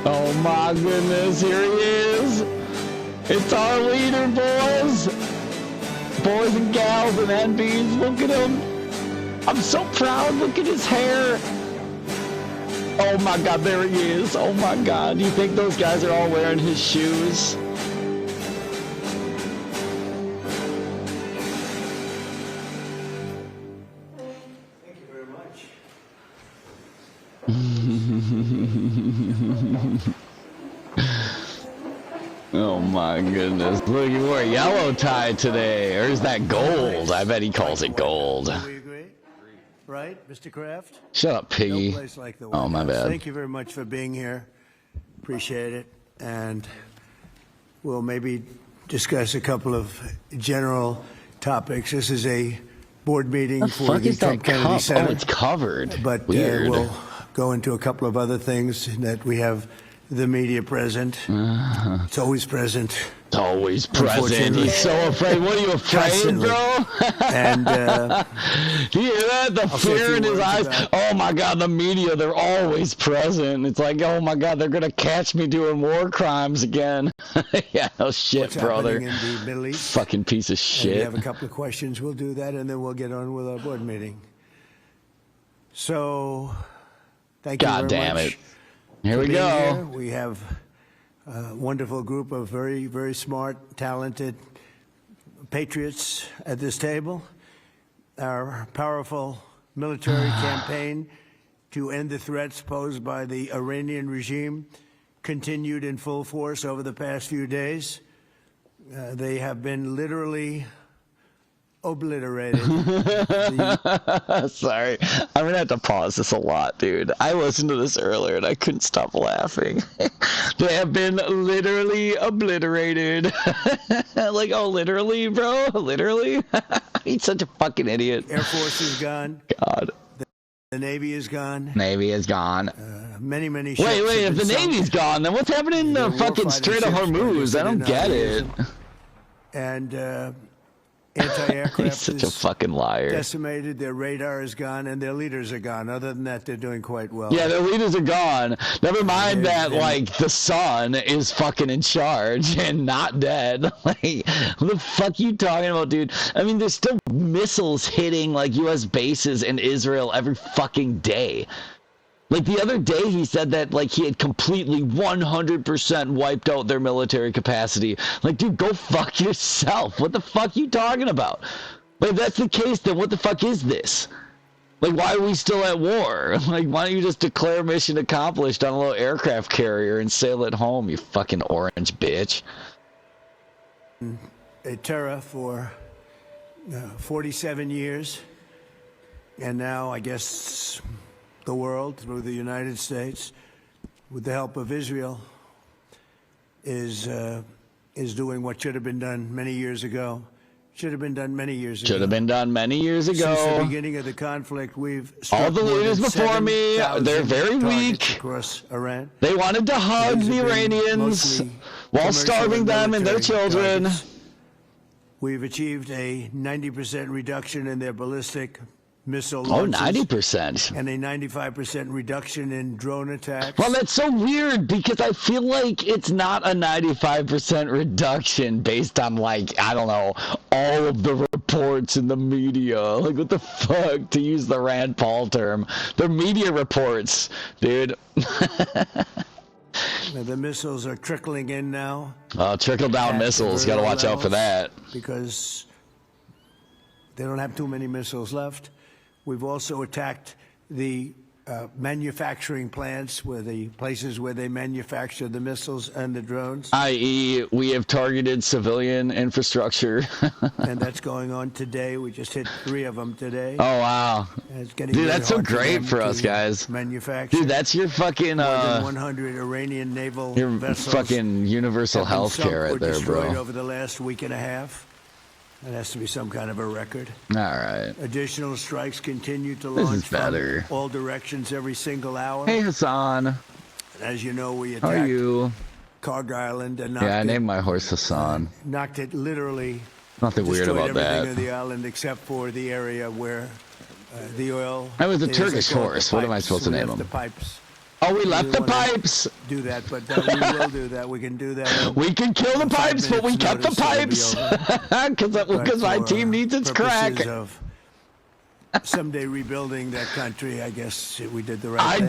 Oh my goodness, here he is. It's our leader, boys. Boys and gals and NBs, look at him. I'm so proud, look at his hair. Oh my God, there he is. Oh my God, do you think those guys are all wearing his shoes? Thank you very much. Oh my goodness. Look, you wore a yellow tie today. Or is that gold? I bet he calls it gold. We agree? Right, Mr. Kraft? Shut up, piggy. No place like the White Oh, my House. bad. Thank you very much for being here. Appreciate it. And we'll maybe discuss a couple of general topics. This is a board meeting The for fuck the is that Trump Kennedy cup? Center. Oh, it's covered. But Weird. we'll go into a couple of other things that we have the media present. It's always present. It's always present. Unfortunately. He's so afraid. What are you afraid, Constantly. bro? And Do you hear that? The I'll say a fear few in his words eyes. about- Oh my God, the media, they're always present. It's like, oh my God, they're going to catch me doing war crimes again. Yeah, no shit, what's brother. happening in the Middle East. Fucking piece of And we shit. have a couple of questions. We'll do that, and then we'll get on with our board meeting. So, thank you God very damn much it. Here for we being go. here. We have a wonderful group of very, very smart, talented patriots at this table. Our powerful military campaign to end the threats posed by the Iranian regime continued in full force over the past few days. They have been literally obliterated. Sorry. I'm going to have to pause this a lot, dude. I listened to this earlier and I couldn't stop laughing. They have been literally obliterated. Like, oh, literally, bro? Literally? He's such a fucking idiot. Air Force is gone. God. The Navy is gone. Navy is gone. Many, many ships Wait, have if been the sunk. Navy's gone, then what's happening in the The fucking warfighting Strait of ships, I guess Hormuz? they I don't did not get use it. them. And anti-aircraft He's such a is fucking liar. decimated. Their radar is gone, and their leaders are gone. Other than that, they're doing quite well. Yeah, their leaders are gone. Never mind They're- that, they're- like, the sun is fucking in charge and not dead. Like, what the fuck you talking about, dude? I mean, there's still missiles hitting, like, U.S. bases in Israel every fucking day. Like, the other day he said that, like, he had completely 100% wiped out their military capacity. Like, dude, go fuck yourself. What the fuck you talking about? Like, if that's the case, then what the fuck is this? Like, why are we still at war? Like, why don't you just declare mission accomplished on a little aircraft carrier and sail it home, you fucking orange bitch? A terror for 47 years, and now I guess the world, through the United States, with the help of Israel, is doing what should have been done many years ago. Should have been done many years ago. Should have been done many years Since the ago. beginning of the conflict, we've All struck the more leaders than before me, 7,000 they're very targets weak. across Iran. They wanted to hug These the have been Iranians mostly while commercial starving and them and their military children. targets. We've achieved a 90% reduction in their ballistic missile Oh, launches 90%. and a 95% reduction in drone attacks. Well, that's so weird because I feel like it's not a 95% reduction based on, like, I don't know, all of the reports in the media. Like, what the fuck, to use the Rand Paul term? They're media reports, dude. The missiles are trickling in now Trickle-down at missiles, the gotta very watch out for levels that. because they don't have too many missiles left. We've also attacked the manufacturing plants, where the places where they manufacture the missiles and the drones, I.e., we have targeted civilian infrastructure. and that's going on today. We just hit 3 of them today. Oh, wow. And it's getting Dude, very that's so hard great them for us, to guys. Manufacture. Dude, that's your fucking, More than 100 Iranian naval your vessels fucking universal have been health sunk care or right there, destroyed bro. over the last week and a half. That has to be some kind of a record. All right. Additional strikes continue to This launch is better. from all directions every single hour. Hey, Hassan. As you know, we How are attacked you? Carg Island and Yeah, I named my horse Hassan. knocked it literally. Nothing weird destroyed about everything that. on the island except for the area where the oil. That was a is. Turkish They call it the horse. What am I pipes. supposed to We name left him? The pipes Oh, we left the wanna pipes. Do that, but we will do that. We can do that. We can kill the pipes, but we kept the pipes because my team needs its crack. Of someday rebuilding that country, I guess we did the right thing.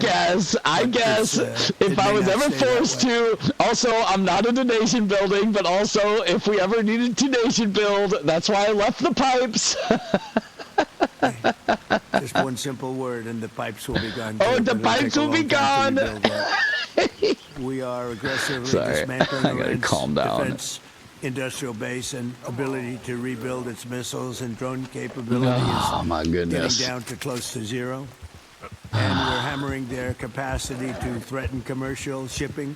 I guess if I was ever forced to. Also, I'm not into nation building, but also if we ever needed to nation build, that's why I left the pipes. Just one simple word, and the pipes will be gone. Oh, the pipes will be gone. We are aggressively Sorry, dismantling I gotta calm down. defense industrial base and ability to rebuild its missiles and drone capabilities. Oh my goodness. Getting down to close to zero. And we're hammering their capacity to threaten commercial shipping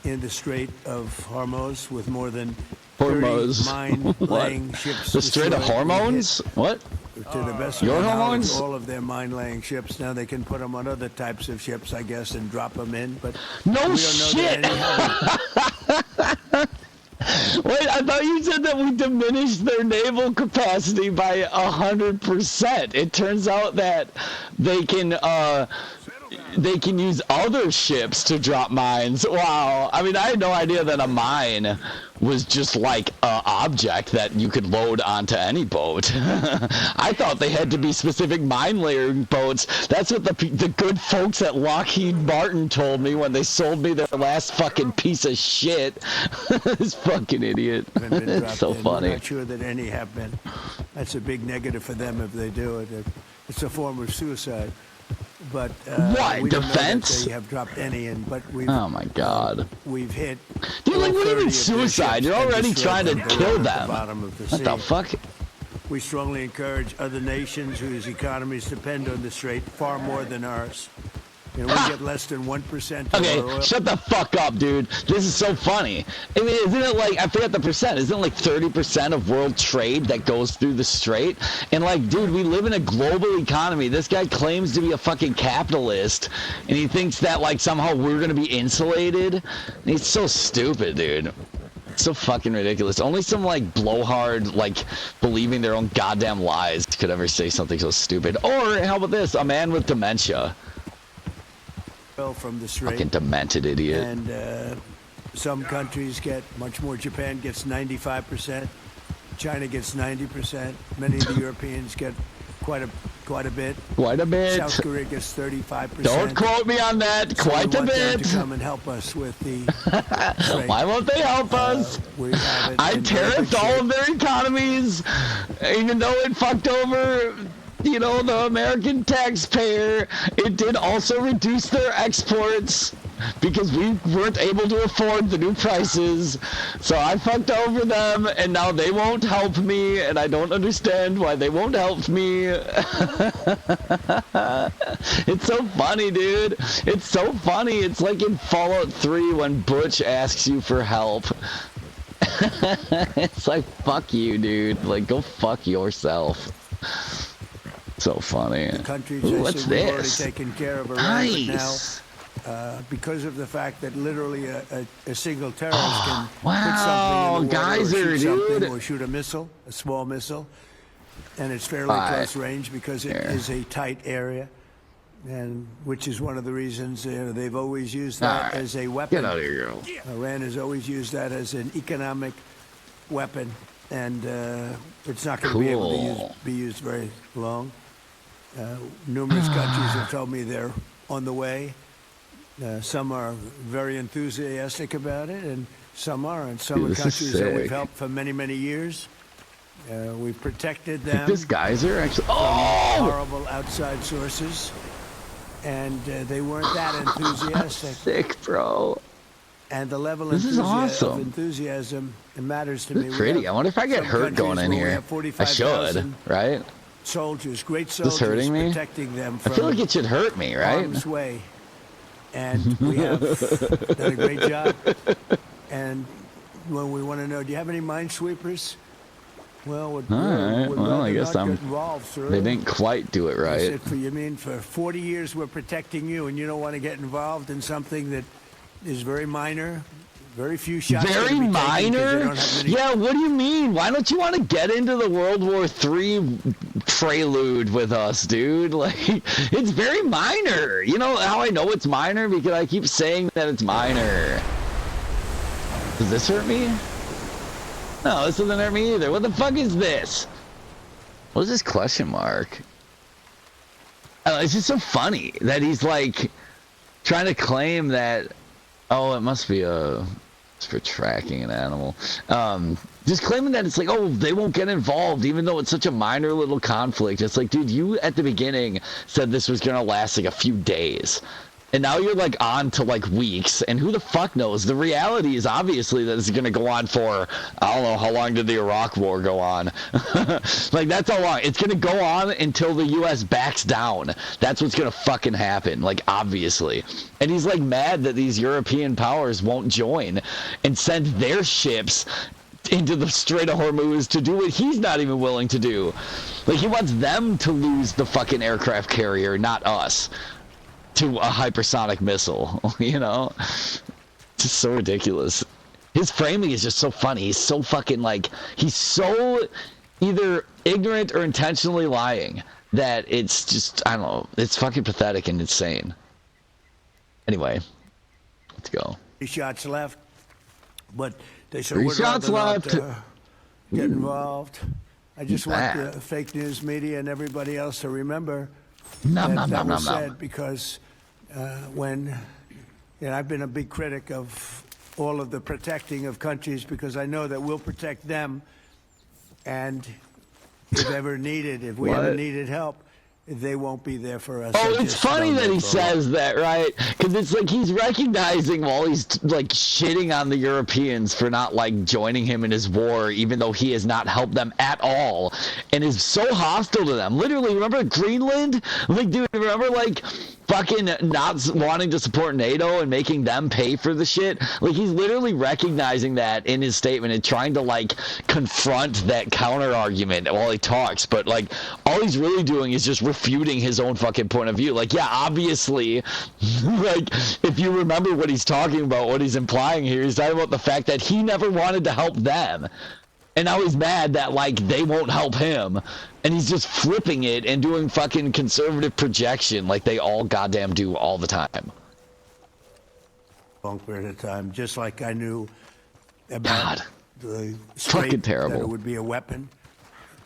in the Strait of Hormuz with more than 30 mine-laying ships. The Strait of Hormones? What? To the best Your of my knowledge, hormones? all of their mine-laying ships. Now they can put them on other types of ships, I guess, and drop them in. But No we shit! don't know that Wait, I thought you said that we diminished their naval capacity by 100%. It turns out that they can use other ships to drop mines. Wow. I mean, I had no idea that a mine was just like an object that you could load onto any boat. I thought they had to be specific mine layering boats. That's what the good folks at Lockheed Martin told me when they sold me their last fucking piece of shit. This fucking idiot. It's so funny. I'm not sure that any have been. That's a big negative for them if they do it. It's a form of suicide. But what we don't defense? know that they have dropped any, but we've. Oh my god. We've hit. Dude, like, what do you mean suicide? You're already trying to kill them. What the fuck? We strongly encourage other nations whose economies depend on the Strait far more than ours. You know, we get less than 1% of Okay, our oil. shut the fuck up, dude. This is so funny. I mean, isn't it like, I forget the percent, isn't it like 30% of world trade that goes through the Strait? And like, dude, we live in a global economy. This guy claims to be a fucking capitalist, and he thinks that like somehow we're gonna be insulated. He's so stupid, dude. So fucking ridiculous. Only some like blowhard, like believing their own goddamn lies could ever say something so stupid. Or how about this? A man with dementia. From the Strait. Fucking demented idiot. And some countries get much more. Japan gets 95%. China gets 90%. Many of the Europeans get quite a bit. Quite a bit. South Korea gets 35%. Don't quote me on that. So quite we a want them bit. to come and help us with the Strait. Why won't they help us? We have it I in very good tariffed all shape. of their economies, even though it fucked over, you know, the American taxpayer. It did also reduce their exports because we weren't able to afford the new prices. So I fucked over them, and now they won't help me, and I don't understand why they won't help me. It's so funny, dude. It's so funny. It's like in Fallout 3 when Butch asks you for help. It's like, fuck you, dude. Like, go fuck yourself. So funny. Countries Ooh, I what's said we've already this? taken care of Iran, Nice. but now, because of the fact that literally a single terrorist can Wow, put something in the water geyser, or shoot something dude. or shoot a missile, a small missile, and it's fairly Alright. close range because it Here. is a tight area, and which is one of the reasons they've always used that Alright. as a weapon. Get out of here, girl. Iran has always used that as an economic weapon, and it's not going to be able to Cool. be used very long. Numerous countries have told me they're on the way. Some are very enthusiastic about it, and some aren't. Some Dude, are this is countries that we've sick. helped for many, many years. We've protected them This geyser actually. from Oh! horrible outside sources, and they weren't that enthusiastic. Sick, bro. And the level This is of awesome. enthusiasm, it matters to This me. is We pretty. have I wonder if I get some hurt going countries in where we here. have I should, 45,000 right? soldiers, great Is soldiers, this hurting me? protecting them I from feel like it should hurt me, right? harm's way. And we have done a great job. And when we want to know, do you have any minesweepers? Well, All right. Well, I guess not I'm. get involved, sir. They didn't quite do it I right. said, you mean for 40 years we're protecting you, and you don't want to get involved in something that is very minor? Very few shots. Very gonna be taken 'cause they minor? don't have many- Yeah, what do you mean? Why don't you want to get into the World War III prelude with us, dude. Like, it's very minor. You know how I know it's minor? Because I keep saying that it's minor. Does this hurt me? No, this doesn't hurt me either. What the fuck is this? What is this question mark? It's just so funny that he's like trying to claim that, oh, it must be it's for tracking an animal. Just claiming that it's like, oh, they won't get involved even though it's such a minor little conflict. It's like, dude, you at the beginning said this was gonna last like a few days. And now you're like on to like weeks, and who the fuck knows? The reality is obviously that it's gonna go on for, I don't know, how long did the Iraq War go on? Like, that's how long. It's gonna go on until the US backs down. That's what's gonna fucking happen, like, obviously. And he's like mad that these European powers won't join and send their ships into the Strait of Hormuz to do what he's not even willing to do. Like, he wants them to lose the fucking aircraft carrier, not us, to a hypersonic missile, you know? Just so ridiculous. His framing is just so funny. He's so fucking, like, he's so either ignorant or intentionally lying that it's just, I don't know, it's fucking pathetic and insane. Anyway, let's go. 3 shots left, but they said 3 shots left. Get involved. I just want the fake news media and everybody else to remember that was said, because when, you know, I've been a big critic of all of the protecting of countries, because I know that we'll protect them, and if ever needed, if we ever needed help, they won't be there for us. Oh, it's funny that he says that, right? Because it's like he's recognizing while he's like shitting on the Europeans for not like joining him in his war, even though he has not helped them at all, and is so hostile to them. Literally, remember Greenland? Like, dude, remember like fucking not wanting to support NATO and making them pay for the shit? Like, he's literally recognizing that in his statement and trying to like confront that counter argument while he talks, but like all he's really doing is just refuting his own fucking point of view. Like, yeah, obviously, like, if you remember what he's talking about, what he's implying here, he's talking about the fact that he never wanted to help them, and now he's mad that like they won't help him, and he's just flipping it and doing fucking conservative projection like they all goddamn do all the time. Long period of time, just like I knew about the fucking terrible that it would be a weapon,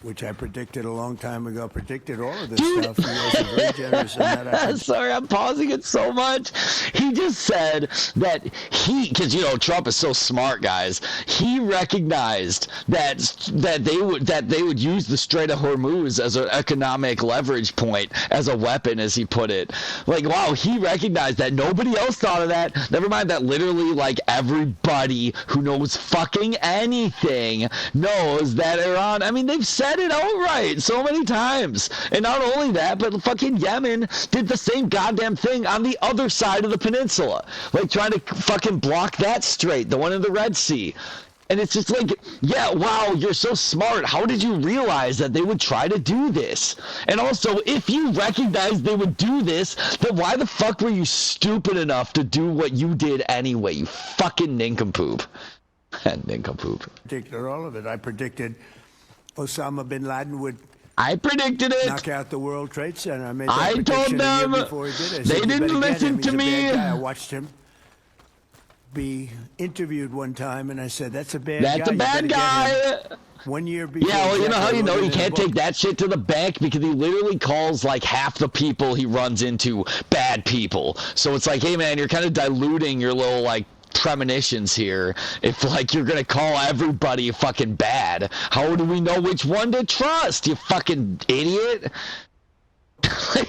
which I predicted a long time ago. Predicted all of this stuff. You guys are very generous in that. Sorry, I'm pausing it so much. He just said that because, you know, Trump is so smart, guys. He recognized that they would use the Strait of Hormuz as an economic leverage point, as a weapon, as he put it. Like, wow, he recognized that. Nobody else thought of that. Never mind that literally, like, everybody who knows fucking anything knows that Iran, I mean, they've said it outright so many times. And not only that, but fucking Yemen did the same goddamn thing on the other side of the peninsula, like trying to fucking block that strait, the one in the Red Sea. And it's just like, yeah, wow, you're so smart. How did you realize that they would try to do this? And also, if you recognized they would do this, then why the fuck were you stupid enough to do what you did anyway, you fucking nincompoop? Nincompoop. I predicted all of it. I predicted Osama bin Laden would knock out the World Trade Center. I made that prediction a year before he did it. They didn't listen to me. I watched him be interviewed one time, and I said, "That's a bad guy. That's a bad guy." 1 year before. Yeah, well, you know how you know he can't take that shit to the bank, because he literally calls like half the people he runs into bad people. So it's like, hey man, you're kind of diluting your little like premonitions here. If like you're gonna call everybody fucking bad, how do we know which one to trust, you fucking idiot?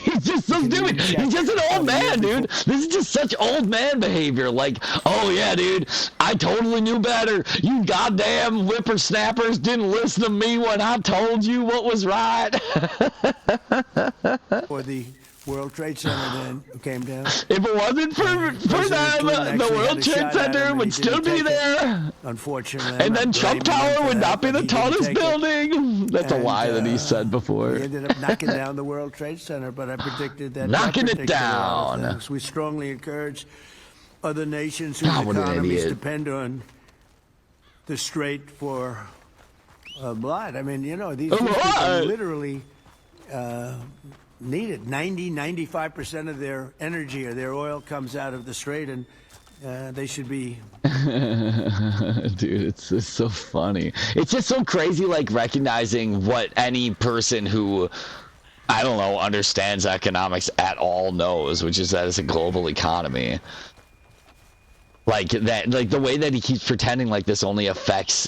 He's just so stupid. He's just an old man, dude. This is just such old man behavior. Like, oh yeah, dude, I totally knew better. You goddamn whippersnappers didn't listen to me when I told you what was right. Or the World Trade Center then came down. If it wasn't for them, the World Trade Center would still be there. Unfortunately. And then Trump Tower would not be the tallest building. That's a lie that he said before. He ended up knocking down the World Trade Center, but I predicted that. Knocking it down. We strongly encourage other nations whose economies depend on the strait for blood. I mean, you know, these people literally need it. 95% of their energy or their oil comes out of the Strait, and they should be. Dude, it's just so funny. It's just so crazy, like, recognizing what any person who, I don't know, understands economics at all knows, which is that it's a global economy. Like that, like the way that he keeps pretending like this only affects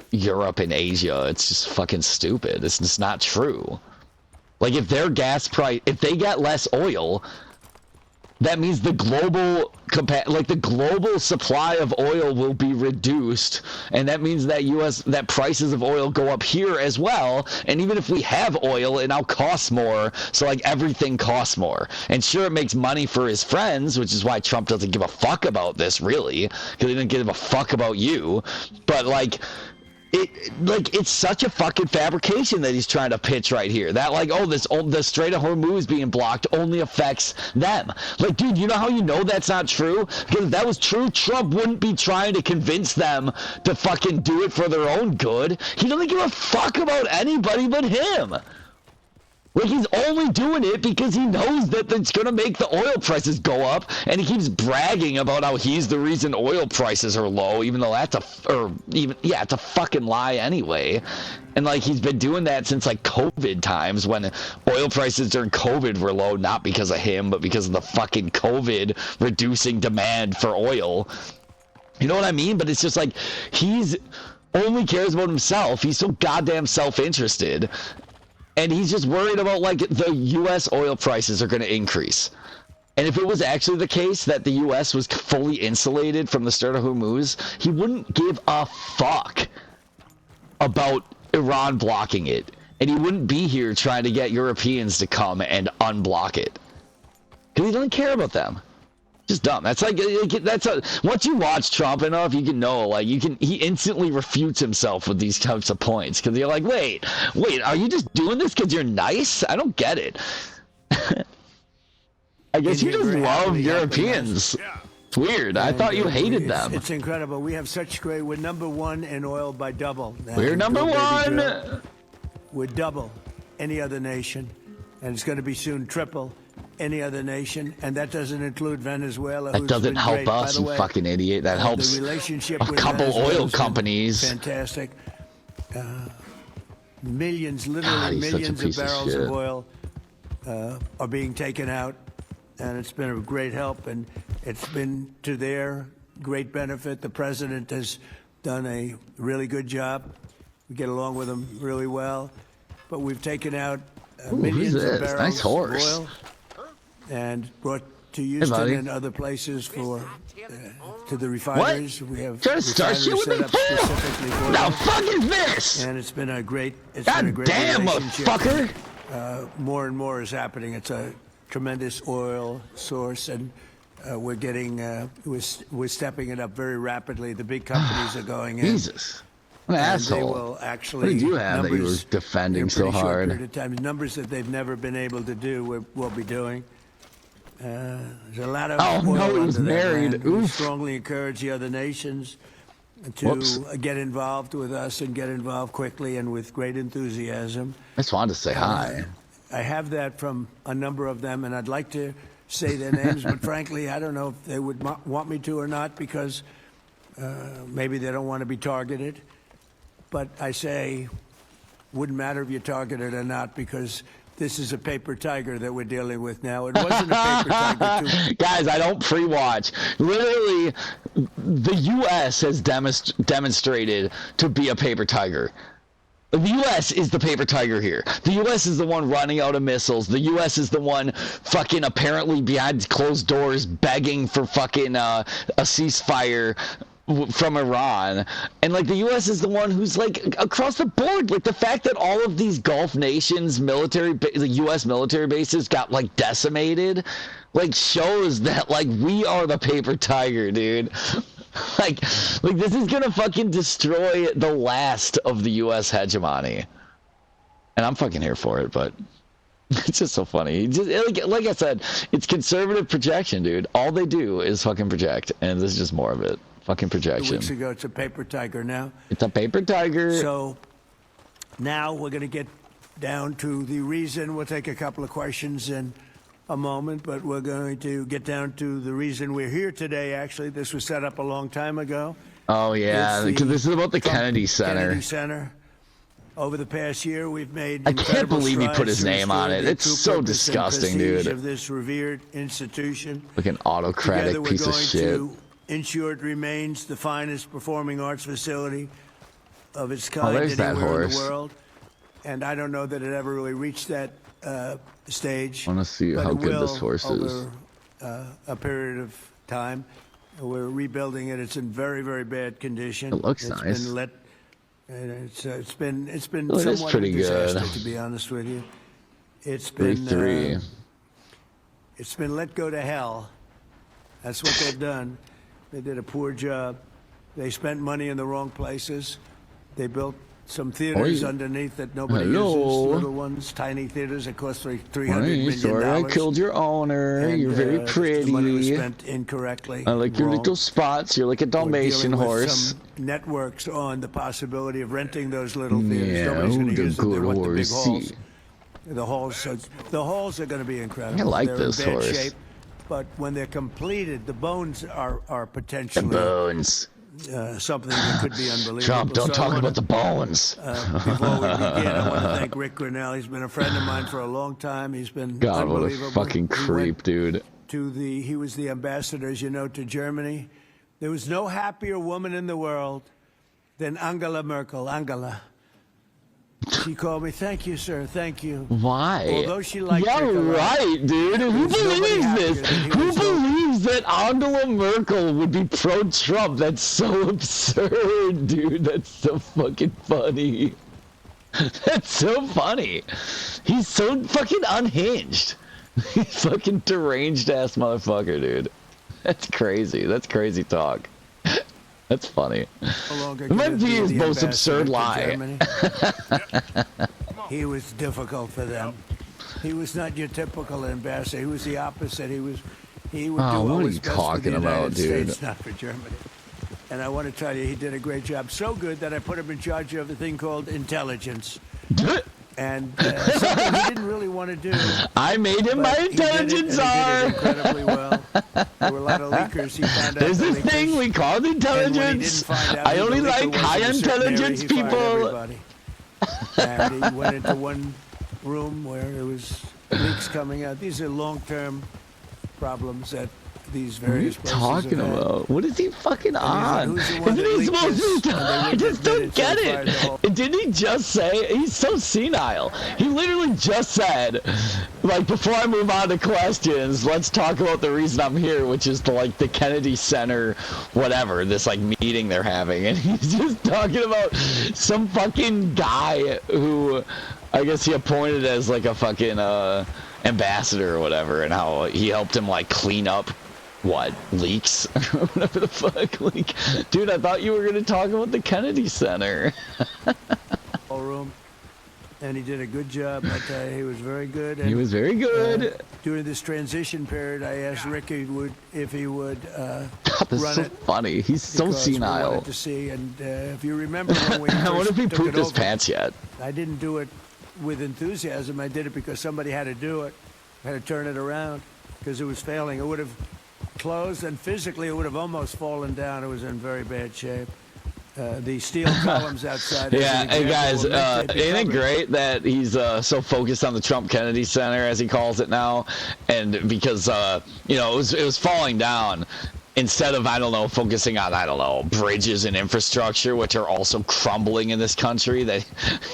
Europe and Asia, it's just fucking stupid. It's just not true. Like, if their gas price, if they get less oil, that means the global supply of oil will be reduced, and that means that prices of oil go up here as well. And even if we have oil, it now costs more, so like everything costs more. And sure, it makes money for his friends, which is why Trump doesn't give a fuck about this, really, because he didn't give a fuck about you. But like, it's such a fucking fabrication that he's trying to pitch right here. That like, oh, the Strait of Hormuz being blocked only affects them. Like, dude, you know how you know that's not true? Because if that was true, Trump wouldn't be trying to convince them to fucking do it for their own good. He doesn't give a fuck about anybody but him. Like, he's only doing it because he knows that it's going to make the oil prices go up, and he keeps bragging about how he's the reason oil prices are low, even though it's a fucking lie anyway. And, like, he's been doing that since, like, COVID times, when oil prices during COVID were low, not because of him, but because of the fucking COVID reducing demand for oil. You know what I mean? But it's just, like, he's only cares about himself. He's so goddamn self-interested. And he's just worried about, like, the U.S. oil prices are going to increase. And if it was actually the case that the U.S. was fully insulated from the Strait of Hormuz, he wouldn't give a fuck about Iran blocking it. And he wouldn't be here trying to get Europeans to come and unblock it. Because he doesn't care about them. Just dumb. That's like, once you watch Trump enough, you can know, like, he instantly refutes himself with these types of points, because you're like, wait, are you just doing this because you're nice? I don't get it. I guess you just love Europeans. It's weird. I thought you hated them. It's incredible. We have such great, we're number one in oil by double. We're number one. We're double any other nation, and it's going to be soon triple any other nation, and that doesn't include Venezuela. That doesn't help us, you fucking idiot. That helps a couple oil companies. Fantastic. Millions, literally millions of barrels of oil are being taken out, and it's been a great help, and it's been to their great benefit. The president has done a really good job. We get along with him really well, but we've taken out millions of barrels of oil and brought to Houston and other places for to the refineries. What? We have trying to start shit with me? Specifically for now fuck is this? And it's been a great, God damn, motherfucker! More and more is happening. It's a tremendous oil source, and we're getting we're stepping it up very rapidly. The big companies are going in. Jesus. What an asshole. They will actually, what did you have that you were defending so hard? Numbers that they've never been able to do, we'll be doing. There's a lot of oil no, he was married. We strongly encourage the other nations to get involved with us and get involved quickly and with great enthusiasm. I just wanted to say hi. I have that from a number of them, and I'd like to say their names, but frankly, I don't know if they would want me to or not, because maybe they don't want to be targeted. But I say, wouldn't matter if you're targeted or not, because this is a paper tiger that we're dealing with now. It wasn't a paper tiger. Guys, I don't pre-watch. Literally, the U.S. has demonstrated to be a paper tiger. The U.S. is the paper tiger here. The U.S. is the one running out of missiles. The U.S. is the one fucking apparently behind closed doors begging for fucking a ceasefire from Iran. And like the U.S. is the one who's like across the board, like the fact that all of these Gulf nations the U.S. military bases got like decimated, like shows that like we are the paper tiger, dude. like this is gonna fucking destroy the last of the U.S. hegemony, and I'm fucking here for it. But it's just so funny. Just like I said, it's conservative projection, dude. All they do is fucking project, and this is just more of it. Fucking projection. 2 weeks ago, it's a paper tiger now. It's a paper tiger. So now we're going to get down to the reason. We'll take a couple of questions in a moment, but we're going to get down to the reason we're here today. Actually, this was set up a long time ago. Oh yeah, because this is about the Kennedy Center. Kennedy Center. Over the past year, we've made. I can't believe he put his name on it. It's so disgusting, dude. Of this revered institution. Like an autocratic piece of shit. To ensure it remains the finest performing arts facility of its kind anywhere in the world. And I don't know that it ever really reached that stage. I want to see how good this horse is. Over a period of time, we're rebuilding it. It's in very, very bad condition. It looks nice. Been let, it's been well, somewhat pretty a disaster, good. to be honest with you. It's been it's been let go to hell. That's what they've done. They did a poor job. They spent money in the wrong places. They built some theaters underneath that nobody uses. Little ones, tiny theaters that cost $300 million. Sorry, I killed your owner. And, you're very pretty. The money was spent incorrectly. I like your little spots. You're like a Dalmatian horse. Some networks on the possibility of renting those little theaters. Yeah, Nobody's going to use them. They want the big horse. halls. The halls are going to be incredible. I like They're this in bad horse. shape, but when they're completed, the bones are potentially The bones. Something that could be unbelievable. Trump, don't talk about the bones. Before we begin, I want to thank Rick Grinnell. He's been a friend of mine for a long time. He's been God, what a unbelievable. fucking creep, dude. He was the ambassador, as you know, to Germany. There was no happier woman in the world than Angela Merkel. Angela. She called me, thank you, sir, thank you. Why? Although she liked yeah, right, dude. Who believes this? Who believes that Angela Merkel would be pro-Trump? That's so absurd, dude. That's so fucking funny. That's so funny. He's so fucking unhinged. He's fucking deranged-ass motherfucker, dude. That's crazy. That's crazy talk. That's funny. It might be his most absurd lie. He was difficult for them. He was not your typical ambassador. He was the opposite. He would do all his best for the United States, not for Germany. And I want to tell you, he did a great job. So good that I put him in charge of a thing called intelligence. And something he didn't really want to do. I made him my intelligence czar. He did it incredibly well. There were a lot of leakers. He found out. There's this thing we call intelligence. I only like high intelligence people. And he went into one room where there was leaks coming out. These are long-term problems that these various places What are you talking about? What is he fucking on? Isn't he supposed to? I just don't get it. And didn't he just say, he's so senile. He literally just said, like, before I move on to questions, let's talk about the reason I'm here, which is the Kennedy Center, whatever, this like meeting they're having. And he's just talking about some fucking guy who I guess he appointed as like a fucking ambassador or whatever, and how he helped him like clean up leaks whatever the fuck. Like, dude, I thought you were gonna talk about the Kennedy Center. Room, and he did a good job. I tell you, he was very good. And, he was very good. During this transition period, I asked Rick if he would God, this run is so it. funny. He's so senile. We wanted to see, and if you remember when we I wonder if he took pooped it his over, pants yet. I didn't do it with enthusiasm. I did it because somebody had to do it. I had to turn it around because it was failing. It would have closed, and physically it would have almost fallen down. It was in very bad shape. The steel columns outside. Yeah, hey guys, ain't it great that he's so focused on the Trump Kennedy Center, as he calls it now, and because you know, it was falling down. Instead of, I don't know, focusing on, I don't know, bridges and infrastructure, which are also crumbling in this country, that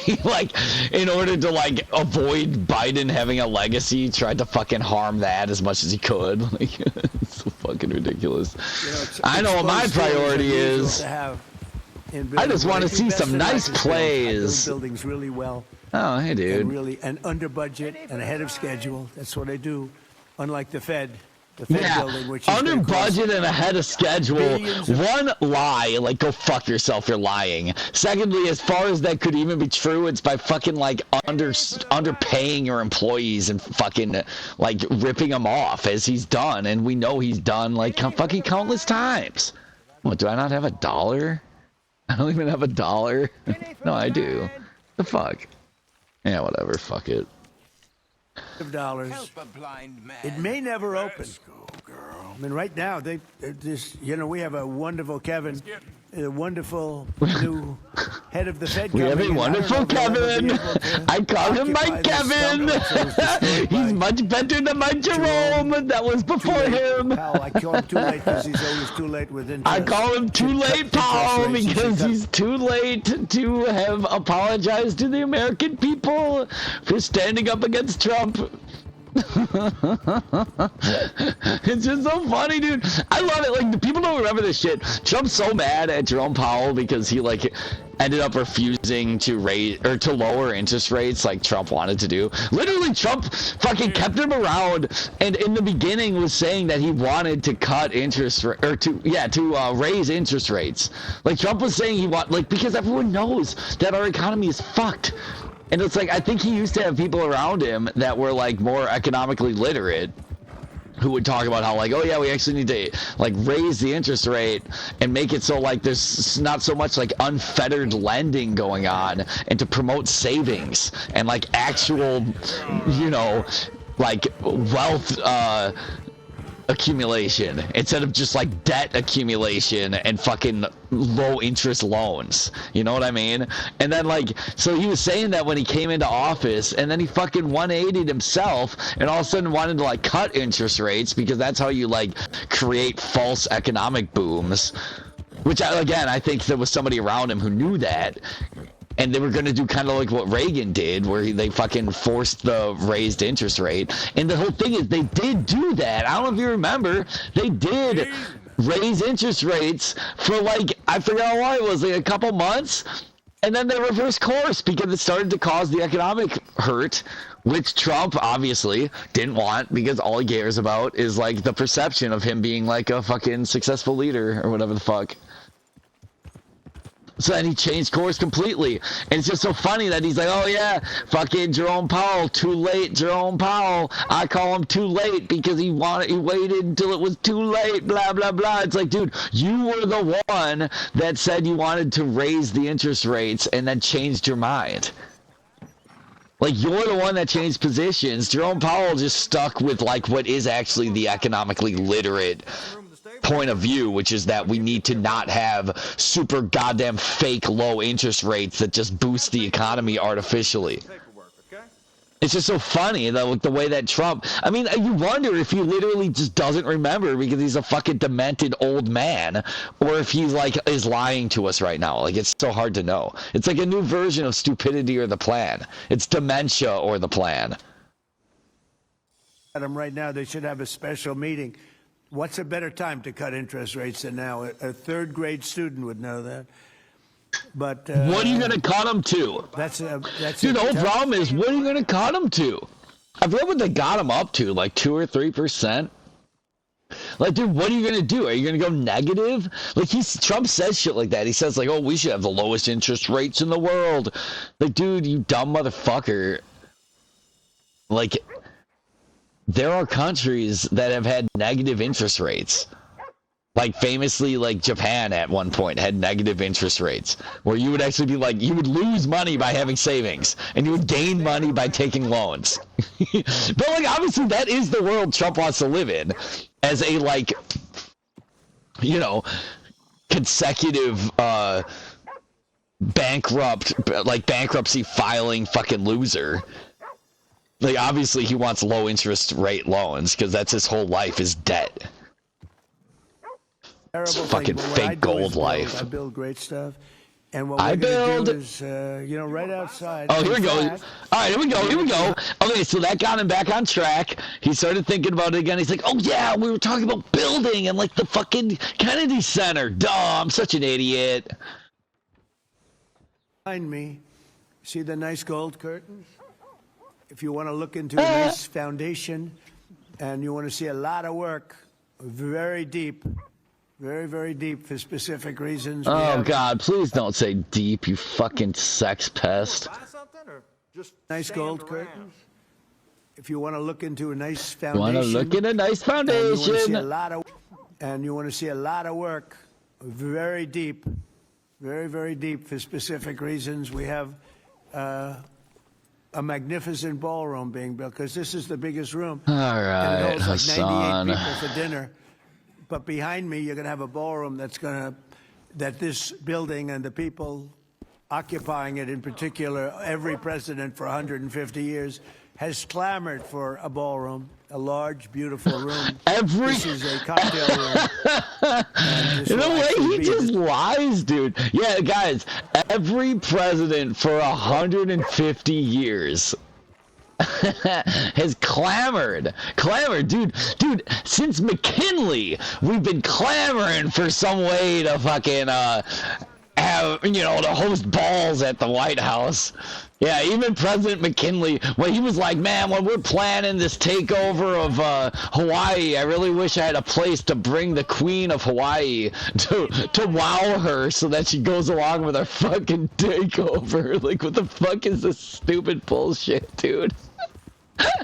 he, like, in order to, like, avoid Biden having a legacy, tried to fucking harm that as much as he could. Like, it's so fucking ridiculous. You know, I know what my priority is. I just want to see some nice plays. Buildings really well. Oh, hey, dude. And under budget and ahead of schedule. That's what I do. Unlike the Fed. Yeah, building, which under budget and ahead of schedule. One, lie, like, go fuck yourself, you're lying. Secondly, as far as that could even be true, it's by fucking, like, underpaying your employees and fucking, like, ripping them off, as he's done, and we know he's done, like, fucking countless times. What, do I not have $1? I don't even have $1. No, I do. The fuck? Yeah, whatever. Fuck it. of dollars. It may never open. I mean, right now they this. You know, we have a wonderful Kevin, a wonderful new head of the Fed. We have a coming in. wonderful Kevin. I call him my Kevin. He's much better than my Jerome. That was before him. Powell, I call him too late because he's always too late with interest. I call him too late, Powell, because he's too late to have apologized to the American people for standing up against Trump. It's just so funny, dude. I love it. Like, the people don't remember this shit. Trump's so mad at Jerome Powell because he like ended up refusing to raise or to lower interest rates like Trump wanted to do. Literally, Trump fucking kept him around, and in the beginning was saying that he wanted to cut interest or to raise interest rates. Like, Trump was saying he because everyone knows that our economy is fucked. And it's like, I think he used to have people around him that were like more economically literate who would talk about how like, oh yeah, we actually need to like raise the interest rate and make it so like there's not so much like unfettered lending going on, and to promote savings and like actual, you know, like wealth accumulation instead of just like debt accumulation and fucking low interest loans. You know what I mean? And then like, so he was saying that when he came into office, and then he fucking 180'd himself and all of a sudden wanted to like cut interest rates because that's how you like create false economic booms. Which I think there was somebody around him who knew that. And they were going to do kind of like what Reagan did, where they fucking forced the raised interest rate. And the whole thing is, they did do that. I don't know if you remember. They did raise interest rates for like, I forgot how long it was, like a couple months. And then they reversed course because it started to cause the economic hurt, which Trump obviously didn't want, because all he cares about is like the perception of him being like a fucking successful leader or whatever the fuck. So then he changed course completely. And it's just so funny that he's like, oh yeah, fucking Jerome Powell, too late, Jerome Powell. I call him too late because he waited until it was too late, blah, blah, blah. It's like, dude, you were the one that said you wanted to raise the interest rates and then changed your mind. Like, you're the one that changed positions. Jerome Powell just stuck with, like, what is actually the economically literate point of view, which is that we need to not have super goddamn fake low interest rates that just boost the economy artificially. It's just so funny that with the way that Trump, I mean, you wonder if he literally just doesn't remember because he's a fucking demented old man, or if he's like is lying to us right now. Like, it's so hard to know. It's like a new version of stupidity or the plan. It's dementia or the plan. Right now, they should have a special meeting. What's a better time to cut interest rates than now? A third grade student would know that. But what are you going to cut them to? Dude, the whole problem is, what are you going to cut them to? I forget what they got them up to, like 2 or 3%. Like, dude, what are you going to do? Are you going to go negative? Like, Trump says shit like that. He says, like, oh, we should have the lowest interest rates in the world. Like, dude, you dumb motherfucker. Like, there are countries that have had negative interest rates. Like, famously, like, Japan at one point had negative interest rates, where you would actually be like, you would lose money by having savings, and you would gain money by taking loans. But, like, obviously that is the world Trump wants to live in, as a, like, you know, consecutive, bankruptcy filing fucking loser. Like, obviously he wants low interest rate loans because that's his whole life is debt. It's fucking fake gold life. I build great stuff. And what we're going to do is, right outside. Oh, here we go. All right, here we go. Okay, so that got him back on track. He started thinking about it again. He's like, oh, yeah, we were talking about building and, like, the fucking Kennedy Center. Duh, I'm such an idiot. Behind me, see the nice gold curtains? If you want to look into a nice foundation and you want to see a lot of work, very deep, very, very deep for specific reasons. Oh, God, please don't say deep, you fucking sex pest. Nice gold curtains. If you want to look into a nice foundation. You want to look at a nice foundation. And you want to see a lot of work, very deep, very, very deep for specific reasons. We have a magnificent ballroom being built, because this is the biggest room. All And right, it holds like Hassan. 98 people for dinner. But behind me, you're going to have a ballroom that this building and the people occupying it, in particular, every president for 150 years, has clamored for a ballroom, a large, beautiful room. This is a cocktail room. In a way, he just lies, dude. Yeah, guys, every president for 150 years has clamored, dude, since McKinley, we've been clamoring for some way to fucking, have, to host balls at the White House. Yeah, even President McKinley, when he was like, man, when we're planning this takeover of Hawaii, I really wish I had a place to bring the Queen of Hawaii to wow her so that she goes along with our fucking takeover. Like, what the fuck is this stupid bullshit, dude?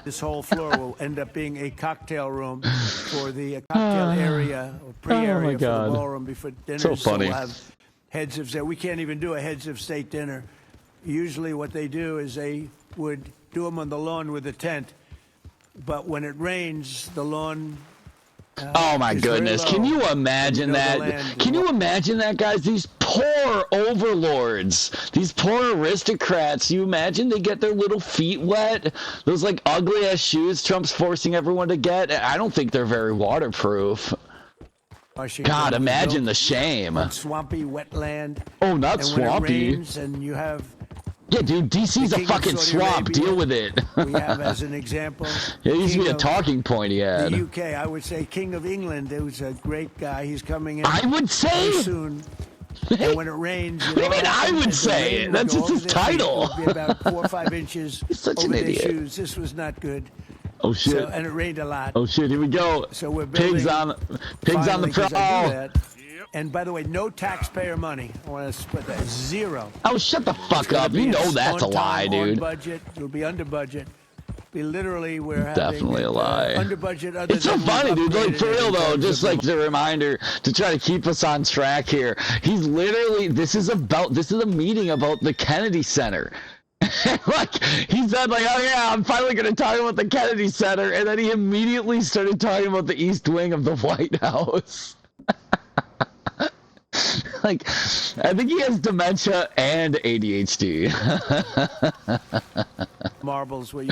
This whole floor will end up being a cocktail room for the cocktail area, or pre-area for the ballroom before dinner. So funny. We'll have heads of state. We can't even do a heads of state dinner. Usually what they do is they would do them on the lawn with a tent. But when it rains, the lawn... oh my goodness. Can you imagine that? Can you imagine that, guys? These poor overlords, these poor aristocrats, you imagine they get their little feet wet? Those like ugly ass shoes Trump's forcing everyone to get? I don't think they're very waterproof. God, imagine the shame. Swampy wetland. Oh, not swampy. When it rains and you have... Yeah, dude, DC's a fucking swamp. Deal with it. We have, as an example... It used to be a talking point he had. The UK, I would say King of England, who's a great guy. He's coming in soon. And when it rains... What do you mean I would say? That's just his title. It would be about 4 or 5 inches He's such over an their idiot. shoes. This was not good. Oh shit! So, and it rained a lot. Oh shit! Here we go. So we're building, pigs on the prowl. And by the way, no taxpayer money. I want to put that 0. Oh, shut the fuck up! You know that's a lie, dude. Budget. It'll be under budget. We're definitely a lie. Under budget. It's so funny, dude. Like for real though, just like the reminder to try to keep us on track here. He's literally. This is a meeting about the Kennedy Center. Like he said, like, oh yeah, I'm finally gonna talk about the Kennedy Center, and then he immediately started talking about the East Wing of the White House. Like, I think he has dementia and ADHD. Marbles we're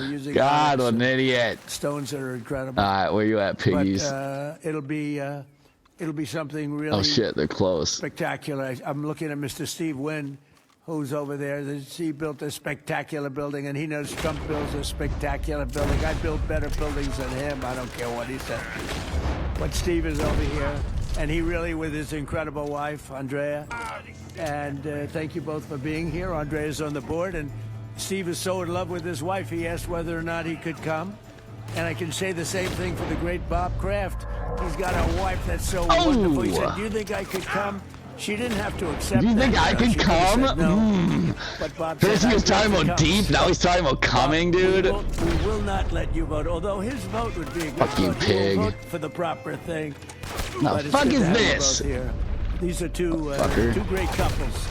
using. God, what an idiot. Stones that are incredible. All right, where you at, piggies? But, it'll be something really. Oh shit, they're close. Spectacular. I'm looking at Mr. Steve Wynn, who's over there. He built a spectacular building, and he knows Trump builds a spectacular building. I build better buildings than him. I don't care what he said. But Steve is over here, and he really, with his incredible wife, Andrea. And thank you both for being here. Andrea's on the board, and Steve is so in love with his wife, he asked whether or not he could come. And I can say the same thing for the great Bob Kraft. He's got a wife that's so wonderful. He said, do you think I could come? She didn't have to accept. Do you think I could come? No. But Bob First he was talking about deep, now he's talking about coming, dude. We will not let you vote. Although his vote would be a good fuck you, vote. pig. Vote for the proper thing. No, fuck is this? These are two great couples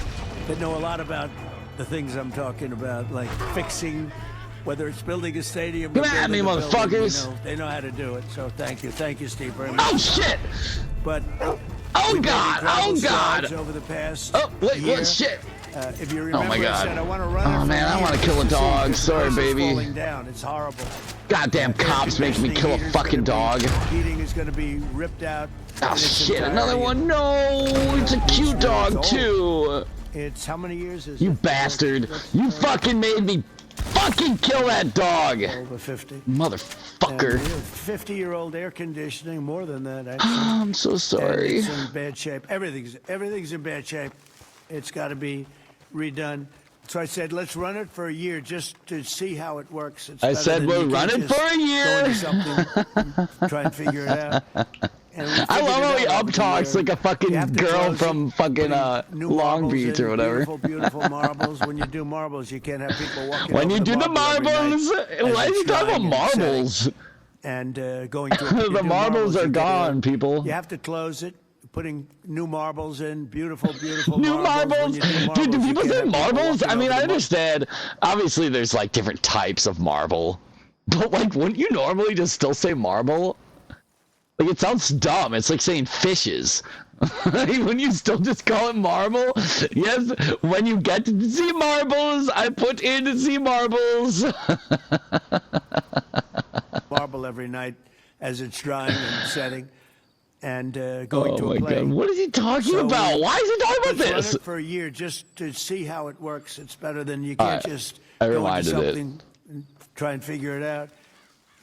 that know a lot about the things I'm talking about, like fixing, whether it's building a stadium. Come at me, motherfuckers. They know how to do it. So thank you, Steve, very much. Oh shit! But oh god! Over the past wait, what shit? If you remember, oh my god! I said I want to run. Oh man, I want to kill a dog. Sorry, baby. Falling down. It's horrible. Goddamn cops making me kill a fucking dog. Heating is going to be ripped out. Oh shit! Another one. No, it's a cute dog too. It's how many years is it? You bastard! You fucking made me fucking kill that dog! Over 50. Motherfucker. 50-year-old air conditioning, more than that, actually. I'm so sorry. And it's in bad shape. Everything's in bad shape. It's got to be redone. So I said, let's run it for a year just to see how it works. I said, we'll run it for a year. Try and figure it out. I love how he up-talks like a fucking girl from fucking Long Beach or whatever. Beautiful marbles. When you do marbles, you can't have people walking when you do the marbles, why are you talking about marbles? And going to the marbles are gone, people. You have to close it. putting new marbles in, beautiful, beautiful New marbles? When you do Dude, do you people can't say have people marbles? walking I mean, over I the mar- understand. Obviously, there's like different types of marble. But like, wouldn't you normally just still say marble? Like, it sounds dumb. It's like saying fishes. When you still just call it marble? Yes, when you get to see marbles, I put in to see marbles. marble every night as it's drying and setting, and going Oh to my a play. God, what is he talking about? Why is he talking about Let's this? run it for a year just to see how it works. It's better than you can't just I go into reminded it. something and try and figure it out.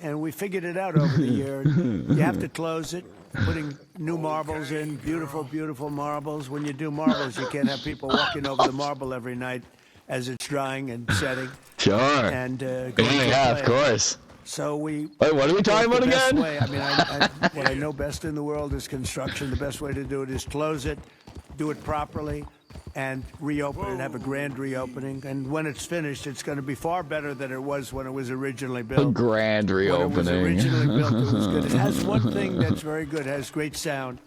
And we figured it out over the year. You have to close it, putting new marbles in, beautiful, beautiful marbles. When you do marbles, you can't have people walking over the marble every night as it's drying and setting. Sure. And going to Yeah, a of play. course. So we. Wait, what are we talking the about best again? way, I mean, what I know best in the world is construction. The best way to do it is close it, do it properly, and reopen it, have a grand reopening. And when it's finished, it's going to be far better than it was when it was originally A built. grand When it was reopening. originally built, it was good. It has one thing that's very good. It has great sound.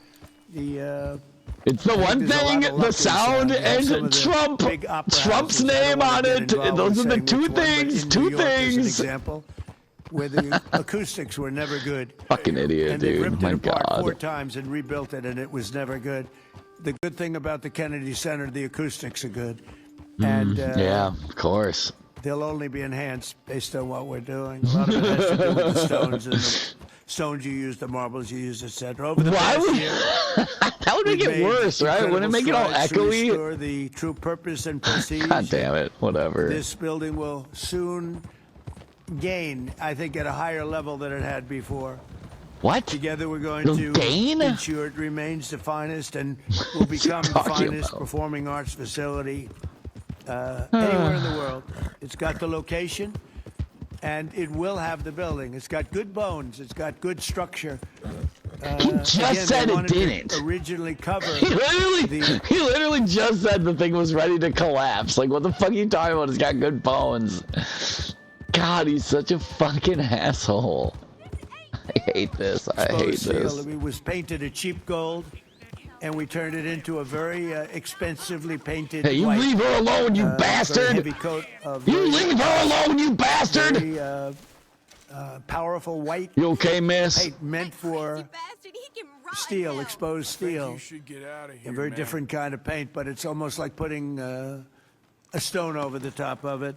It's the one there's a lot thing, of luck the in sound sound. You have some and of the Trump. big opera Trump's houses. I don't name wanna on get it. involved Those with are the saying two which one, but things. in Two New York, as an things. example, where the acoustics were never good. Fucking idiot, And they dude. ripped My it apart God. 4 times and rebuilt it, and it was never good. The good thing about the Kennedy Center, the acoustics are good. And Yeah, of course. they'll only be enhanced based on what we're doing. A lot of it has to do with the stones and the stones you use, the marbles you use, etc. Over the Why past would year, that would make we've it made worse, right? Wouldn't it incredible make it all strides to echoey? restore the true purpose and prestige. God damn it. Whatever. This building will soon gain, I think, at a higher level than it had before. What? Together, we're going It'll to gain? ensure it remains the finest and will become the talking finest about? performing arts facility anywhere in the world. It's got the location, and it will have the building. It's got good bones. It's got good structure. He just Again, said they it wanted to didn't. originally cover He the literally just said the thing was ready to collapse. Like, what the fuck are you talking about? It's got good bones. God, he's such a fucking asshole. I hate this. I hate exposed seal. this. It was painted a cheap gold, and we turned it into a very expensively painted Hey, you white. leave her alone, you Very bastard! heavy coat of You very, leave her alone, you bastard! very powerful white You okay, miss? paint meant for steel, exposed steel. You should get out of A here, very man. different kind of paint, but it's almost like putting a stone over the top of it.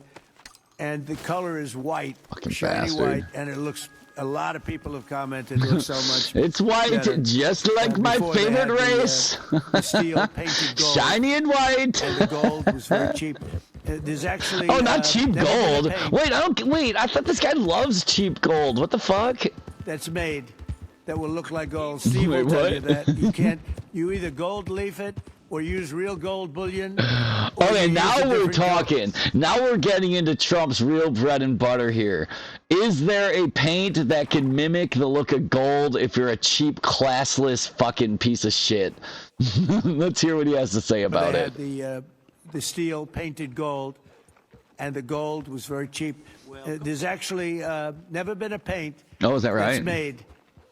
And the color is white, Fucking shiny bastard. white, and it looks. A lot of people have commented it looks so much. It's white, better. just like my Before they favorite had race. the steel painted gold. Shiny and white. And the gold was very cheap. There's actually Oh, not cheap never been a gold. paint Wait, I thought this guy loves cheap gold. What the fuck? that's made that will look like gold. Steve will Wait, tell what? you that you can't. You either gold leaf it or use real gold bullion. or Okay, you use now a we're different gold. talking. Now we're getting into Trump's real bread and butter here. Is there a paint that can mimic the look of gold if you're a cheap, classless fucking piece of shit? Let's hear what he has to say But about they it. had the steel painted gold, and the gold was very cheap. There's actually never been a paint Oh, is that right? that's made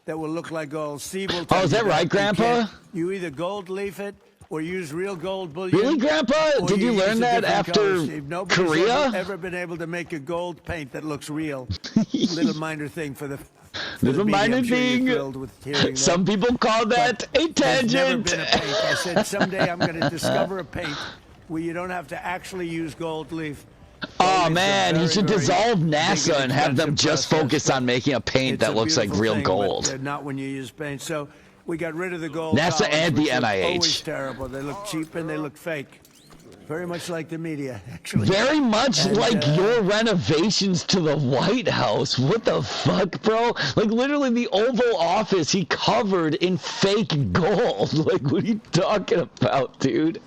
that will look like gold. Steve will tell Oh, is you that right, You Grandpa? can't- You either gold leaf it or use real gold bullion. Really, Grandpa? or Did you use learn a that different after color, Steve. Nobody's Korea? ever been able to make a gold paint that looks real. Little minor thing for the. For There's the a media. minor I'm sure you're thing. thrilled with hearing that. Some people call that a There's never tangent. been a paint. I said someday I'm going to discover a paint where you don't have to actually use gold leaf. Oh Gold is a man, he very, should very dissolve big NASA and have them expensive just process, focus but on making a paint it's that a looks like beautiful real thing, gold. But not when you use paint. So we got rid of the gold. NASA columns, and the which were NIH. Always terrible. They look cheap and they look fake. Very much like the media, actually. Very much And, like your renovations to the White House. What the fuck, bro? Like literally the Oval Office he covered in fake gold. Like what are you talking about, dude?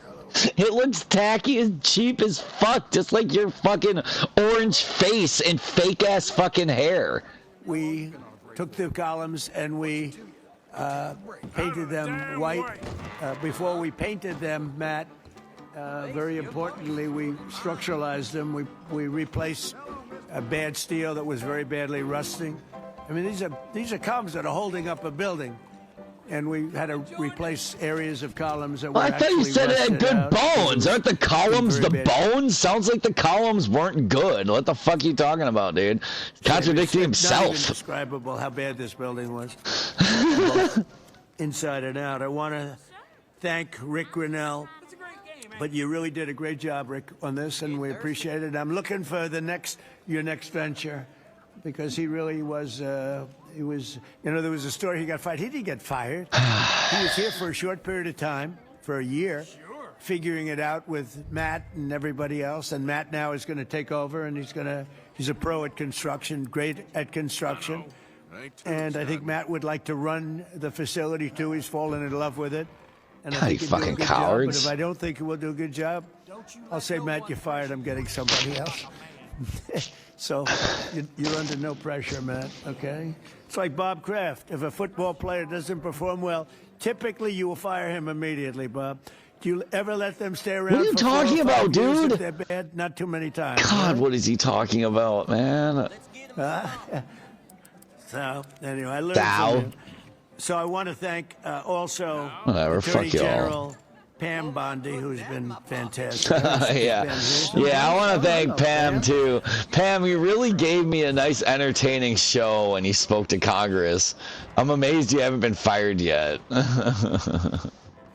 It looks tacky and cheap as fuck, just like your fucking orange face and fake ass fucking hair. We took the columns and we painted them white. Before we painted them matte, very importantly, we structuralized them. We replaced a bad steel that was very badly rusting. I mean, these are columns that are holding up a building. and we had to replace areas of columns that were I thought you actually said it had rusted good out. bones. Aren't the columns the very bad. bones? Sounds like the columns weren't good. What the fuck are you talking about, dude? Contradicting It's not even himself. describable how bad this building was, both inside and out. I want to thank Rick Grinnell, but you really did a great job, Rick, on this, and we appreciate it. I'm looking for your next venture, because he really was. He was. You know, there was a story he got fired. He didn't get fired. He was here for a short period of time, for a year, figuring it out with Matt and everybody else. And Matt now is going to take over, and he's a pro at construction, great at construction. And I think Matt would like to run the facility too. He's fallen in love with it. And I think You he'll do a fucking good job. cowards. But if I don't think he will do a good job, I'll say, Matt, you're fired. I'm getting somebody else. So you're under no pressure, Matt, okay? It's like Bob Kraft. If a football player doesn't perform well, typically you will fire him immediately, Bob. Do you ever let them stay around? What are you for 4 or talking 5 about, years dude? If they're bad? Not too many times. God, right? what is he talking about, man? So, anyway, I learned Thou. from you. So I want to thank also Whatever, Attorney fuck y'all. General Pam Bondi, who's been fantastic. Yeah, I want to thank Pam too. Pam, you really gave me a nice, entertaining show when you spoke to Congress. I'm amazed you haven't been fired yet.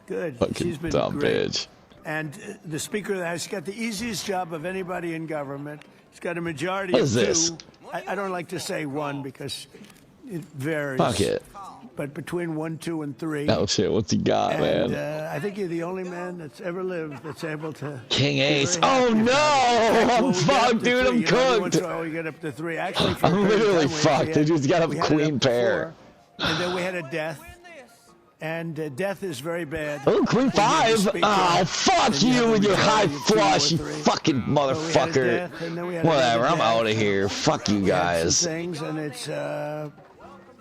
Good. Fucking She's been dumb great. bitch. And the Speaker has got the easiest job of anybody in government. He's got a majority What of is this? 2. I don't like to say 1 because it varies. Fuck it. But between 1, 2, and 3. Oh shit, what's he got, And man? I think you're the only man that's ever lived that's able to. King be Ace. very Oh happy no! about it. I'm Well, we got up fucked, to dude. 3. I'm You know, every once cooked. in a while we get up to 3. Actually, for a I'm period of literally time, fucked. we Dude, you just gotta we have a had it queen up to pair. 4, and then we had a death. And death is very bad. Oh, Queen when you're the 5. Speaker, Oh, fuck and you have you a with your high majority of 2 or flush, you 3. fucking So we had a motherfucker. death, and then we had Whatever, another I'm death. out of here. Fuck you We had some guys. things, and it's,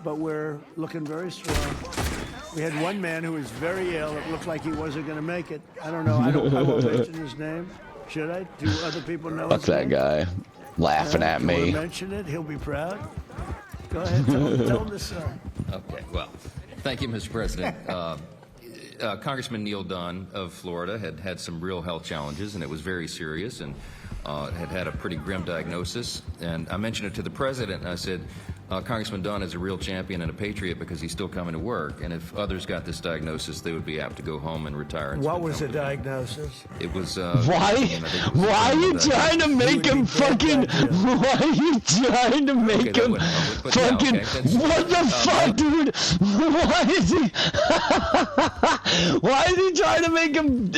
but we're looking very strong. We had one man who was very ill. It looked like he wasn't going to make it. I don't know. I won't mention his name. Should I? Do other people know Fuck his that name? guy. Laughing at You want me. to mention it? He'll be proud. Go ahead. Tell him the story. Okay, well, thank you, Mr. President. Congressman Neil Dunn of Florida had had some real health challenges, and it was very serious, and had a pretty grim diagnosis. And I mentioned it to the president, and I said, Congressman Dunn is a real champion and a patriot because he's still coming to work. And if others got this diagnosis, they would be apt to go home and retire. And What spend was the time with him. diagnosis? It was. Why? I think it was Why are you terminal trying to make would him be dead fucking? by now. Why are you trying to make that him wouldn't help it, but yeah, fucking? okay, that's- What the fuck, dude? Why is he? Why is he trying to make him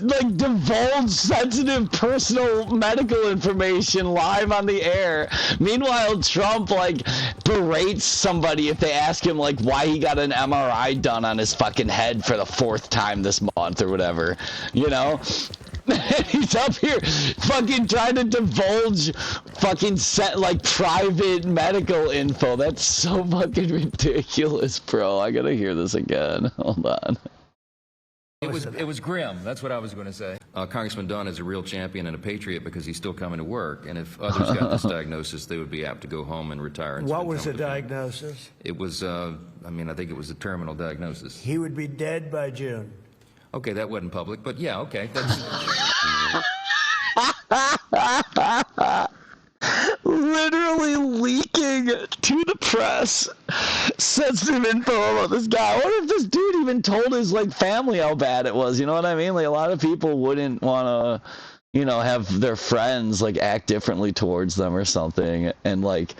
like divulge sensitive personal medical information live on the air? Meanwhile, Trump like berates somebody if they ask him like why he got an MRI done on his fucking head for the 4th time this month or whatever, you know? He's up here fucking trying to divulge fucking like private medical info. That's so fucking ridiculous, bro. I gotta hear this again. Hold on. It was grim. That's what I was going to say. Congressman Dunn is a real champion and a patriot because he's still coming to work. And if others got this diagnosis, they would be apt to go home and retire. And What spend was the time with their family. diagnosis? It was. I mean, I think it was a terminal diagnosis. He would be dead by June. Okay, that wasn't public, but yeah, okay. That's. Literally leaking to the press sensitive info about this guy. What if this dude even told his like family how bad it was? You know what I mean? Like a lot of people wouldn't want to, you know, have their friends like act differently towards them or something. And like,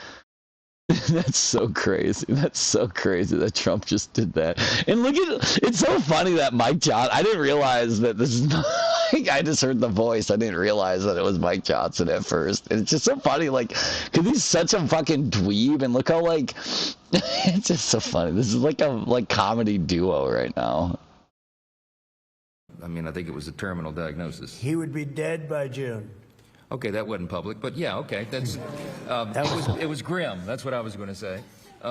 that's so crazy. That's so crazy that Trump just did that. And look at it's so funny that Mike Johnson. I didn't realize that this is not. I just heard the voice. I didn't realize that it was Mike Johnson at first. And it's just so funny, like, because he's such a fucking dweeb, and look how like, it's just so funny. This is like a comedy duo right now. I mean, I think it was a terminal diagnosis. He would be dead by June. Okay, that wasn't public, but yeah, okay. That's. It was grim. That's what I was going to say.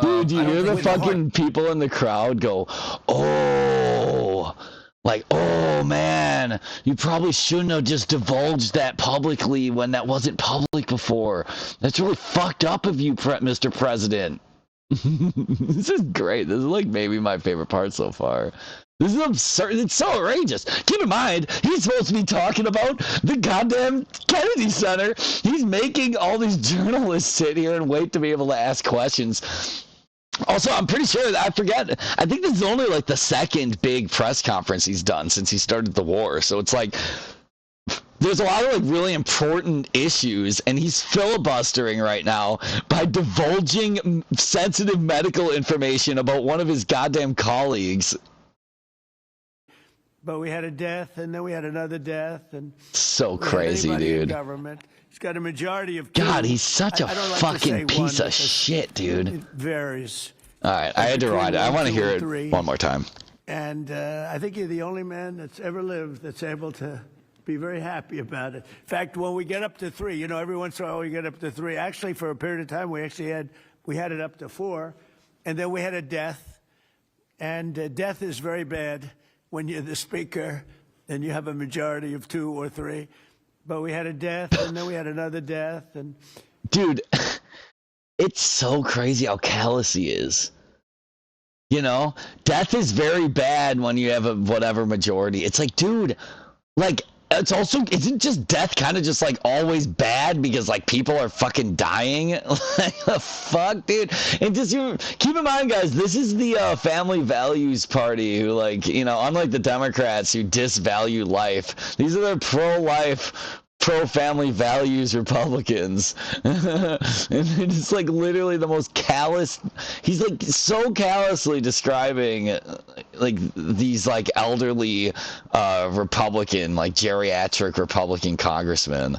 Dude, do you I don't hear the think with the fucking people in the crowd go, oh, like, oh man, you probably shouldn't have just divulged that publicly when that wasn't public before. That's really fucked up of you, Mr. President. This is great. This is like maybe my favorite part so far. This is absurd. It's so outrageous. Keep in mind, he's supposed to be talking about the goddamn Kennedy Center. He's making all these journalists sit here and wait to be able to ask questions. Also, I'm pretty sure, I forget, I think this is only like the second big press conference he's done since he started the war. So it's like, there's a lot of like really important issues, and he's filibustering right now by divulging sensitive medical information about one of his goddamn colleagues. But we had a death, and then we had another death, and So crazy, dude. Government. He's got a majority of two. God, he's such a I don't like fucking to say piece one of shit, dude. It varies. All right, I had to rewind it. I want to hear it one more time. And I think you're the only man that's ever lived that's able to be very happy about it. In fact, when we get up to 3, you know, every once in a while we get up to 3. Actually, for a period of time, we had it up to 4, and then we had a death. And death is very bad when you're the speaker and you have a majority of 2 or 3. But we had a death, and then we had another death, and dude, it's so crazy how callous he is. You know, death is very bad when you have a whatever majority. It's like, dude, like, it's also, isn't just death kind of just like always bad because like people are fucking dying? Like, the fuck, dude? And just keep in mind, guys, this is the family values party who, like, you know, unlike the Democrats who disvalue life, these are the pro-life, pro-family values Republicans. And it's like literally the most callous, he's like so callously describing like these like elderly Republican, like geriatric Republican congressmen.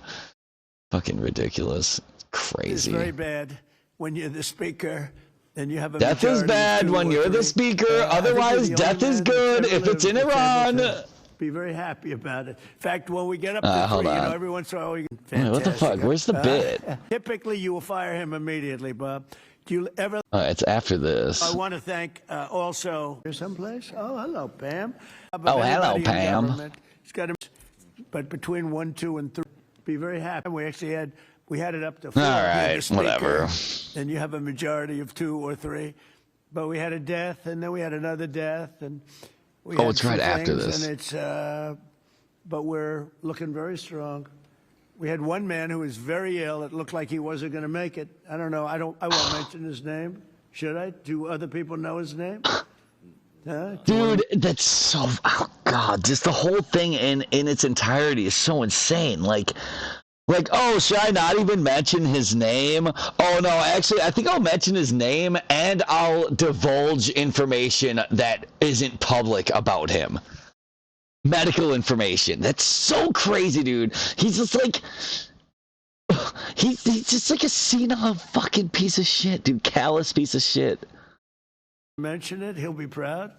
Fucking ridiculous. Crazy. it's very bad when you're the speaker and you have a Death is majority of bad 2 when or you're 3. the speaker. I think you're Otherwise, the death only is man that's good ever if it's in lived that's able Iran. to be very happy about it. In fact, when we get up to 3, hold you on. know, every once in a while we Wait, what the fuck? Where's the bit? Typically, you will fire him immediately, Bob. Do you ever? It's after this. I want to thank also. There's someplace. Oh, hello, Pam. Oh, hello, Pam. He's got him, but between 1, 2, and 3, be very happy. We actually had it up to 4. All You're the right, speaker, whatever. And you have a majority of 2 or 3. But we had a death, and then we had another death, and we had it's right some after things, this. And it's, but we're looking very strong. We had one man who was very ill. It looked like he wasn't going to make it. I don't know. I won't mention his name. Should I? Do other people know his name? Dude, that's so, oh god, just the whole thing in its entirety is so insane. Like, oh, should I not even mention his name? Oh no, actually, I think I'll mention his name and I'll divulge information that isn't public about him. Medical information. That's so crazy, dude. He's just like, he's just like a senile fucking piece of shit, dude. Callous piece of shit. Mention it. He'll be proud.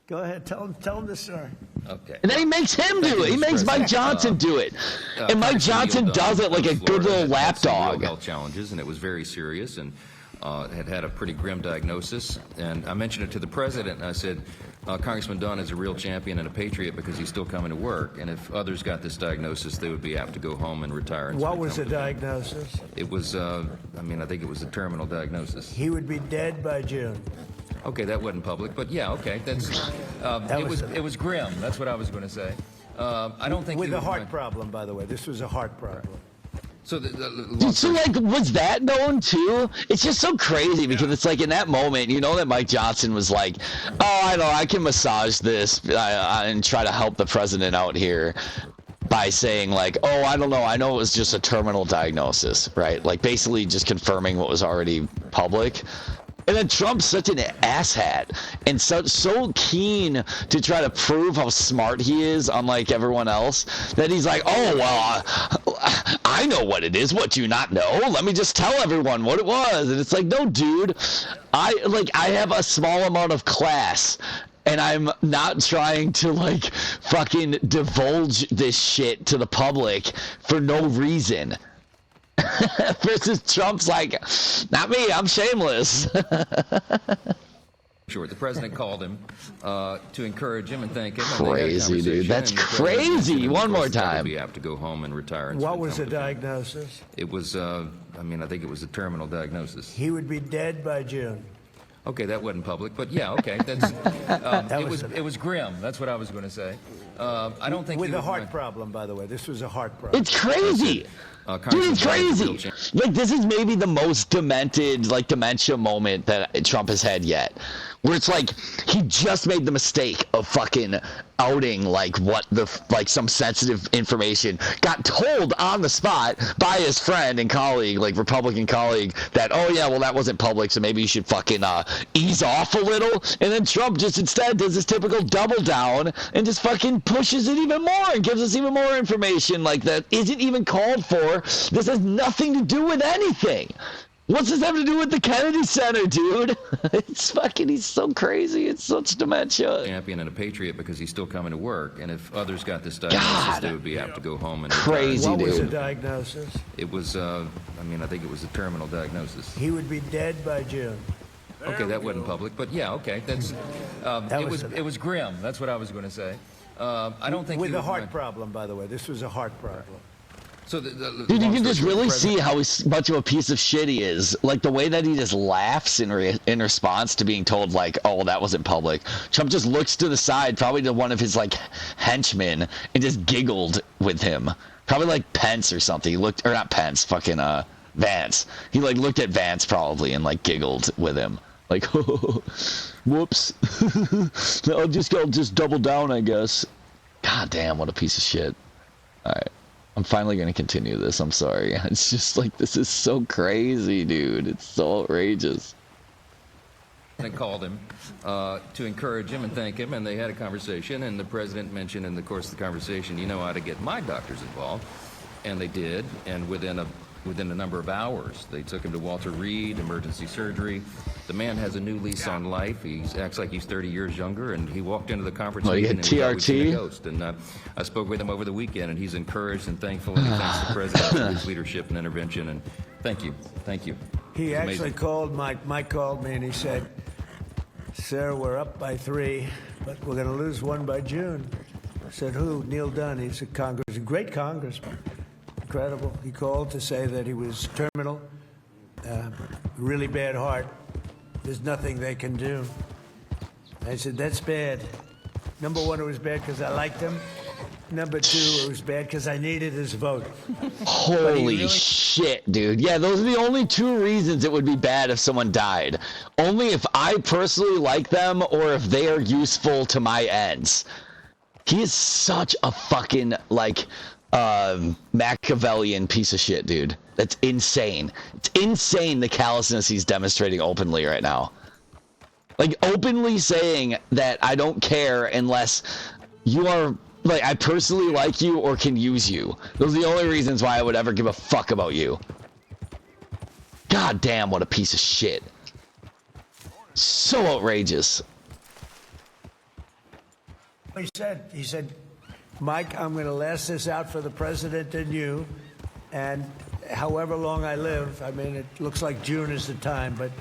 Go ahead. Tell him the story. Okay. And then he makes him do it. He makes Mike Johnson do it. And Mike Johnson does it like a good little lapdog. Health challenges, and it was very serious, and had a pretty grim diagnosis. And I mentioned it to the president, and I said, Congressman Dunn is a real champion and a patriot because he's still coming to work. And if others got this diagnosis, they would be apt to go home and retire. And What spend was time the with family. diagnosis? It was, I think it was a terminal diagnosis. He would be dead by June. Okay, that wasn't public, but yeah, okay, that's it was grim. That's what I was going to say. I don't think With he a was heart going- problem, by the way. This was a heart problem. So Dude, so like, was that known too? It's just so crazy because it's like in that moment, you know that Mike Johnson was like, "Oh, I know, I can massage this and try to help the president out here." By saying like, oh, I don't know, I know it was just a terminal diagnosis, right? Like basically just confirming what was already public. And then Trump's such an asshat and so keen to try to prove how smart he is, unlike everyone else, that he's like, oh, well, I know what it is. What, do you not know? Let me just tell everyone what it was. And it's like, no, dude, I have a small amount of class. And I'm not trying to, like, fucking divulge this shit to the public for no reason. Versus Trump's like, not me, I'm shameless. short. The president called him to encourage him and thank him. And Crazy, dude. That's crazy. One more time. Be apt to go home and retire. And What was the diagnosis? It was, I think it was a terminal diagnosis. He would be dead by June. Okay, that wasn't public, but yeah, okay. That's, it was grim. That's what I was going to say. I don't think with he a would heart win. problem, by the way. This was a heart problem. It's crazy. Dude, it's crazy. Like, this is maybe the most demented, like, dementia moment that Trump has had yet. Where it's like, he just made the mistake of fucking outing, like, some sensitive information. Got told on the spot by his friend and colleague, like, Republican colleague, that, oh, yeah, well, that wasn't public, so maybe you should fucking ease off a little. And then Trump just instead does this typical double down and just fucking pushes it even more and gives us even more information, like, that isn't even called for. This has nothing to do with anything. What's this have to do with the Kennedy Center, dude? It's fucking, he's so crazy. It's such dementia. Champion and a patriot because he's still coming to work. And if others got this diagnosis, they would be apt to go home and crazy, what dude. was the diagnosis? It was, I think it was a terminal diagnosis. He would be dead by June. Okay, that wasn't public, but yeah, okay. That's, it was grim. That's what I was going to say. I don't think with he a would heart win. problem, by the way. This was a heart problem. So Dude, you can just really see how much of a piece of shit he is. Like, the way that he just laughs in response to being told, like, oh, that wasn't public. Trump just looks to the side, probably to one of his, like, henchmen, and just giggled with him. Probably, like, Pence or something. He looked, or not Pence, fucking, Vance. He, like, looked at Vance, probably, and, like, giggled with him. Like, whoops. I'll just double down, I guess. God damn, what a piece of shit. All right. I'm finally going to continue this. I'm sorry. It's just like, this is so crazy, dude. It's so outrageous. I called him to encourage him and thank him, and they had a conversation, and the president mentioned in the course of the conversation, you know how to get my doctors involved, and they did, and within a number of hours, they took him to Walter Reed Emergency Surgery. The man has a new lease on life. He acts like he's 30 years younger, and he walked into the conference meeting and he thought we'd seen a ghost. And I spoke with him over the weekend, and he's encouraged and thankful, and he thanks the president for his leadership and intervention. And thank you. He actually called Mike called me, and he said, "Sir, we're up by 3, but we're going to lose 1 by June." I said, "Who?" Neil Dunn. He's a great congressman. Incredible. He called to say that he was terminal, really bad heart. There's nothing they can do. I said, that's bad. Number 1, it was bad because I liked him. Number 2, it was bad because I needed his vote. Holy shit, dude. Yeah, those are the only 2 reasons it would be bad if someone died. Only if I personally like them or if they are useful to my ends. He is such a fucking, like, Machiavellian piece of shit, dude. That's insane. It's insane the callousness he's demonstrating openly right now. Like, openly saying that I don't care unless you are, like, I personally like you or can use you. Those are the only reasons why I would ever give a fuck about you. God damn, what a piece of shit. So outrageous. He said, Mike, I'm going to last this out for the president and you, and however long I live, I mean, it looks like June is the time, but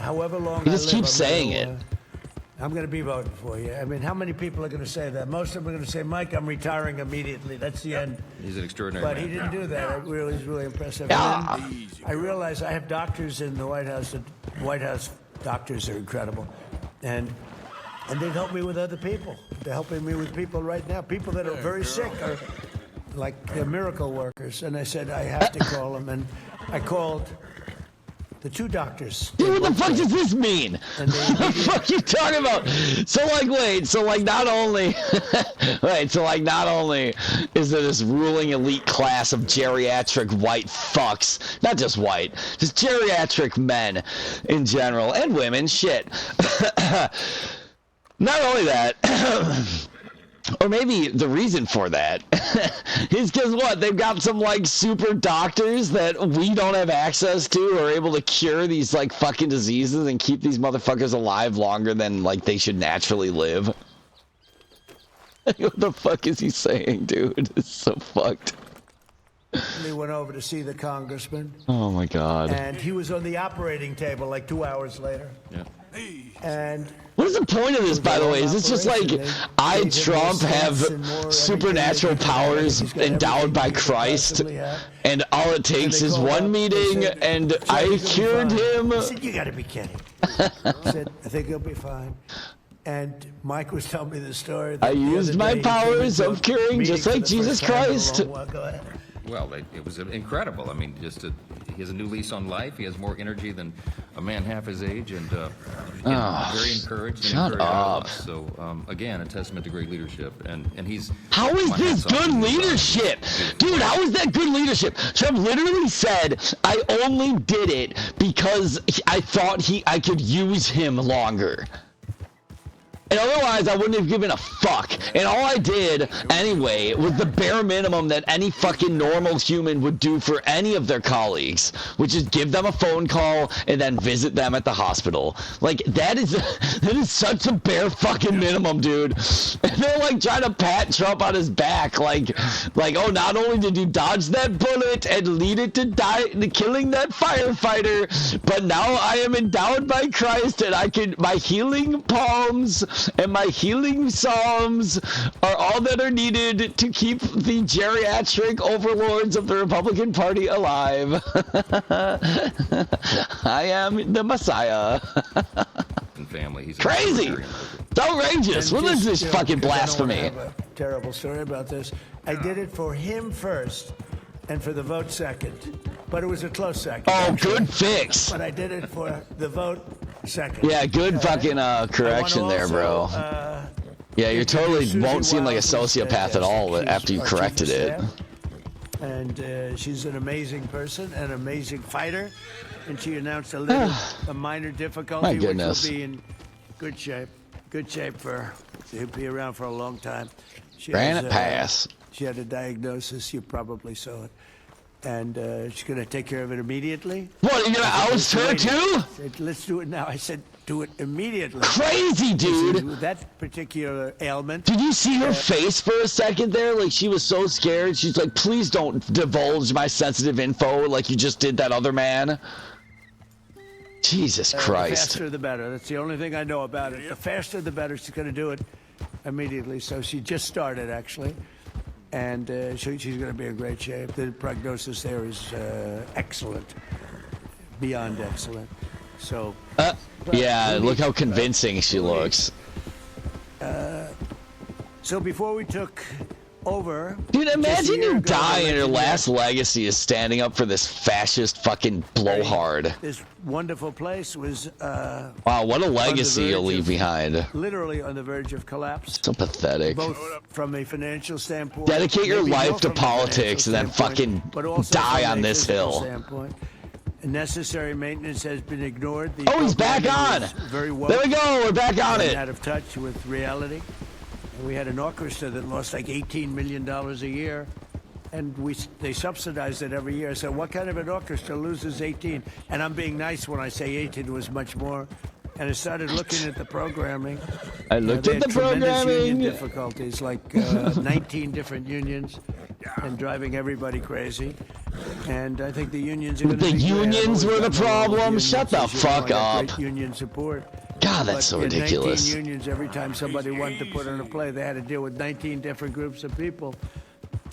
however long he just keeps saying it. I'm going to be voting for you. I mean, how many people are going to say that? Most of them are going to say, Mike, I'm retiring immediately. That's the end. He's an extraordinary But man. he didn't do that. It really is really impressive. Yeah. And then I realize I have doctors in the White House. The White House doctors are incredible. And they've helped me with other people. They're helping me with people right now. People that are very sick are like they're miracle workers. And I said, I have to call them. And I called the 2 doctors. Dude, what the fuck does this mean? What the fuck are you talking about? So, like, wait, so, like, not only... wait, so, like, not only is there this ruling elite class of geriatric white fucks, not just white, just geriatric men in general, and women, shit. Not only that... or maybe the reason for that is because what? They've got some, like, super doctors that we don't have access to who are able to cure these, like, fucking diseases and keep these motherfuckers alive longer than, like, they should naturally live. What the fuck is he saying, dude? It's so fucked. He went over to see the congressman. Oh, my God. And he was on the operating table like 2 hours later. Yeah. And What is the point of this, by the way? Is this just like, I, Trump, have supernatural powers endowed by Christ, and all it takes is one meeting, and I cured him? I said, you got to be kidding. I said, I think he'll be fine. And Mike was telling me the story. I used my powers of curing just like Jesus Christ. Go ahead. Well, it was incredible. I mean, he has a new lease on life. He has more energy than a man half his age, and very encouraged. And Shut encouraged all of up. us. So again, a testament to great leadership, and he's. How is my this hat's off good to you, leadership? Dude, how is that good leadership? Trump literally said, I only did it because I thought I could use him longer. And otherwise, I wouldn't have given a fuck. And all I did, anyway, was the bare minimum that any fucking normal human would do for any of their colleagues, which is give them a phone call and then visit them at the hospital. Like, that is such a bare fucking minimum, dude. And they're like trying to pat Trump on his back, like, oh, not only did you dodge that bullet and lead it to killing that firefighter, but now I am endowed by Christ and my healing palms and my healing psalms are all that are needed to keep the geriatric overlords of the Republican Party alive. I am the Messiah. and family. He's Crazy! It's outrageous! What is this fucking blasphemy? I have a terrible story about this. I did it for him first and for the vote second. But it was a close second. Oh, actually. good fix! But I did it for the vote second. Yeah, good fucking correction there, bro. Yeah, you totally won't seem like a sociopath at all after you corrected it. And she's an amazing person, an amazing fighter. And she announced a minor difficulty, My goodness. which will be in good shape. Good shape for, he'll be around for a long time. She Granite Pass. She had a diagnosis, you probably saw it. And she's going to take care of it immediately. What, you gonna oust her too? I said, let's do it now. I said, do it immediately. Crazy, dude! With that particular ailment. Did you see her face for a second there? Like, she was so scared. She's like, please don't divulge my sensitive info like you just did that other man. Jesus Christ. The faster the better. That's the only thing I know about it. The faster the better. She's going to do it immediately. So she just started, actually. And she's going to be in great shape. The prognosis there is excellent. Beyond excellent. So... yeah, look how convincing she looks. So before we took over... Dude, just a imagine year you ago, die and your we last legacy is standing up for this fascist fucking blowhard. This wonderful place was... Wow, what a legacy you'll leave behind. literally on the verge of collapse. So pathetic. Both from a financial standpoint... Dedicate your maybe more life to from a financial politics and then standpoint, fucking but also die from on a this physical hill. standpoint. Necessary maintenance has been ignored. The Oh, he's back programming on! was very woke There we go, we're back on and it. out of touch with reality. And we had an orchestra that lost like $18 million a year, and they subsidized it every year. So what kind of an orchestra loses 18? And I'm being nice when I say 18 was much more. And I started looking at the programming. I looked They at had the tremendous programming. union difficulties, like 19 different unions, and driving everybody crazy. And I think the unions are going to The be glad. I've unions always were the gotten along with problem? unions, Shut the as you know, fuck I got up. great union support. God, that's so But in ridiculous. 19 unions, every time somebody wanted to put on a play, they had to deal with 19 different groups of people.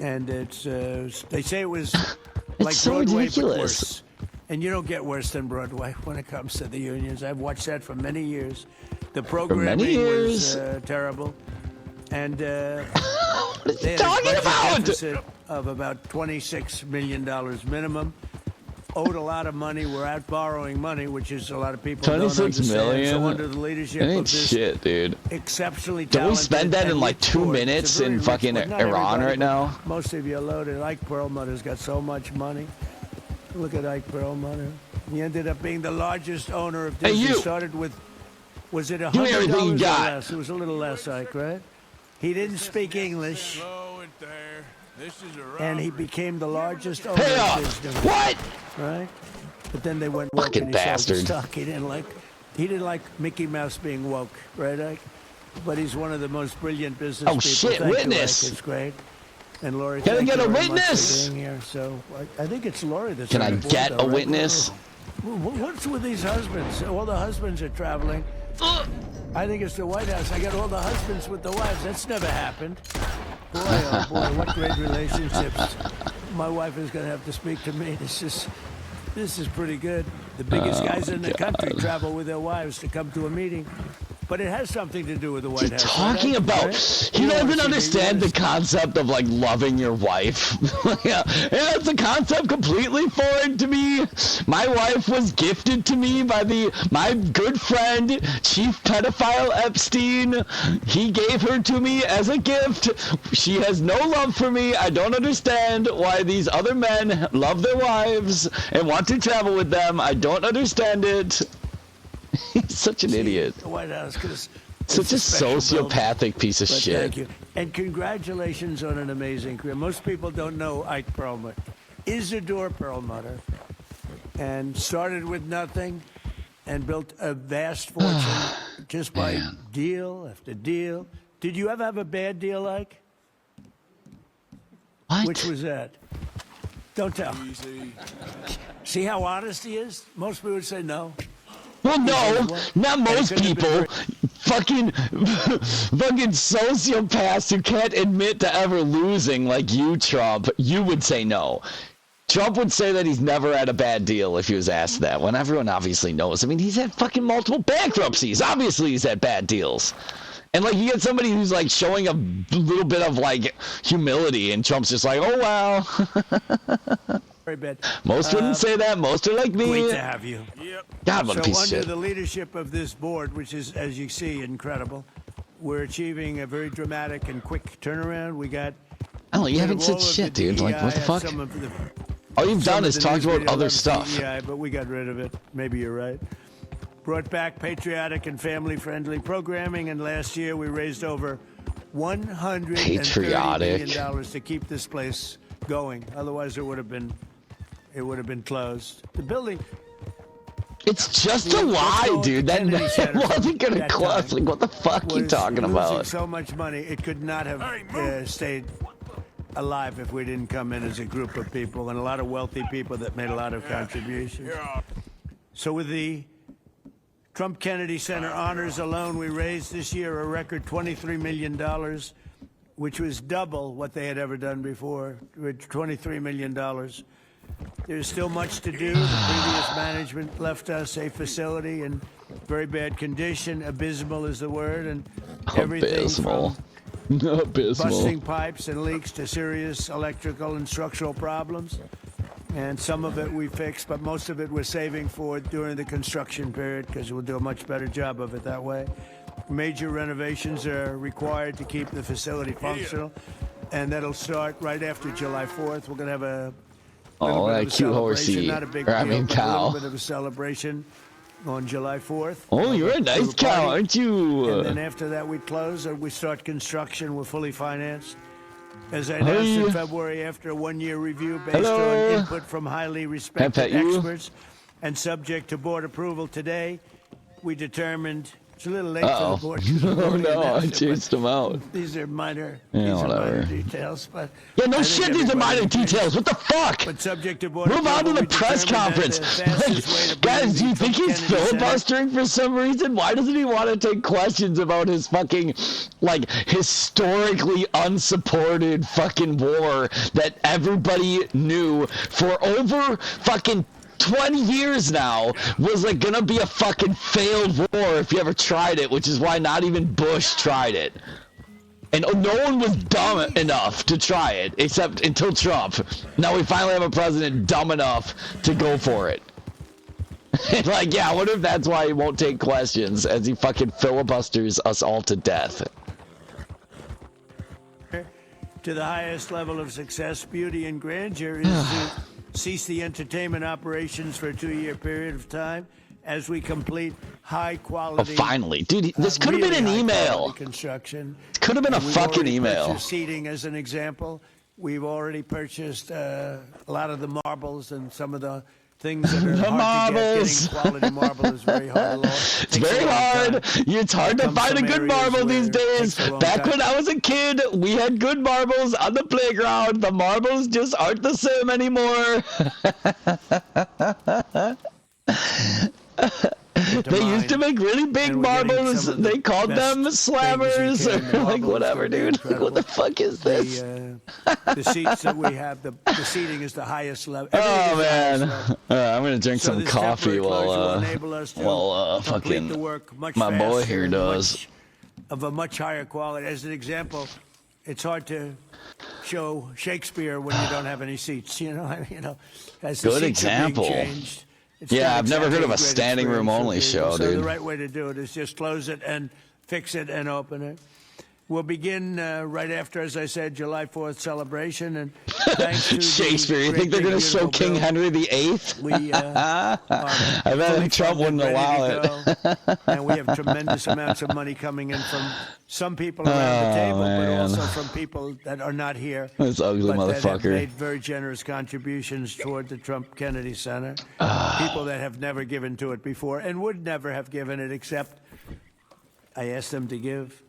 And it's, they say it was like so Broadway, ridiculous. but worse. And you don't get worse than Broadway when it comes to the unions. I've watched that for many years. The programming years. was terrible. And What is he they had a talking budget about? deficit of about $26 million minimum. Owed a lot of money. We're out borrowing money, which is a lot of people don't 26 understand. million? So under the leadership It ain't of this shit, dude. exceptionally Don't we talented spend that in and like rich 2 board. minutes It's a very in rich fucking board. Not Iran everybody, right now? but most of you are loaded. Ike Perlmutter's got so much money. Look at Ike Perlmutter. He ended up being the largest owner of Hey, Disney. you. Started with, was it me $100 everything you or got. less? It was a little less, Ike, right? He didn't speak English, and he became the largest owner Pay up! of Disney. What? Right? But then they went woke Fucking and he sold the bastard. stock. He didn't like Mickey Mouse being woke, right, Ike? But he's one of the most brilliant business Oh, people. shit, Thank witness. You, Ike. It's great. And Lori, Can I thank get you a very much for witness? being here. So I think it's Lori that's Can on I the board, get though, a right? witness? What's with these husbands? All the husbands are traveling. I think it's the White House. I got all the husbands with the wives. That's never happened. Boy, oh boy, what great relationships. My wife is going to have to speak to me. This is pretty good. The biggest guys in the country travel with their wives to come to a meeting. But it has something to do with the White House. Talking about, he doesn't understand the concept of like loving your wife. Yeah, it's a concept completely foreign to me. My wife was gifted to me by my good friend, Chief Pedophile Epstein. He gave her to me as a gift. She has no love for me. I don't understand why these other men love their wives and want to travel with them. I don't understand it. He's such an idiot. The White House, because such a sociopathic piece of shit. Thank you. And congratulations on an amazing career. Most people don't know Ike Perlmutter. Isidore Perlmutter. And started with nothing and built a vast fortune just by deal after deal. Did you ever have a bad deal, Ike? What? Which was that? Don't tell. See how honest he is? Most people would say no. Well, no, not most people. Fucking sociopaths who can't admit to ever losing, like you, Trump. You would say no. Trump would say that he's never had a bad deal if he was asked that, when everyone obviously knows. I mean, he's had fucking multiple bankruptcies. Obviously, he's had bad deals. And, like, you get somebody who's, like, showing a little bit of, like, humility, and Trump's just like, oh, wow. Very bad. Most wouldn't say that. Most are like me. Great to have you. Yep. God, what a piece of under shit. the leadership of this board, which is, as you see, incredible, we're achieving a very dramatic and quick turnaround. We got... Oh, you rid haven't of said all of shit, the dude. Like, what the DEI, fuck? some of the- All you've some done of is the talked news about media other loves stuff. DEI, but we got rid of it. Maybe you're right. Brought back patriotic and family-friendly programming, and last year we raised over $130 Patriotic. million to keep this place going. Otherwise, it would have been closed. The building. It's just a The lie, National dude. That Kennedy Center wasn't gonna that close. time Like, what the fuck you was talking losing about? so much money, it could not have stayed alive if we didn't come in as a group of people and a lot of wealthy people that made a lot of contributions. So with the Trump Kennedy Center honors alone, we raised this year a record $23 million, which was double what they had ever done before, with $23 million. There's still much to do. The previous management left us a facility in very bad condition. Abysmal is the word, and everything Abysmal. from Abysmal. busting pipes and leaks to serious electrical and structural problems. And some of it we fixed, but most of it we're saving for during the construction period because we'll do a much better job of it that way. Major renovations are required to keep the facility functional, and that'll start right after July 4th. We're going to have a little bit that of a cute celebration, horsey. not a big Or, I deal, mean, but a cow. little bit of a celebration on July 4th. Oh, you're a nice We're cow, partying. aren't you? And then after that, we close or we start construction. We're fully financed. As I announced in Hey. February, after a one-year review based Hello. on input from highly respected pet you? experts and subject to board approval today, we determined it's a little late for Uh-oh. the board. 'cause we've Oh already no, I announced it, chased but him out. These are minor. Yeah, these are minor whatever. details, but Yeah, no I think shit, these are minor everybody agrees. details. What the fuck? But subject to board Move on to approval, the we press determined that conference. the fastest way to bring Guys, do you the think Trump he's Kennedy Center- filibustering for some reason? Why doesn't he want to take questions about his fucking, like, historically unsupported fucking war that everybody knew for over fucking 20 years now was like gonna be a fucking failed war if you ever tried it, which is why not even Bush tried it. And no one was dumb enough to try it, except until Trump. Now we finally have a president dumb enough to go for it. And like, yeah, I wonder if that's why he won't take questions as he fucking filibusters us all to death. to the highest level of success, beauty, and grandeur is to cease the entertainment operations for a 2-year period of time as we complete high Oh, quality. finally. Dude, this could have really been an high email. quality construction. Could have been a And we've fucking already email. purchased seating as an example. We've already purchased a lot of the marbles and some of the things that are The hard marbles. to get. Getting quality marble is very hard. It's very hard. It's hard to Comes find a some good areas marble where these it days. takes a long Back time. when I was a kid, we had good marbles on the playground. The marbles just aren't the same anymore. into They mine. used to make really big And we're getting marbles. some of the They called them best slammers things you can. The or like marbles whatever, are dude. Like, what the fuck is this? The seats that we have, the seating is the highest level. Oh Everything is the highest man, level. I'm gonna drink So some this coffee temporary closure will while enable us to complete fucking the work much my boy faster here and does. of a much higher quality. As an example, it's hard to show Shakespeare when you don't have any seats. As the Good seats are being example. changed, it's Yeah, not I've never heard of a exactly great standing room experience for only people. show, So dude. the right way to do it is just close it and fix it and open it. We'll begin right after, as I said, July 4th celebration. And thanks to Shakespeare, the you think they're great gonna big show beautiful King bill, Henry VIII? we I bet fully Trump funded, wouldn't allow ready it. to go. And we have tremendous amounts of money coming in from some people around the table, man. but also from people that are not here. This ugly but that have motherfucker. made very generous contributions toward the Trump Kennedy Center. People that have never given to it before and would never have given it except I asked them to give.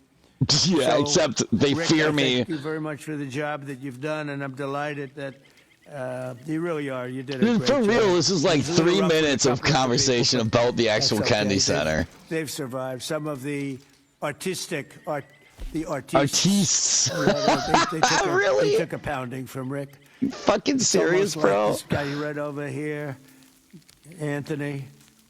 Yeah, So, except they Rick, fear I me. Thank you very much for the job that you've done, and I'm delighted that you really are. You did a Dude, great for job. real, this is like It was a little 3 rough with a minutes of couple people, conversation but about the that's actual okay. Kennedy Center. They've survived. Some of the artistes. Artistes. They took Really? They took a pounding from Rick. Fucking It's serious, almost like bro? this guy you read over here, Anthony.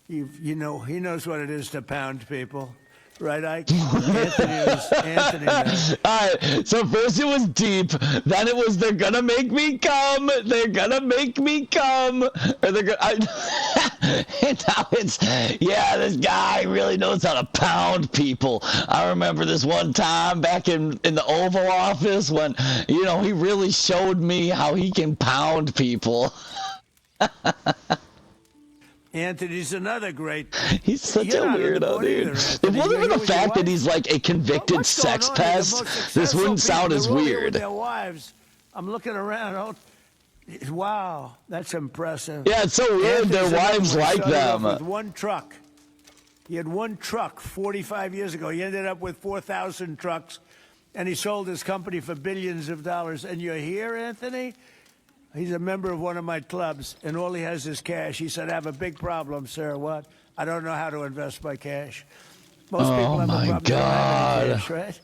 He knows what it is to pound people. Right, Ike? Anthony knows. All right, so first it was deep, then it was they're gonna make me come, they're gonna make me come, or they're gonna. And now it's, yeah, this guy really knows how to pound people. I remember this one time back in the Oval Office when, he really showed me how he can pound people. Anthony's another great. He's such You're a not on the weirdo, board dude. either, If Anthony. it wasn't You're for the here with your fact that wife? he's like a convicted What's going sex on here? The pest, most this successful wouldn't sound people, as they're all here with weird. Their wives. I'm looking around. Wow, that's impressive. Yeah, it's so weird. Their Anthony's another wives one. like Started off them. with one truck. He had one truck 45 years ago. He ended up with 4,000 trucks, and he sold his company for billions of dollars. And you're here, Anthony? He's a member of one of my clubs, and all he has is cash. He said, I have a big problem, sir. What? I don't know how to invest my cash. Most people have my a problem. They don't have any God. cash, right?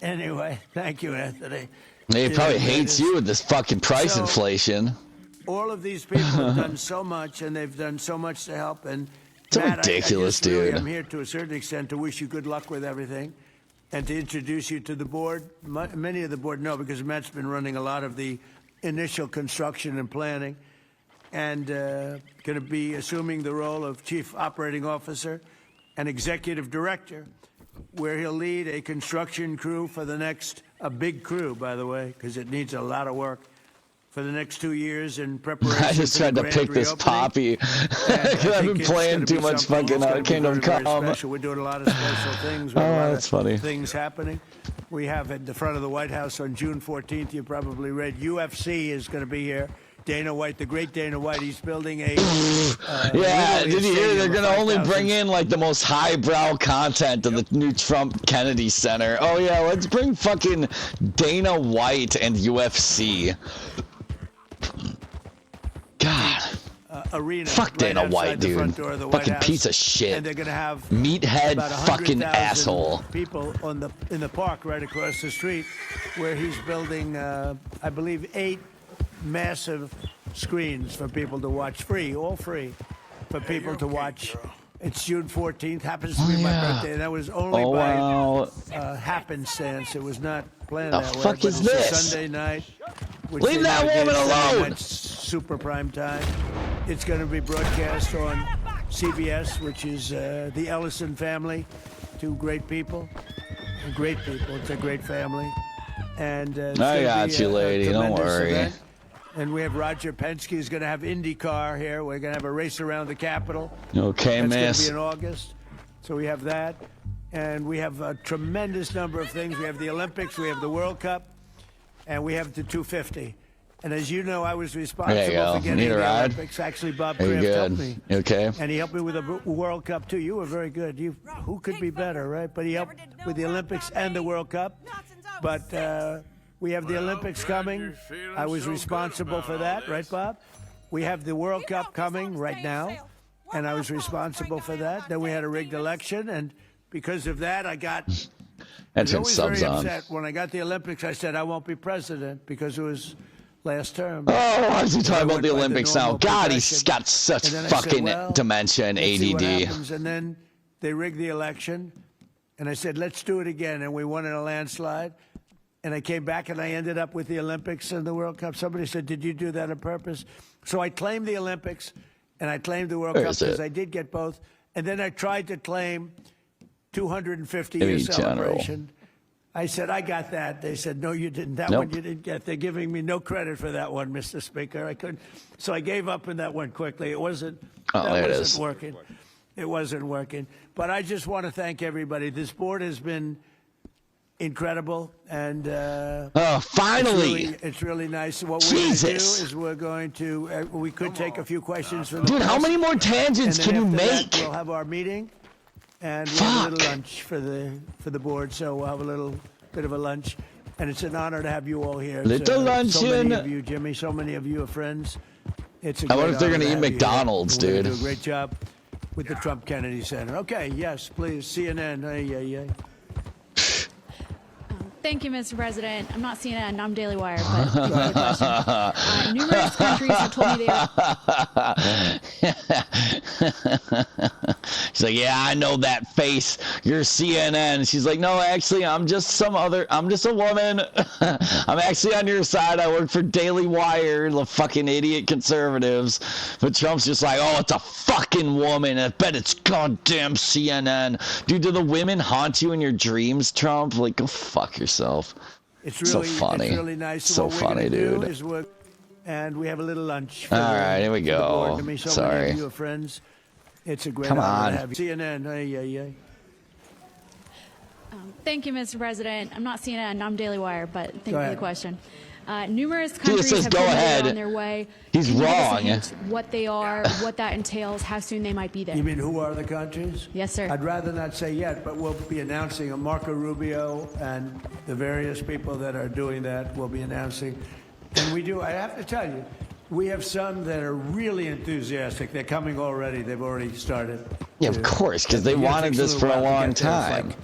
Anyway, thank you, Anthony. He You probably know, hates it is- you with this fucking price So- inflation. All of these people have done so much, and they've done so much to help. And It's Matt, ridiculous, I just really dude. am here to a certain extent to wish you good luck with everything, and to introduce you to the board. Many of the board know because Matt's been running a lot of the initial construction and planning, and going to be assuming the role of Chief Operating Officer and Executive Director, where he'll lead a construction crew for a big crew, by the way, because it needs a lot of work, for the next 2 years in preparation. I just for the tried to grand pick this reopening. poppy. And I I've been think it's playing gonna too be much something fucking that's gonna be Kingdom very, very Come. special. We're doing a lot of special things. We have a Oh, lot that's of funny. things happening. We have at the front of the White House on June 14th, you probably read, UFC is going to be here. Dana White, the great Dana White, he's building a. Yeah, literally a did you hear? stadium They're of gonna only 5,000. bring in like the most highbrow content of the new Trump Kennedy Center. Oh yeah, let's bring fucking Dana White and UFC. God, Arena. fuck right Dana outside White, the dude. front door of the White Fucking House. piece of shit. And they're going to have Meathead about fucking 100,000 asshole. people in the park right across the street, where he's building, I believe, 8 massive screens for people to watch, all free, for people to watch. It's June 14th. Happens to be my yeah. birthday. That was only Oh by wow. happenstance. It was not planned The that way. fuck but is it's this? a Sunday night. which Leave they that now woman did Sunday alone. night super prime time. It's going to be broadcast on CBS, which is the Ellison family. 2 great people. Great people. It's a great family. And it's I gonna got be you, lady. Don't tremendous worry. event. And we have Roger Penske who's going to have IndyCar here. We're going to have a race around the Capitol. Okay, That's miss. going to be in August. So we have that. And we have a tremendous number of things. We have the Olympics, we have the World Cup, and we have the 250. And as you know, I was responsible There you go. for getting Need a the ride? Olympics. Actually, Bob Are you Kraft helped good? me. You okay? And he helped me with the World Cup, too. You were very good. Who could be better, right? But he helped with the Olympics and the World Cup. But we have the Olympics coming. I was responsible for that, right, Bob? We have the World Cup coming right now. and I was responsible for that. Then we had a rigged election, and because of that, I was That's always subs very on. upset. When I got the Olympics, I said I won't be president because it was last term. Oh, why is he talking about went the by the Olympics now? normal God, he's progression. got such And then I said, fucking well, dementia and let's see what ADD. happens. And then they rigged the election, and I said, let's do it again. And we won in a landslide. And I came back, and I ended up with the Olympics and the World Cup. Somebody said, did you do that on purpose? So I claimed the Olympics, and I claimed the World Where Cup is it? because I did get both. And then I tried to claim 250-year Maybe general. celebration. I said, I got that. They said, no, you didn't. That Nope. one you didn't get. They're giving me no credit for that one, Mr. Speaker. I couldn't. So I gave up and that went quickly. It wasn't, Oh, that there it wasn't is. working. It wasn't working. But I just want to thank everybody. This board has been incredible. And Oh, finally. it's really nice. What we're going to do Jesus. is we're going to, we could take a few questions from the Dude, how press, many more and tangents then can you after that, make? we'll have our meeting. And we have a little Fuck. lunch for the board, so we'll have a little bit of a lunch. And it's an honor to have you all here. Little So many luncheon. of you, Jimmy, so many of you are friends. It's a I wonder great if they're honor gonna to eat have you here. McDonald's, We're gonna dude. do a great job with the Trump Kennedy Center. Okay, yes, please. CNN. Hey, yeah, yeah. Thank you, Mr. President. I'm not CNN, I'm Daily Wire, but good question. Numerous countries have told me they are. She's like, yeah, I know that face. You're CNN. She's like, no, actually, I'm just a woman. I'm actually on your side. I work for Daily Wire, the fucking idiot conservatives. But Trump's just like, oh, it's a fucking woman. I bet it's goddamn CNN. Dude, do the women haunt you in your dreams, Trump? Like, go fuck yourself. It's So really, funny. It's really nice. So what funny, we're gonna dude. Do is work, and we have a little lunch. For All right, here we for the board. go. To me, so many Sorry. of you are friends. It's a great Come honor on. to have you. CNN. Hey, yeah, yeah. Thank you, Mr. President. I'm not CNN, I'm Daily Wire, but thank you for ahead. the question. Numerous Dude, it countries says have go told me ahead. they're on their way. He's Can you give us a wrong. hint what they are, what that entails, how soon they might be there. You mean who are the countries? Yes, sir. I'd rather not say yet, but we'll be announcing Marco Rubio and the various people that are doing that will be announcing. And we do, I have to tell you, we have some that are really enthusiastic. They're coming already. They've already started. Yeah, of course, because they It wanted takes a this little for a while to long get there. It's time. like,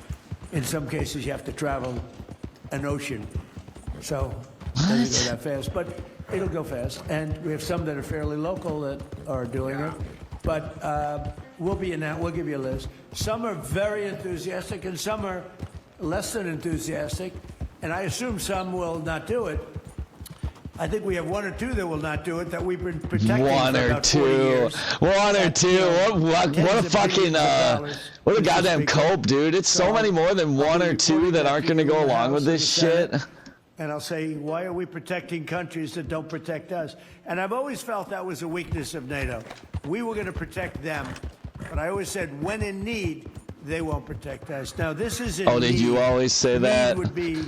in some cases, you have to travel an ocean. So it doesn't go that fast, but it'll go fast. And we have some that are fairly local that are doing it. But we'll give you a list. Some are very enthusiastic, and some are less than enthusiastic. And I assume some will not do it. I think we have one or two that will not do it that we've been protecting One for or about 40 two. years. One or That, two. you know, What tens a of fucking billions of dollars, what a Mr. goddamn Speaker. cope, dude. It's so many more than I'll one be or two reporting that aren't going to you go in the along with House and this the Senate. shit. And I'll say, why are we protecting countries that don't protect us? And I've always felt that was a weakness of NATO. We were going to protect them. But I always said, when in need, they won't protect us. Now, this is in Oh, did need. you always say Need that? would be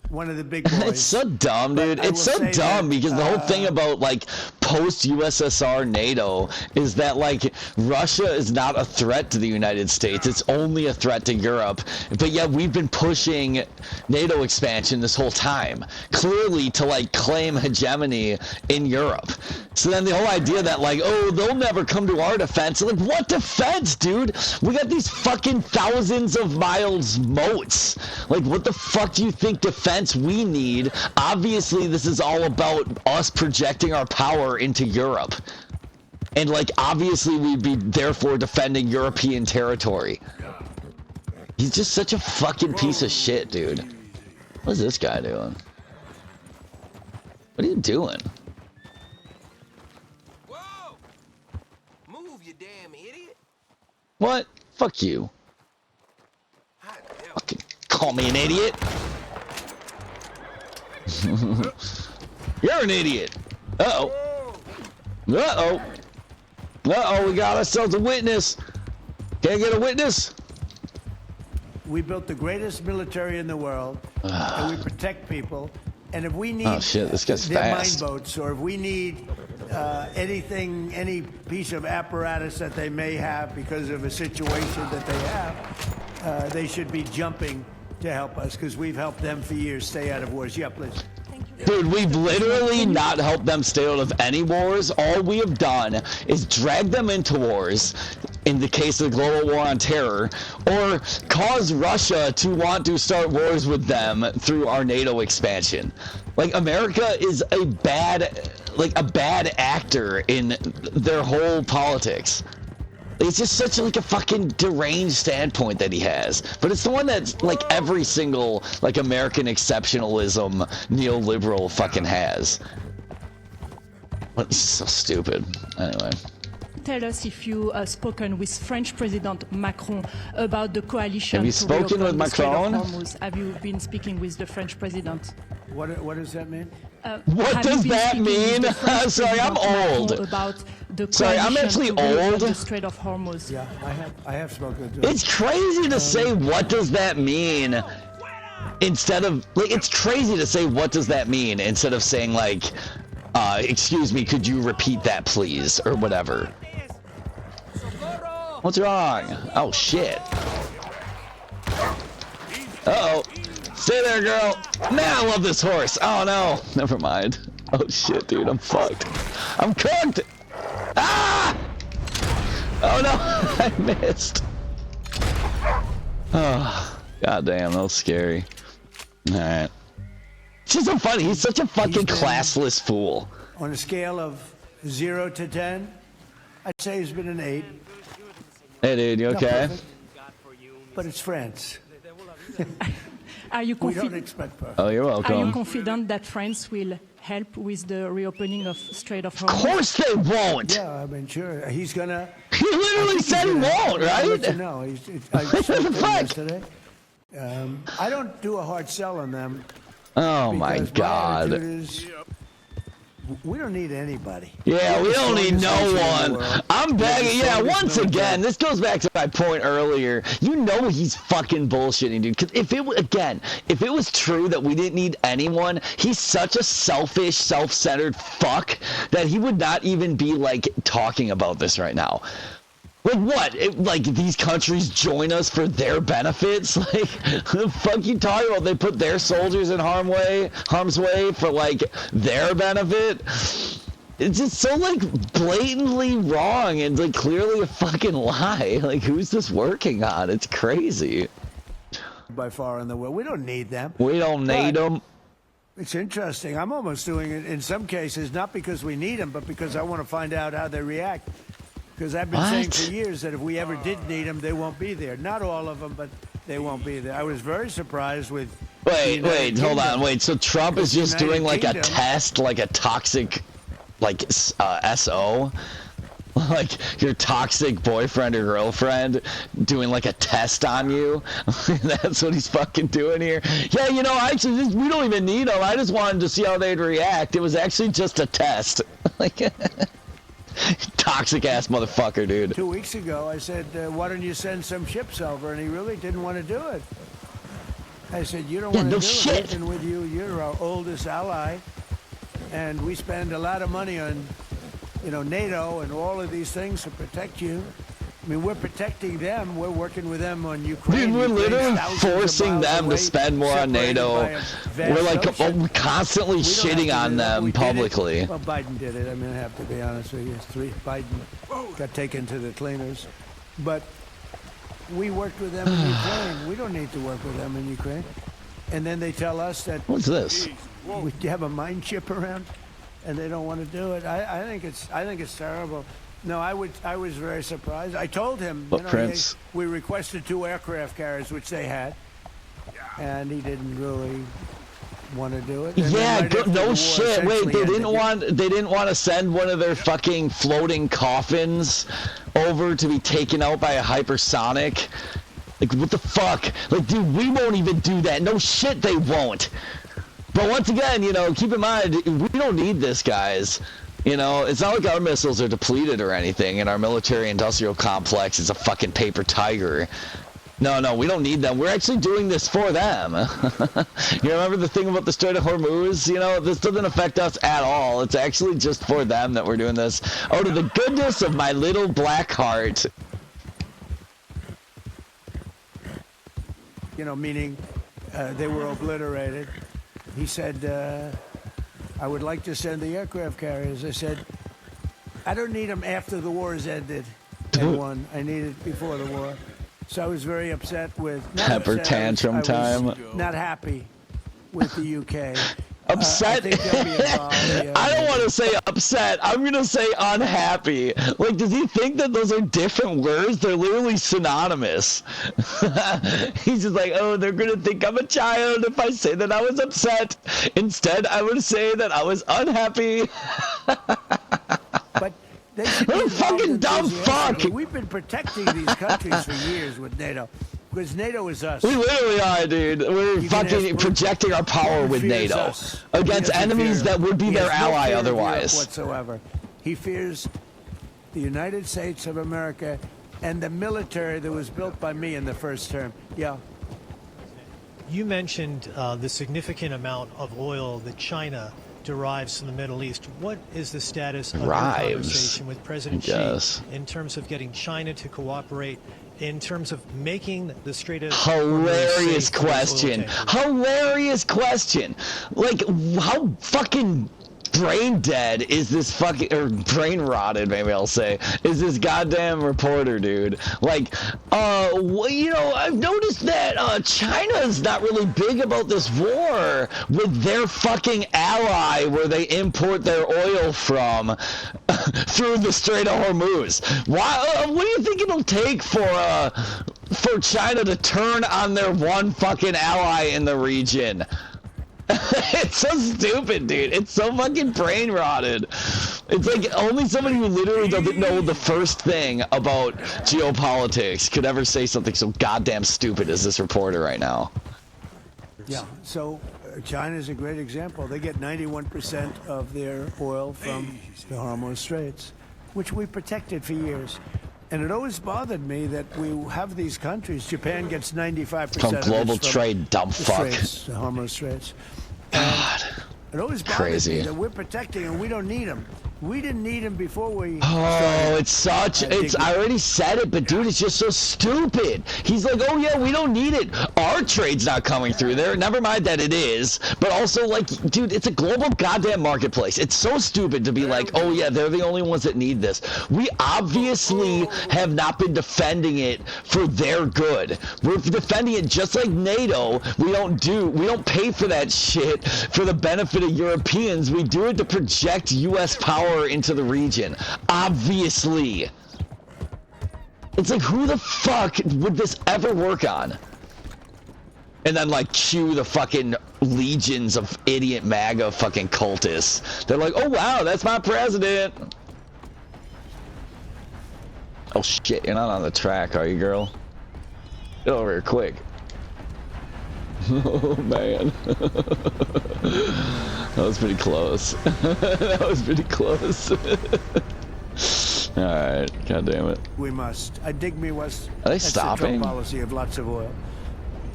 one of the big boys. It's so dumb, But dude. I It's will so say dumb that, because the whole thing about like post USSR NATO is that like Russia is not a threat to the United States. It's only a threat to Europe. But yet we've been pushing NATO expansion this whole time, clearly to like claim hegemony in Europe. So then the whole idea that like, oh, they'll never come to our defense. Like, what defense, dude? We got these fucking thousands of miles moats. Like, what the fuck do you think defense we need? Obviously, this is all about us projecting our power into Europe. And like, obviously we'd be therefore defending European territory. He's just such a fucking piece of shit, dude. What's this guy doing? What are you doing? Whoa! Move, you damn idiot! What? Fuck you. Hot damn. Fucking call me an idiot. You're an idiot. Uh-oh. Uh-oh. Uh-oh, we got ourselves a witness. Can I get a witness? We built the greatest military in the world, and we protect people. And if we need Oh, shit, this guy's their fast. mine boats, or if we need anything, any piece of apparatus that they may have because of a situation that they have, they should be jumping to help us because we've helped them for years stay out of wars. Yeah, please. Thank you Dude, we've literally not helped them stay out of any wars. All we have done is drag them into wars, in the case of the global war on terror, or cause Russia to want to start wars with them through our NATO expansion. Like, America is a bad actor in their whole politics. It's just such like a fucking deranged standpoint that he has. But it's the one that's like every single like American exceptionalism neoliberal fucking has. It's so stupid. Anyway. Tell us if you spoken with French President Macron about the coalition. Have you spoken with Macron? Have you been speaking with the French President? What does that mean? What does that mean? I'm sorry, I'm old. About the sorry, I'm actually old. The Strait of Hormuz. Yeah, I have spoken to him. It's crazy to say what does that mean instead of like it's crazy to say what does that mean instead of saying like excuse me, could you repeat that please or whatever. What's wrong? Oh shit. Uh-oh. Stay there, girl. Man, I love this horse. Oh no. Never mind. Oh shit, dude. I'm fucked. I'm cooked. Ah! Oh no. I missed. Oh, goddamn. That was scary. Alright. It's just so funny. He's such a fucking classless fool. On a scale of 0 to 10, I'd say he's been an 8. Hey, dude. You Not okay? perfect, but it's France. Are you We don't confident? expect perfect. Oh, you're Are you welcome. confident that France will help with the reopening of Strait of Of Hormuz? course they won't. Yeah, I mean, sure. He's gonna. He literally said he won't, I'll let you right? know. I spoke to him fuck? yesterday. I don't do a hard sell on them. Oh my because god. attitude is, we don't need anybody. Yeah, we We're the don't need no strongest nation in the one. world. I'm We're the begging. Yeah, strongest once military. again, this goes back to my point earlier. You know he's fucking bullshitting, dude. Because if it was true that we didn't need anyone, he's such a selfish, self-centered fuck that he would not even be like talking about this right now. Like what? Like these countries join us for their benefits? Like the fuck you talking about? They put their soldiers in harm's way for like their benefit? It's just so like blatantly wrong and like clearly a fucking lie. Like who's this working on? It's crazy. By far in the world. We don't need them. We don't need But them. It's interesting. I'm almost doing it in some cases, not because we need them, but because I want to find out how they react. Because I've been saying What? for years that if we ever did need them, they won't be there. Not all of them, but they won't be there. I was very surprised with. the Wait, United hold Kingdom. on, wait. So Trump is just United doing like a Kingdom- test, like a toxic, like SO, like your toxic boyfriend or girlfriend doing like a test on you. That's what he's fucking doing here. Yeah, you know, actually, we don't even need them. I just wanted to see how they'd react. It was actually just a test. Like, toxic ass motherfucker, dude. 2 weeks ago, I said, why don't you send some ships over? And he really didn't want to do it. I said, you don't Yeah, want to no do shit. it. We've been with you. You're our oldest ally. And we spend a lot of money on, NATO and all of these things to protect you. I mean, we're protecting them. We're working with them on Ukraine. Dude, we're Ukraine's literally thousands of forcing miles them away, to spend more on separated NATO. by a vast We're like ocean. constantly We don't have shitting to on do that. them We did it. publicly. Well, Biden did it. I mean, I have to be honest with you. Biden got taken to the cleaners. But we worked with them in Ukraine. We don't need to work with them in Ukraine. And then they tell us that What's this? we have a mine ship around, and they don't want to do it. I think it's terrible. No, I was very surprised. I told him, Footprints. we requested 2 aircraft carriers, which they had, and he didn't really want to do it. And then Yeah, right after the no war shit. Wait, essentially they didn't want to send one of their fucking floating coffins over to be taken out by a hypersonic. Like what the fuck? Like dude, we won't even do that. No shit, they won't. But once again, keep in mind we don't need this, guys. It's not like our missiles are depleted or anything, and our military-industrial complex is a fucking paper tiger. No, we don't need them. We're actually doing this for them. You remember the thing about the Strait of Hormuz? This doesn't affect us at all. It's actually just for them that we're doing this. Out of the goodness of my little black heart. meaning they were obliterated. He said, I would like to send the aircraft carriers. I said, I don't need them after the war has ended and won. I need it before the war. So I was very upset with... Temper tantrum time. Not happy with the UK. Upset? I think they'll be involved, yeah. I don't want to say upset. I'm going to say unhappy. Like, does he think that those are different words? They're literally synonymous. He's just like, oh, they're going to think I'm a child if I say that I was upset. Instead, I would say that I was unhappy. But they should be What a fucking involved dumb fuck. enthusiastically. We've been protecting these countries for years with NATO. Because NATO is us. We literally are, dude. We're You can fucking ask projecting our power Putin with fears NATO us. against He doesn't enemies fear- that would be he their has no ally fear of Europe otherwise. whatsoever. He fears the United States of America and the military that was built by me in the first term. Yeah. You mentioned the significant amount of oil that China derives from the Middle East. What is the status of your Derives, conversation with President Xi yes. in terms of getting China to cooperate, in terms of making the Strait of Hilarious Hormuz safe for its oil question. tankers? Hilarious question. Like, how fucking brain dead is this fucking, or brain rotted, maybe I'll say, is this goddamn reporter, dude? Like, well, you know, I've noticed that China's not really big about this war with their fucking ally where they import their oil from through the Strait of Hormuz. Why? What do you think it'll take for China to turn on their one fucking ally in the region? It's so stupid, dude. It's so fucking brain rotted. It's like only somebody who literally doesn't know the first thing about geopolitics could ever say something so goddamn stupid as this reporter right now. Yeah. So China's a great example. They get 91% of their oil from the Hormuz Straits, which we protected for years. And it always bothered me that we have these countries. Japan gets 95% From of global its from trade, dumb the fuck. Straits, the Hormuz Straits. God. It always bothered Crazy. me that we're protecting and we don't need them. We didn't need them before we Oh, started. it's such, I think I already said it, but dude, it's just so stupid. He's like, oh yeah, we don't need it. Our trade's not coming through there. Never mind that it is. But also, like, dude, it's a global goddamn marketplace. It's so stupid to be like, oh yeah, they're the only ones that need this. We obviously have not been defending it for their good. We're defending it just like NATO. We don't pay for that shit for the benefit of Europeans. We do it to project U.S. power into the region. Obviously. It's like, who the fuck would this ever work on? And then, like, cue the fucking legions of idiot MAGA fucking cultists. They're like, oh wow, that's my president. Oh shit, you're not on the track, are you, girl? Get over here quick. Oh man. That was pretty close. That was pretty close. Alright, god damn it. We must. I dig me was. Are they that's the Trump stopping? policy of lots of oil,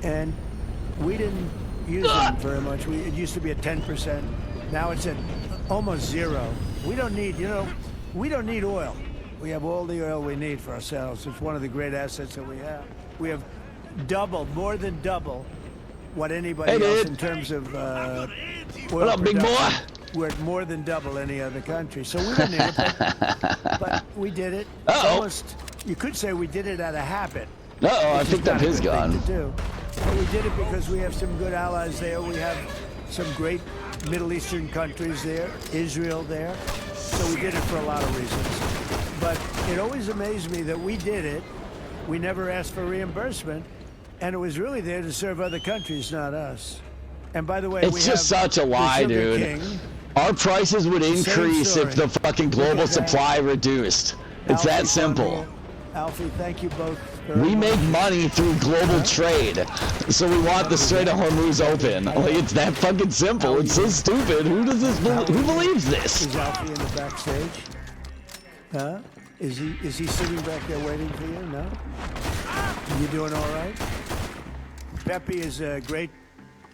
and we didn't use them very much. It used to be at 10%. Now it's at almost zero. We don't need, we don't need oil. We have all the oil we need for ourselves. It's one of the great assets that we have. We have more than double what anybody Hey, else dude. in terms of oil What up, big boy? production. We're at more than double any other country, so we don't need it. But we did it. It's Uh-oh. almost, you could say we did it out of habit. Uh-oh, I Which is picked up not a his good thing gun. to do. But we did it because we have some good allies there. We have some great Middle Eastern countries there, Israel there. So we did it for a lot of reasons. But it always amazed me that we did it. We never asked for reimbursement. And it was really there to serve other countries, not us. And by the way, It's we just have such a the lie, Sugar dude. King. Our prices would increase if the fucking global supply reduced. It's that Alfie, simple. Alfie, thank you both very We much. make money through global trade, so we want the Strait of Hormuz open. Like, it's that fucking simple. It's so stupid. Who believes this? Is Alfie in the backstage? Huh? Is he sitting back there waiting for you? No? You doing all right? Pepe is a great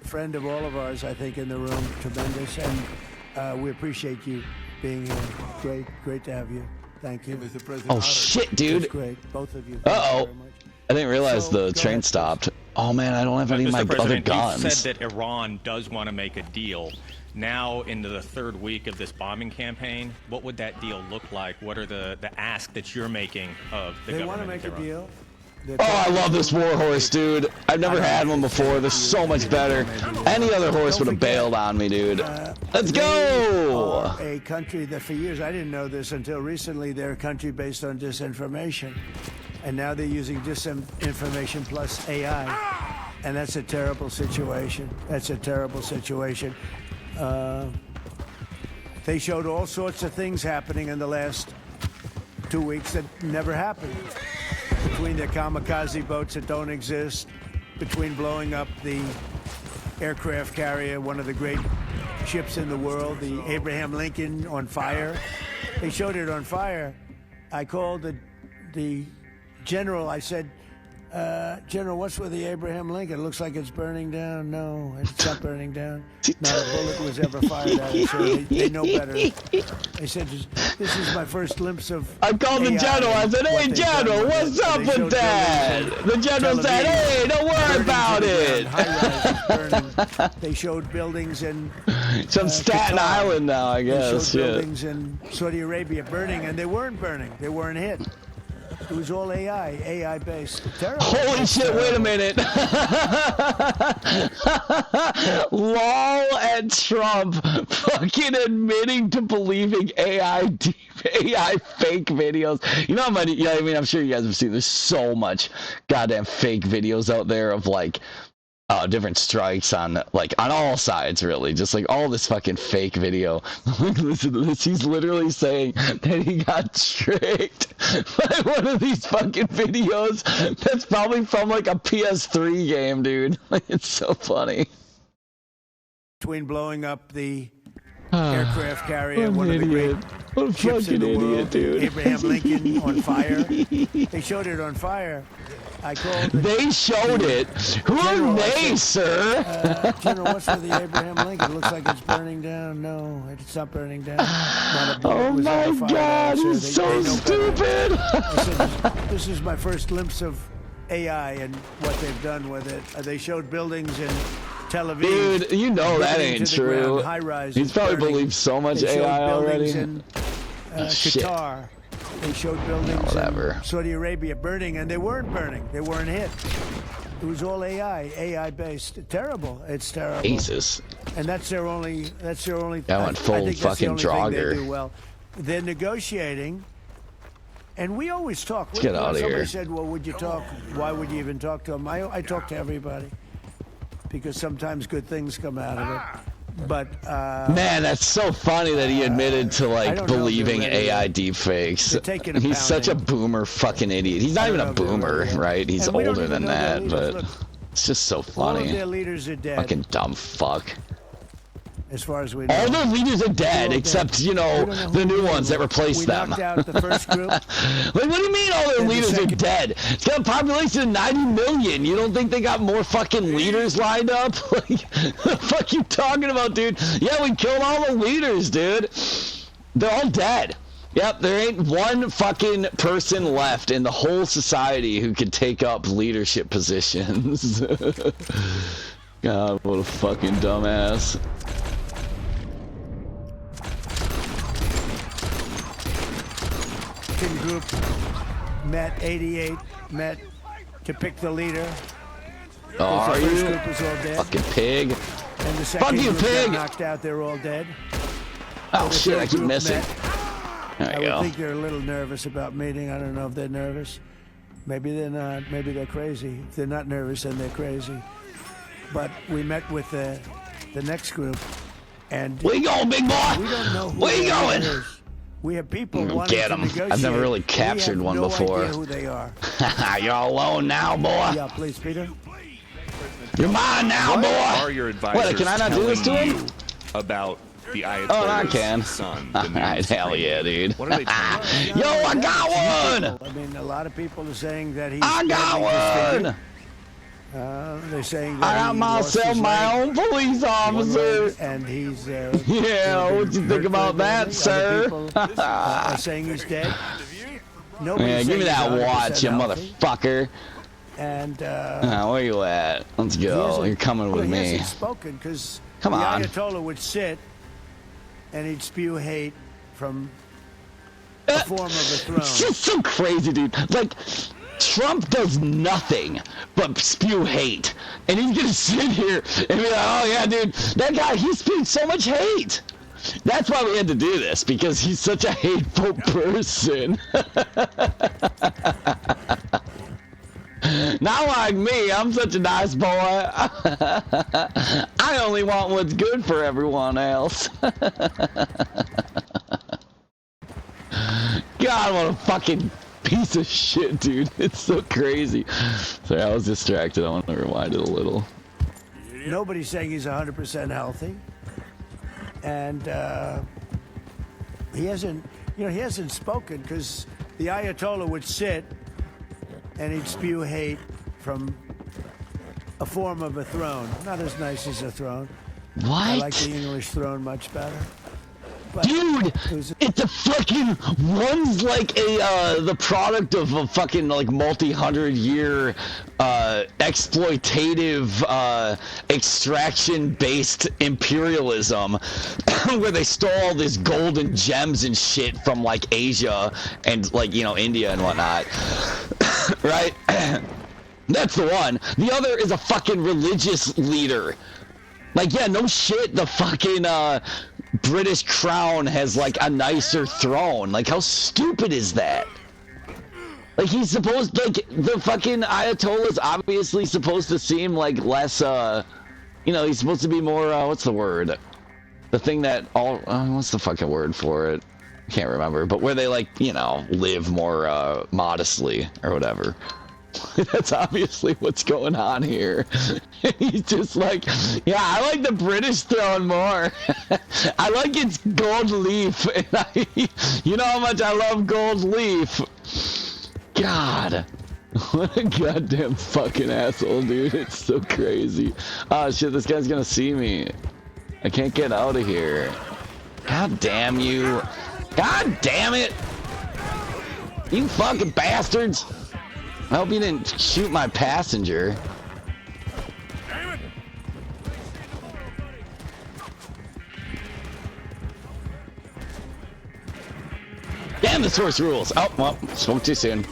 friend of all of ours, I think, in the room. Tremendous. And we appreciate you being here. Great to have you. Thank you. Mr. President. Oh shit, It's dude. great. Both of you. Uh-oh. Thank you very much. I didn't realize So, the go train ahead, stopped. Oh man, I don't have any of my Mr. other President, guns. you said that Iran does want to make a deal. Now into the third week of this bombing campaign, what would that deal look like? What are the ask that you're making of the They government? want to make a deal. Oh, I love this war horse, dude. I've never had one before. They're so much better. Any other horse would have bailed on me, dude. Let's go! They are a country that for years, I didn't know this until recently, they're a country based on disinformation. And now they're using disinformation plus AI. And that's a terrible situation. That's a terrible situation. They showed all sorts of things happening in the last 2 weeks that never happened. Between their kamikaze boats that don't exist, between blowing up the aircraft carrier, one of the great ships in the world, the Abraham Lincoln, on fire. They showed it on fire. I called the general. I said, General, what's with the Abraham Lincoln? It looks like it's burning down. No, it's not burning down. Not a bullet was ever fired at it, so they know better. They said, this is my first glimpse of I called the general. I said, hey, General, what's up with that? The general said, hey, don't worry about it. They showed buildings in some Staten Island now, I guess. They showed buildings in Saudi Arabia burning, and they weren't burning. They weren't hit. It was all AI based. Terrible. Holy shit, wait a minute. LOL at Trump fucking admitting to believing AI fake videos. You know how many, yeah, I mean, I'm sure you guys have seen, there's so much goddamn fake videos out there of like, different strikes on all sides, really, just like all this fucking fake video. Listen to this. He's literally saying that he got tricked by one of these fucking videos that's probably from like a PS3 game, dude. Like, it's so funny. Between blowing up the aircraft carrier, one of the great ships in the world, dude. Abraham Lincoln, on fire. They showed it on fire. I called. They showed it. Who are they, sir? General, what's with the Abraham Lincoln? It looks like it's burning down. No, it's not burning down. Oh my God, he's so stupid. I said, this is my first glimpse of AI and what they've done with it. They showed buildings in Tel Aviv. Dude, you know that ain't true. He's probably believed so much AI already. In, Qatar. They showed buildings in Saudi Arabia burning, and they weren't burning. They weren't hit. It was all AI based. Terrible. It's terrible. Jesus. And that's their only. That went full fucking Draugr. They do well. They're negotiating, and we always talk. Let's get out of here. Somebody said, "Well, would you talk? Why would you even talk to them?" I talk to everybody because sometimes good things come out of it. But man, that's so funny that he admitted to like believing AI deepfakes. He's such a boomer fucking idiot. He's not even a boomer, right? He's older than that, but it's just so funny. All of their leaders are dead. Fucking dumb fuck. As far as we know. All the leaders are dead, except, you know, the new ones that replaced them. Knocked out the first group. Like, what do you mean all their leaders are dead? It's got a population of 90 million. You don't think they got more fucking leaders lined up? Like, the fuck you talking about, dude? Yeah, we killed all the leaders, dude. They're all dead. Yep, there ain't one fucking person left in the whole society who could take up leadership positions. God, what a fucking dumbass. Group met 88 to pick the leader. Oh, are you? Group was all dead. Fucking pig. And the second fuck you, group pig. got knocked out. They're all dead. Oh shit! I keep missing. There you go. I think they're a little nervous about meeting. I don't know if they're nervous. Maybe they're not. Maybe they're crazy. If they're not nervous, then they're crazy. But we met with the next group, and where you going, big boy? We don't know who where you going? We have people wanting Get to them. negotiate. I've never really captured one before. We have no idea who they are. You're all alone now, boy. Yeah, please, Peter. You're mine now, what boy. Are your advisors what, can I not do this to him? About the Ayatollah's oh, I can. son. Alright, hell yeah, dude. What are they telling you? Yo, I got one! I mean, a lot of people are saying that he's I got one! They're saying that I got myself my own police officer. And he's... yeah, what you think about that, sir? Are saying he's dead. Yeah, give me that watch, you motherfucker. And where you at? Let's go. You're coming with me. He hasn't spoken because Come on. The Ayatollah would sit and he'd spew hate from a form of a throne. It's just so crazy, dude. Like, Trump does nothing but spew hate. And he's gonna sit here and be like, oh yeah, dude, that guy, he spews so much hate. That's why we had to do this, because he's such a hateful person. Not like me, I'm such a nice boy. I only want what's good for everyone else. God, what a fucking piece of shit, dude. It's so crazy. Sorry, I was distracted. I want to rewind it a little. Nobody's saying he's 100% healthy. And he hasn't spoken because the Ayatollah would sit and he'd spew hate from a form of a throne. Not as nice as a throne. What? I like the English throne much better. But dude, it's a fucking, one's like the product of a fucking like multi-100-year exploitative extraction-based imperialism where they stole all this gold and gems and shit from like Asia and like, you know, India and whatnot. Right? That's the one. The other is a fucking religious leader. Like, yeah, no shit, the fucking British crown has like a nicer throne. Like, how stupid is that? Like, he's supposed, like, the fucking Ayatollah's obviously supposed to seem like less, you know, he's supposed to be more, what's the word? The thing that all, what's the fucking word for it? Can't remember, but where they, like, you know, live more, modestly or whatever. That's obviously what's going on here. He's just like, yeah, I like the British throne more. I like its gold leaf. And you know how much I love gold leaf. God. What a goddamn fucking asshole, dude. It's so crazy. Oh shit, this guy's gonna see me. I can't get out of here. God damn you. God damn it. You fucking bastards. I hope you didn't shoot my passenger. Damn, this horse rules. Oh, well, spoke too soon.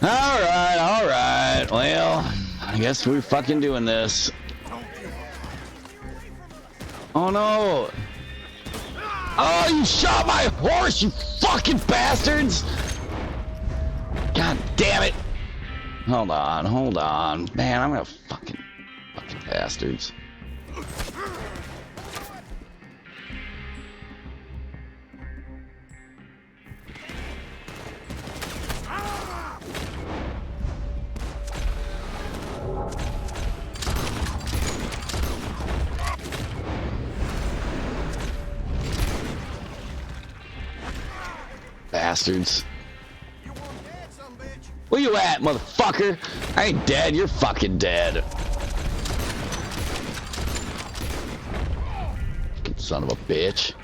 Alright. Well, I guess we're fucking doing this. Oh no. Oh, you shot my horse, you fucking bastards! God damn it! Hold on. Man, I'm gonna fucking bastards. Bastards. Where you at, motherfucker? I ain't dead, you're fucking dead. Fucking son of a bitch.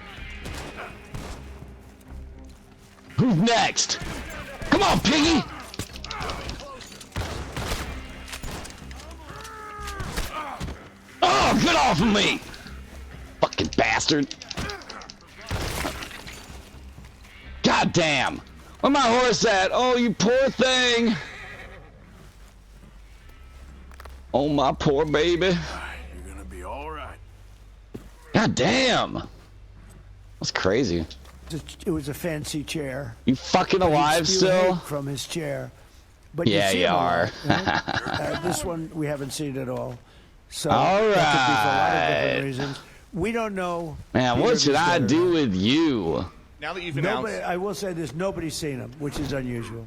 Who's next? Come on, piggy! Oh, get off of me! Fucking bastard. God damn! Where my horse at? Oh, you poor thing! Oh, my poor baby. You're gonna be all right. God damn! That's crazy. It was a fancy chair. You fucking alive still? From his chair. But yeah, you are. This one we haven't seen at all. So all right. That could be for a lot of different reasons. We don't know. Man, what should I do with you? Now that you've announced, I will say this: nobody's seen him, which is unusual.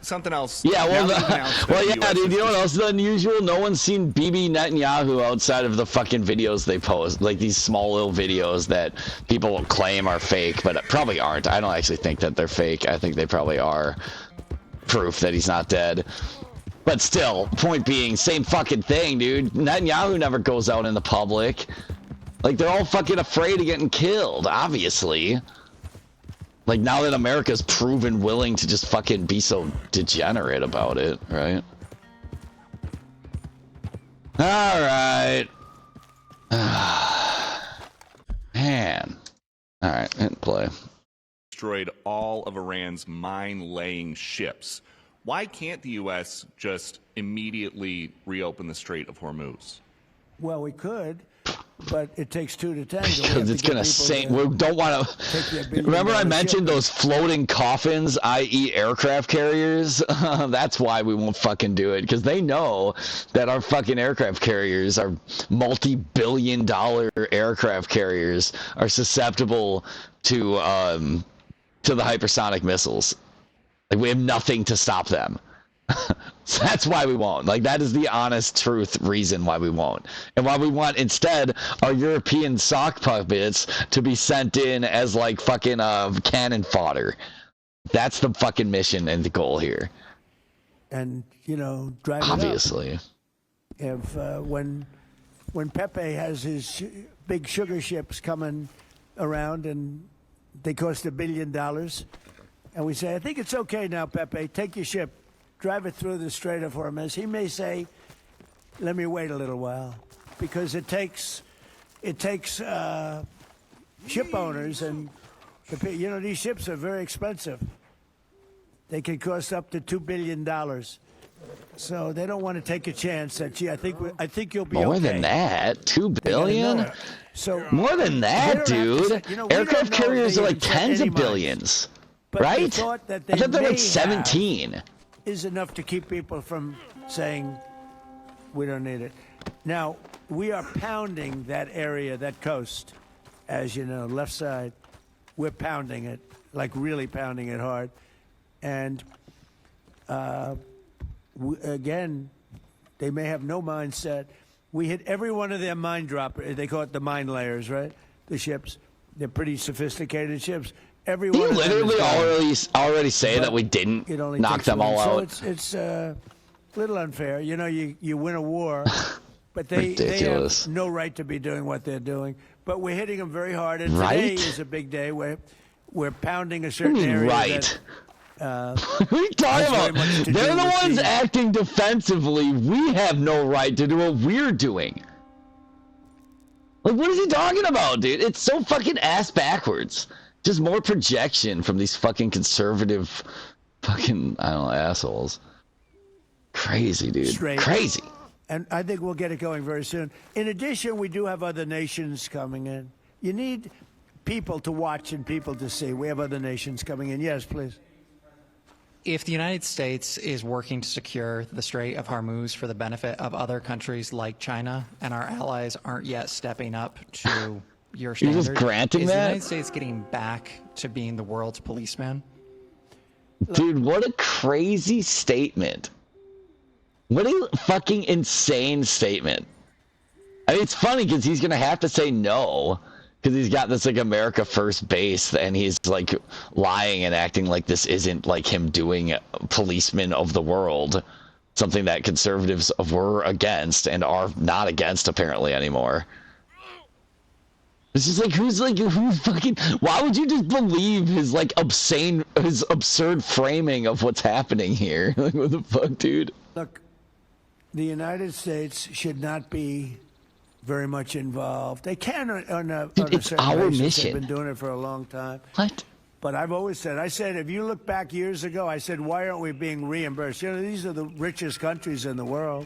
something else. Yeah, well, yeah, dude. You know what else is unusual? No one's seen Bibi Netanyahu outside of the fucking videos they post, like these small little videos that people claim are fake, but probably aren't. I don't actually think that they're fake. I think they probably are proof that he's not dead. But still, point being, same fucking thing, dude. Netanyahu never goes out in the public. Like, they're all fucking afraid of getting killed, obviously. Like, now that America's proven willing to just fucking be so degenerate about it, right? Alright. Man. All right, hit play. Destroyed all of Iran's mine-laying ships. Why can't the U.S. just immediately reopen the Strait of Hormuz? Well, we could, but it takes two to tango. Because it's going to sink. We don't want to. Remember I mentioned those floating coffins, i.e. aircraft carriers? That's why we won't fucking do it. Because they know that our fucking aircraft carriers, our multi-billion-dollar aircraft carriers, are susceptible to the hypersonic missiles. Like, we have nothing to stop them. So that's why we won't. Like, that is the honest truth reason why we won't. And why we want instead our European sock puppets to be sent in as like fucking cannon fodder. That's the fucking mission and the goal here. And, you know, drive obviously. It up. If when Pepe has his big sugar ships coming around and they cost $1 billion, and we say, I think it's okay now, Pepe, take your ship, drive it through the Strait of Hormuz. He may say, let me wait a little while, because it takes ship owners, and you know, these ships are very expensive. They can cost up to $2 billion. So they don't want to take a chance that, gee, I think you'll be more okay. than that. $2 billion? So more than that, dude. You know, aircraft carriers are like tens of billions. Right? I thought they're like 17. Is enough to keep people from saying we don't need it. Now, we are pounding that area, that coast, as you know, left side. We're pounding it, like really pounding it hard. And again, they may have no mindset. We hit every one of their mine droppers. They call it the mine layers, right? The ships. They're pretty sophisticated ships. Every one of them literally already say that we didn't knock them all out. So it's a little unfair. You know, you win a war, but they have no right to be doing what they're doing. But we're hitting them very hard, and today is a big day where we're pounding a certain area. Right. What are you talking about? They're the ones acting defensively. We have no right to do what we're doing. Like, what is he talking about, dude? It's so fucking ass backwards. Just more projection from these fucking conservative fucking, I don't know, assholes. Crazy, dude. Straight. Crazy. And I think we'll get it going very soon. In addition, we do have other nations coming in. You need people to watch and people to see. We have other nations coming in. Yes, please. If the United States is working to secure the Strait of Hormuz for the benefit of other countries like China, and our allies aren't yet stepping up to your standard, just granting is that? the United States getting back to being the world's policeman? Dude, what a crazy statement. What a fucking insane statement. I mean, it's funny because he's going to have to say no. Because he's got this, like, America First base, and he's, like, lying and acting like this isn't, like, him doing policeman of the world. Something that conservatives were against and are not against, apparently, anymore. It's just like, who fucking, why would you just believe his, like, his absurd framing of what's happening here? Like, what the fuck, dude? Look, the United States should not be very much involved. They can on a certain our basis. mission. They've been doing it for a long time. What? But I've always said, if you look back years ago, I said, why aren't we being reimbursed? You know, these are the richest countries in the world.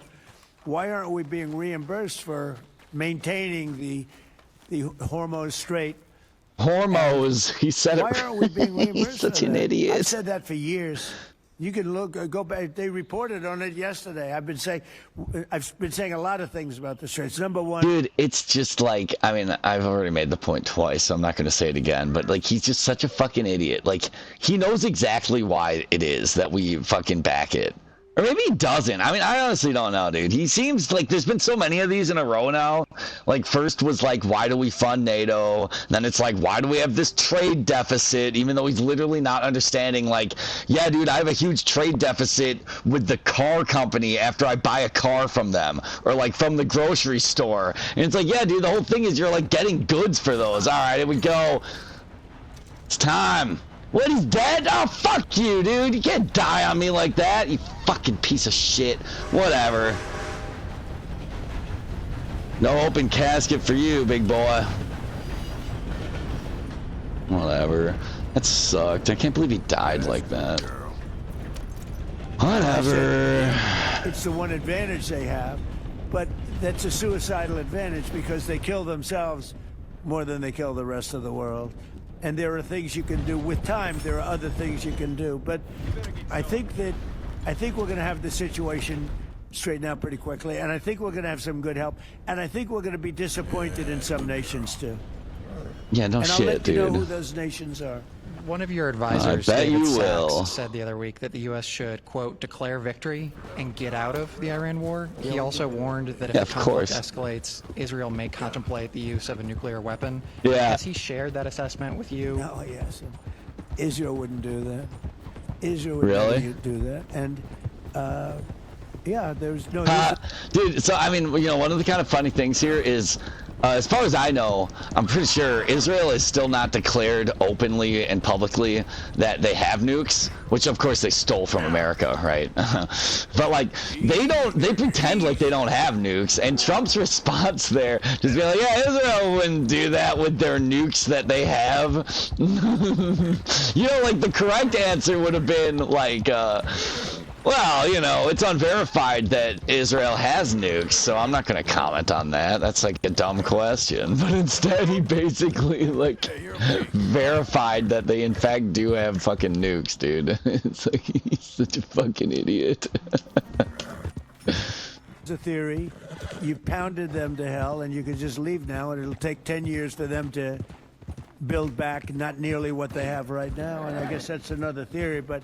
Why aren't we being reimbursed for maintaining the Hormuz Strait? Hormuz, he said it. Why aren't we being reimbursed? He's such an idiot. I've said that for years. You can go back. They reported on it yesterday. I've been saying a lot of things about the straits. Number one, dude, it's just like, I mean, I've already made the point twice, so I'm not going to say it again. But like, he's just such a fucking idiot. Like, he knows exactly why it is that we fucking back it. Or maybe he doesn't. I mean, I honestly don't know, dude. He seems like there's been so many of these in a row now. Like, first was like, why do we fund NATO? Then it's like, why do we have this trade deficit? Even though he's literally not understanding, like, yeah, dude, I have a huge trade deficit with the car company after I buy a car from them. Or like from the grocery store. And it's like, yeah, dude, the whole thing is you're like getting goods for those. All right, here we go. It's time. What, he's dead? Oh, fuck you, dude. You can't die on me like that, you fucking piece of shit. Whatever. No open casket for you, big boy. Whatever. That sucked. I can't believe he died like that. Whatever. It's the one advantage they have, but that's a suicidal advantage because they kill themselves more than they kill the rest of the world. And there are things you can do with time. There are other things you can do, but I think we're going to have the situation straighten out pretty quickly, and I think we're going to have some good help, and I think we're going to be disappointed in some nations too. Yeah, no and I'll shit, let you dude. know who those nations are. One of your advisors, bet David you Sachs, will. said the other week that the U.S. should, quote, declare victory and get out of the Iran war. He also warned that if Yeah, the of conflict course. escalates, Israel may contemplate the use of a nuclear weapon. Yeah. Has he shared that assessment with you? No, yes. Israel wouldn't do that. Israel would Really? never do that. And, yeah, there's no... Dude, so I mean, you know, one of the kind of funny things here is, as far as I know, I'm pretty sure Israel is still not declared openly and publicly that they have nukes, which of course they stole from America, right? But like, they pretend like they don't have nukes, and Trump's response there, just be like, yeah, Israel wouldn't do that with their nukes that they have. You know, like the correct answer would have been like, well, you know, it's unverified that Israel has nukes, so I'm not going to comment on that. That's like a dumb question. But instead, he basically, like, verified that they, in fact, do have fucking nukes, dude. It's like, he's such a fucking idiot. It's a theory. You've pounded them to hell, and you can just leave now, and it'll take 10 years for them to build back not nearly what they have right now. And I guess that's another theory, but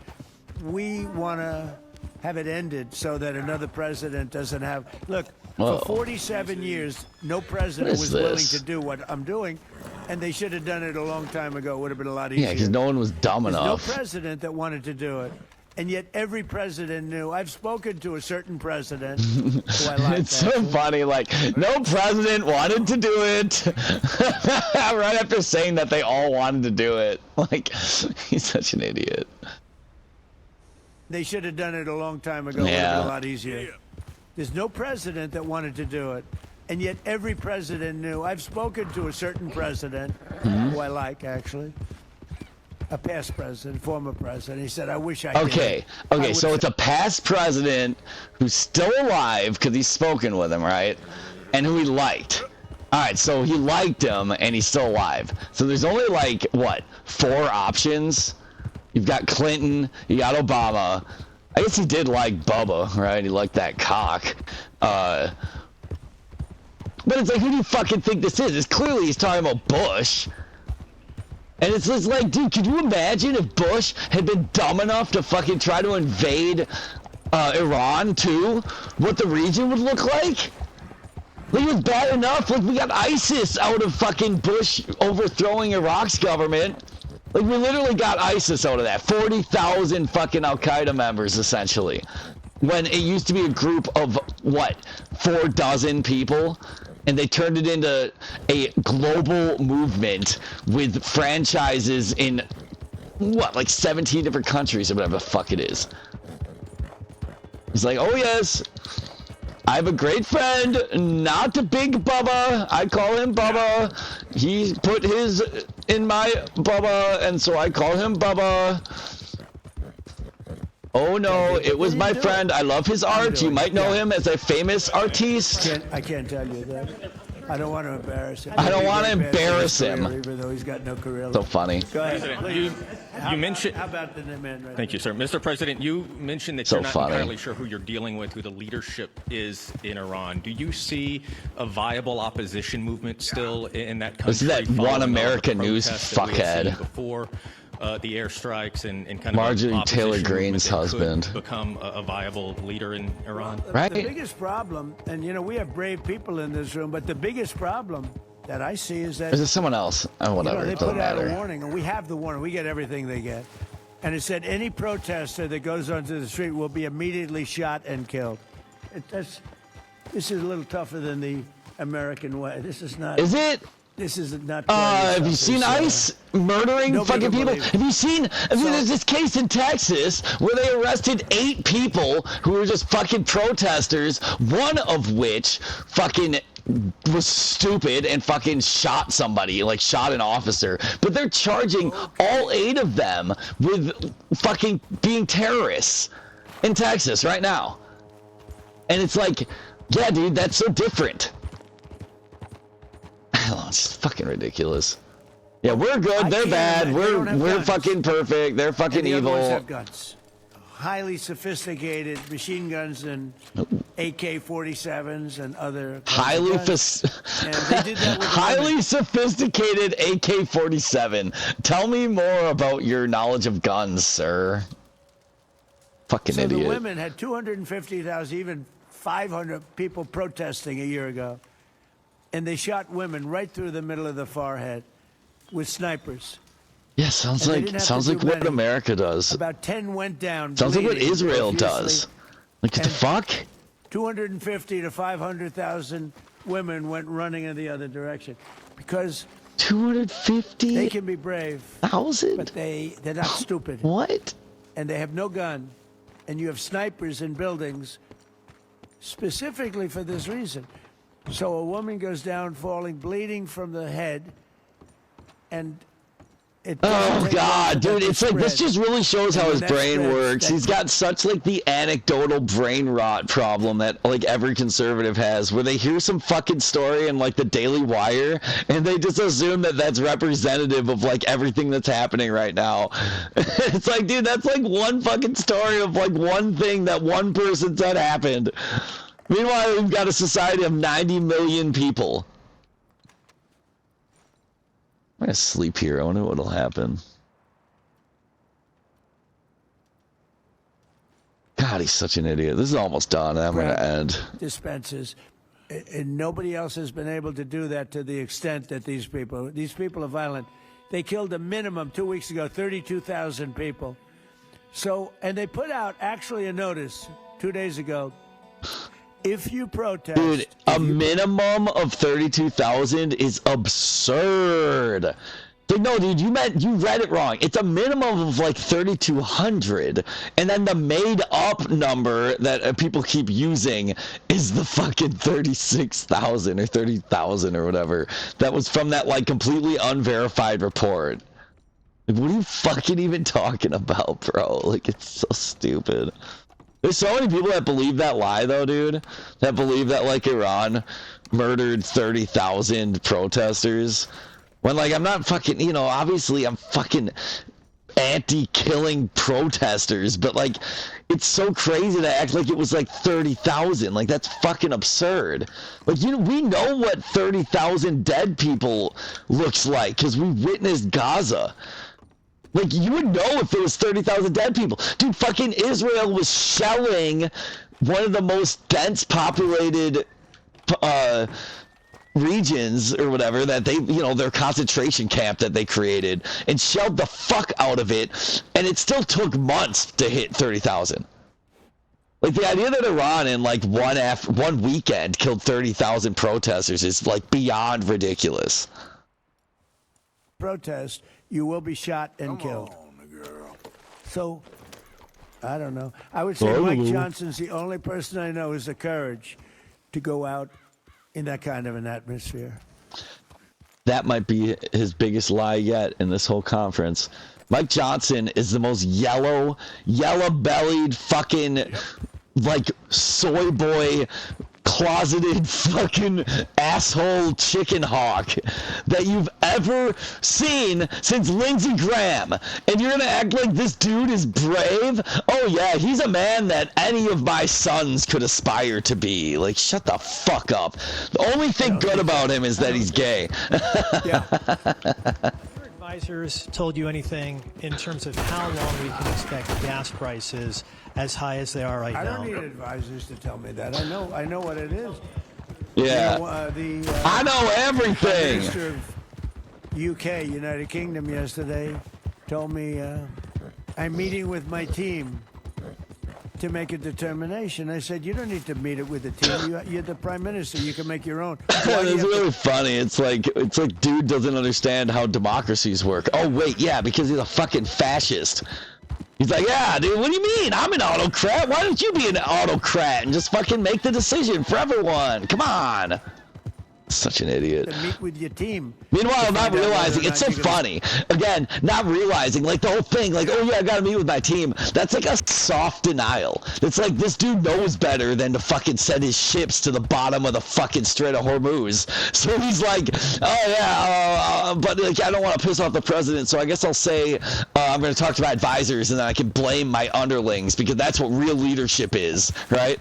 we want to have it ended so that another president doesn't have... Look, Whoa. for 47 years, no president What is was willing this? to do what I'm doing, and they should have done it a long time ago. It would have been a lot easier. Yeah, because no one was dumb There's enough. no president that wanted to do it. And yet every president knew. I've spoken to a certain president who I like. It's so funny, like, no president wanted to do it. Right after saying that they all wanted to do it. Like, he's such an idiot. They should have done it a long time ago. It would have been a lot easier. There's no president that wanted to do it. And yet every president knew. I've spoken to a certain president who I like, actually. A past president, former president. He said, I wish I did. Okay, so it's a past president who's still alive because he's spoken with him, right? And who he liked. All right, so he liked him and he's still alive. So there's only like, what, 4 options? You've got Clinton, you got Obama. I guess he did like Bubba, right? He liked that cock. But it's like, who do you fucking think this is? It's clearly he's talking about Bush. And it's just like, dude, could you imagine if Bush had been dumb enough to fucking try to invade Iran too? What the region would look like? Like, it was bad enough. Like, we got ISIS out of fucking Bush overthrowing Iraq's government. Like, we literally got ISIS out of that. 40,000 fucking Al-Qaeda members, essentially. When it used to be a group of, what, 4 dozen people? And they turned it into a global movement with franchises in, what, like 17 different countries or whatever the fuck it is. He's like, oh yes, I have a great friend, not a big Bubba. I call him Bubba. He put his in my Bubba, and so I call him Bubba. Oh no, it was my friend. I love his art. You might know him as a famous artiste. I can't tell you that. I don't want to embarrass him. I don't want to embarrass him. Even though he's got no career. So funny. Go ahead, President, please. you mentioned... How about the man right Thank you, sir. Mr. President, you mentioned that So you're not funny. entirely sure who you're dealing with, who the leadership is in Iran. Do you see a viable opposition movement still in that country? This is that following all One the America News protests that we had seen fuckhead. Before the airstrikes and kind of Marjorie an opposition Taylor movement Greene's that could husband. become a viable leader in Iran? Right? The biggest problem, and you know, we have brave people in this room, but the biggest problem that I see is that Or is it someone else? Oh, whatever. they It doesn't put out a matter. warning, and we have the warning. We get everything they get. And it said any protester that goes onto the street will be immediately shot and killed. This is a little tougher than the American way. This is not. Is it? This is not. Have you seen ICE murdering Nobody fucking can people? believe it. Have you seen? I mean, there's this case in Texas where they arrested 8 people who were just fucking protesters, one of which fucking was stupid and fucking shot somebody, like shot an officer, but they're charging all 8 of them with fucking being terrorists in Texas right now. And it's like, yeah, dude, that's so different. I don't know, it's fucking ridiculous. Yeah, we're good, they're bad, we're fucking perfect, they're fucking And the other ones evil. have guns. Highly sophisticated machine guns and AK-47s and other Highly And they did that with highly sophisticated AK-47. Tell me more about your knowledge of guns, sir. Fucking So idiot. the women had 250,000, even 500 people protesting a year ago, and they shot women right through the middle of the forehead with snipers. Yeah, sounds And they like didn't have to do what many. America does. About 10 went down. Sounds like what bleeding Israel profusely. does. Like, what the fuck? 250 to 500,000 women went running in the other direction because 250,000? they can be brave, but they're not stupid. What? And they have no gun, and you have snipers in buildings specifically for this reason. So a woman goes down, falling, bleeding from the head, and it doesn't Oh take long god, for that dude, to it's like this spread. just really shows how And his when that brain spreads, works. that- He's got such like the anecdotal brain rot problem that like every conservative has, where they hear some fucking story in like the Daily Wire and they just assume that that's representative of like everything that's happening right now. It's like, dude, that's like one fucking story of like one thing that one person said happened. Meanwhile, we've got a society of 90 million people. I'm gonna sleep here. I wonder what'll happen. God, he's such an idiot. This is almost done. I'm gonna end. Dispensers, and nobody else has been able to do that to the extent that these people are violent. They killed a minimum 2 weeks ago 32,000 people. So, and they put out actually a notice 2 days ago. If you protest, Dude, a minimum of 32,000 is absurd. Like, no, dude, you read it wrong. It's a minimum of like 3,200, and then the made-up number that people keep using is the fucking 36,000 or 30,000 or whatever. That was from that like completely unverified report. Like, what are you fucking even talking about, bro? Like, it's so stupid. There's so many people that believe that lie, though, dude. That believe that, like, Iran murdered 30,000 protesters. When, like, I'm not fucking, you know, obviously I'm fucking anti-killing protesters, but, like, it's so crazy to act like it was, like, 30,000. Like, that's fucking absurd. Like, you know, we know what 30,000 dead people looks like, because we witnessed Gaza. Like, you would know if there was 30,000 dead people. Dude, fucking Israel was shelling one of the most dense populated regions or whatever that they, you know, their concentration camp that they created, and shelled the fuck out of it, and it still took months to hit 30,000. Like, the idea that Iran in like one weekend killed 30,000 protesters is like beyond ridiculous. protest, you will be shot and killed. So, I don't know. I would say Mike Johnson's the only person I know who has the courage to go out in that kind of an atmosphere. That might be his biggest lie yet in this whole conference. Mike Johnson is the most yellow-bellied fucking, like, soy boy, closeted fucking asshole chicken hawk that you've ever seen since Lindsey Graham. And you're gonna act like this dude is brave? Oh yeah, he's a man that any of my sons could aspire to be. Like, shut the fuck up. The only thing good about him is that he's gay. Your advisors told you anything in terms of how long we can expect gas prices as high as they are right I now? don't need advisors to tell me that. I know what it is. Yeah. You know, I know everything. Minister of UK, United Kingdom, yesterday told me I'm meeting with my team to make a determination. I said, you don't need to meet it with the team. You're the prime minister. You can make your own. Why do you It's have to- really funny. It's like dude doesn't understand how democracies work. Oh wait, yeah, because he's a fucking fascist. He's like, yeah, dude, what do you mean? I'm an autocrat. Why don't you be an autocrat and just fucking make the decision for everyone? Come on. Such an idiot. To meet with your team. Meanwhile, to not find out realizing, whether or it's so not you're gonna- funny. Again, not realizing, like, the whole thing, like, oh yeah, I gotta meet with my team. That's like a soft denial. It's like, this dude knows better than to fucking send his ships to the bottom of the fucking Strait of Hormuz. So he's like, oh yeah, but like, I don't want to piss off the president, so I guess I'll say, I'm gonna talk to my advisors, and then I can blame my underlings, because that's what real leadership is, right?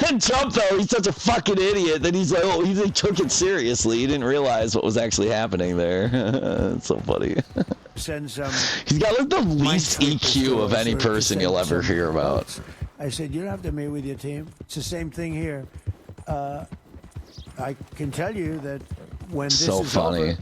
And Trump, though, he's such a fucking idiot that he's like, oh, he took it seriously. He didn't realize what was actually happening there. It's so funny. Send some. He's got like the least Minesweepers EQ to of us, any or to person send you'll ever some hear about. votes. I said, you don't have to meet with your team. It's the same thing here. I can tell you that when this So is funny. over,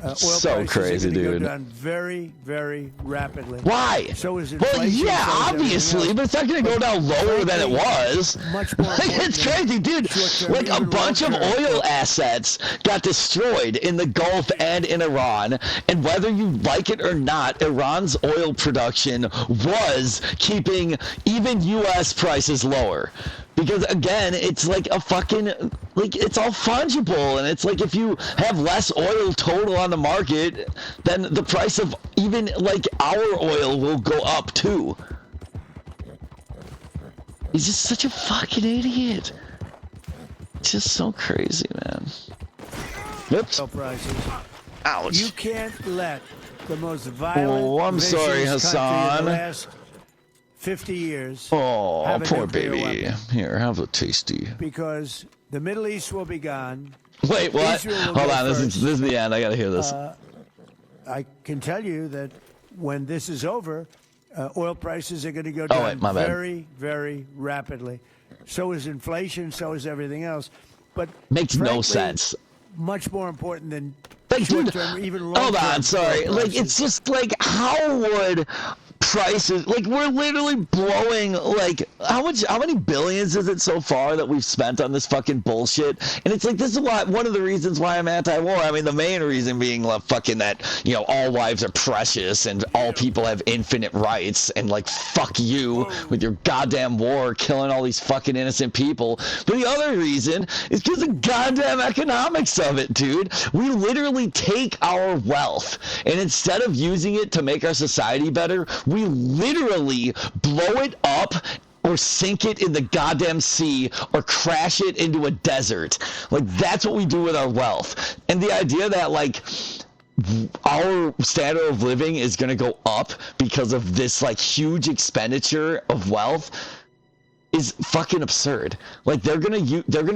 oil So prices crazy, are gonna dude. go down very, very rapidly. Why? So is Well, inflation, yeah, so is everything obviously, else. but it's not going to go down lower than it frankly, was. much more Like, it's important crazy, dude. short-term, Like, a even bunch of long-term. oil assets got destroyed in the Gulf and in Iran, and whether you like it or not, Iran's oil production was keeping even U.S. prices lower. Because, again, it's like a fucking, like, it's all fungible, and it's like if you have less oil total on the market, then the price of even, like, our oil will go up, too. He's just such a fucking idiot. It's just so crazy, man. Oops. Oil prices. Ouch. You can't let the most violent, Oh, I'm sorry, vicious country in Hassan. the last 50 years Oh, have a poor nuclear baby. weapon, Here, have a tasty. because the Middle East will be gone. Wait, what? Israel will Hold go on, this first. is the end. I gotta hear this. I can tell you that when this is over, oil prices are going to go down wait, my bad. very, very rapidly. So is inflation, so is everything else. But Makes no frankly, sense. Much more important than Like, dude, short-term, even long-term. hold on, sorry. oil Like, prices. it's just like, how would prices, like, we're literally blowing, like, how many billions is it so far that we've spent on this fucking bullshit? And it's like, this is why, one of the reasons why I'm anti-war. I mean, the main reason being, like, fucking that, you know, all lives are precious and all people have infinite rights, and, like, fuck you with your goddamn war, killing all these fucking innocent people. But the other reason is because the goddamn economics of it, dude. We literally take our wealth, and instead of using it to make our society better, we literally blow it up or sink it in the goddamn sea or crash it into a desert. Like, that's what we do with our wealth. And the idea that, like, our standard of living is going to go up because of this, like, huge expenditure of wealth is fucking absurd. Like, they're gonna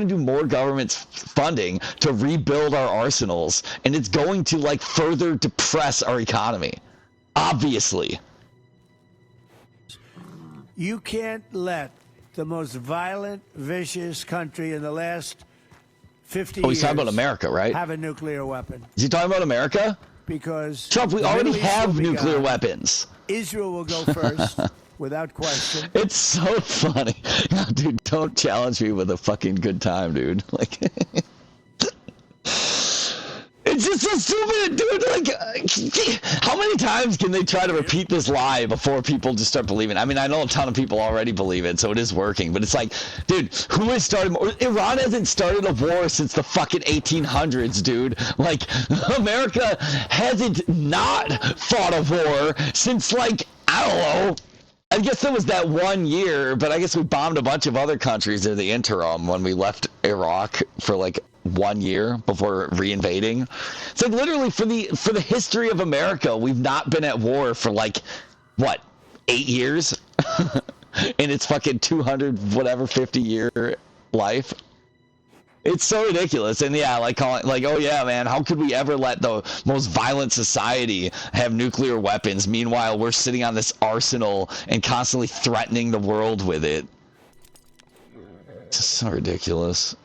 do more government funding to rebuild our arsenals, and it's going to, like, further depress our economy. Obviously. You can't let the most violent, vicious country in the last 50 years Oh, he's talking about America, right? have a nuclear weapon, Is he talking about America? because Trump, we the already Middle East will have be nuclear gone. weapons. Israel will go first, without question. It's so funny. Dude, don't challenge me with a fucking good time, dude. Like, it's just so stupid, dude. Like, how many times can they try to repeat this lie before people just start believing? I mean, I know a ton of people already believe it, so it is working. But it's like, dude, who has started? Iran hasn't started a war since the fucking 1800s, dude. Like, America hasn't not fought a war since, like, I don't know. I guess there was that 1 year, but I guess we bombed a bunch of other countries in the interim when we left Iraq for like 1 year before reinvading. It's like literally for the history of America, we've not been at war for like, what, 8 years? In its fucking 50-year life. It's so ridiculous. And yeah, like calling, like, oh yeah, man, how could we ever let the most violent society have nuclear weapons? Meanwhile, we're sitting on this arsenal and constantly threatening the world with it. It's just so ridiculous.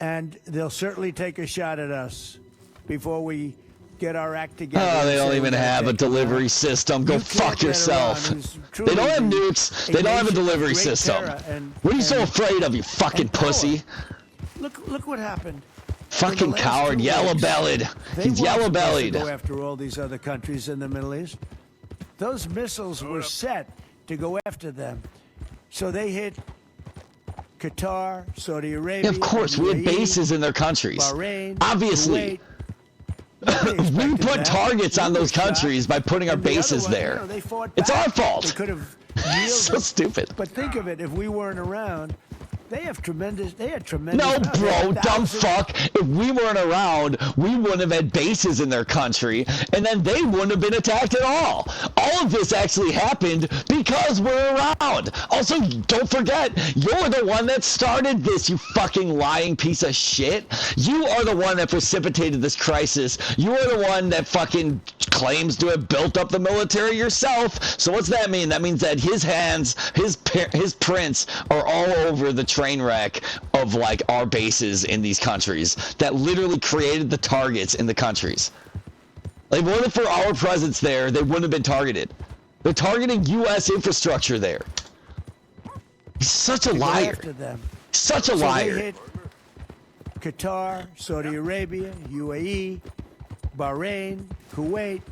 And they'll certainly take a shot at us before we get our act together. Oh, they and don't say even we're gonna have a take them delivery out. system. Go You fuck can't let yourself. Iran, who's They truly don't have been nukes. a They don't have a nation of delivery great system. terror and- What are you so and- afraid of, you fucking and power. pussy? Look what happened. Fucking last coward, 2 weeks, yellow-bellied. They He's weren't supposed to yellow-bellied. go after all these other countries in the Middle East. Those missiles were set to go after them. So they hit Qatar, Saudi Arabia. Yeah, of course, we had UAE, bases in their countries. Bahrain, Obviously. Kuwait. We put targets on those countries by putting our And the other bases one, there. they fought It's back. our fault. They could have yielded. So stupid. But think of it, if we weren't around, they had tremendous. No, power. They bro, had dumb thousands- fuck. If we weren't around, we wouldn't have had bases in their country, and then they wouldn't have been attacked at all. All of this actually happened because we're around. Also, don't forget, you're the one that started this, you fucking lying piece of shit. You are the one that precipitated this crisis. You are the one that fucking claims to have built up the military yourself. So what's that mean? That means that his hands, his prints are all over the train wreck of like our bases in these countries that literally created the targets in the countries. Like, what if for our presence there, they wouldn't have been targeted? They're targeting U.S. infrastructure there. He's such a Go liar. after them. Such a So they liar. hit Qatar, Saudi Arabia, UAE, Bahrain, Kuwait.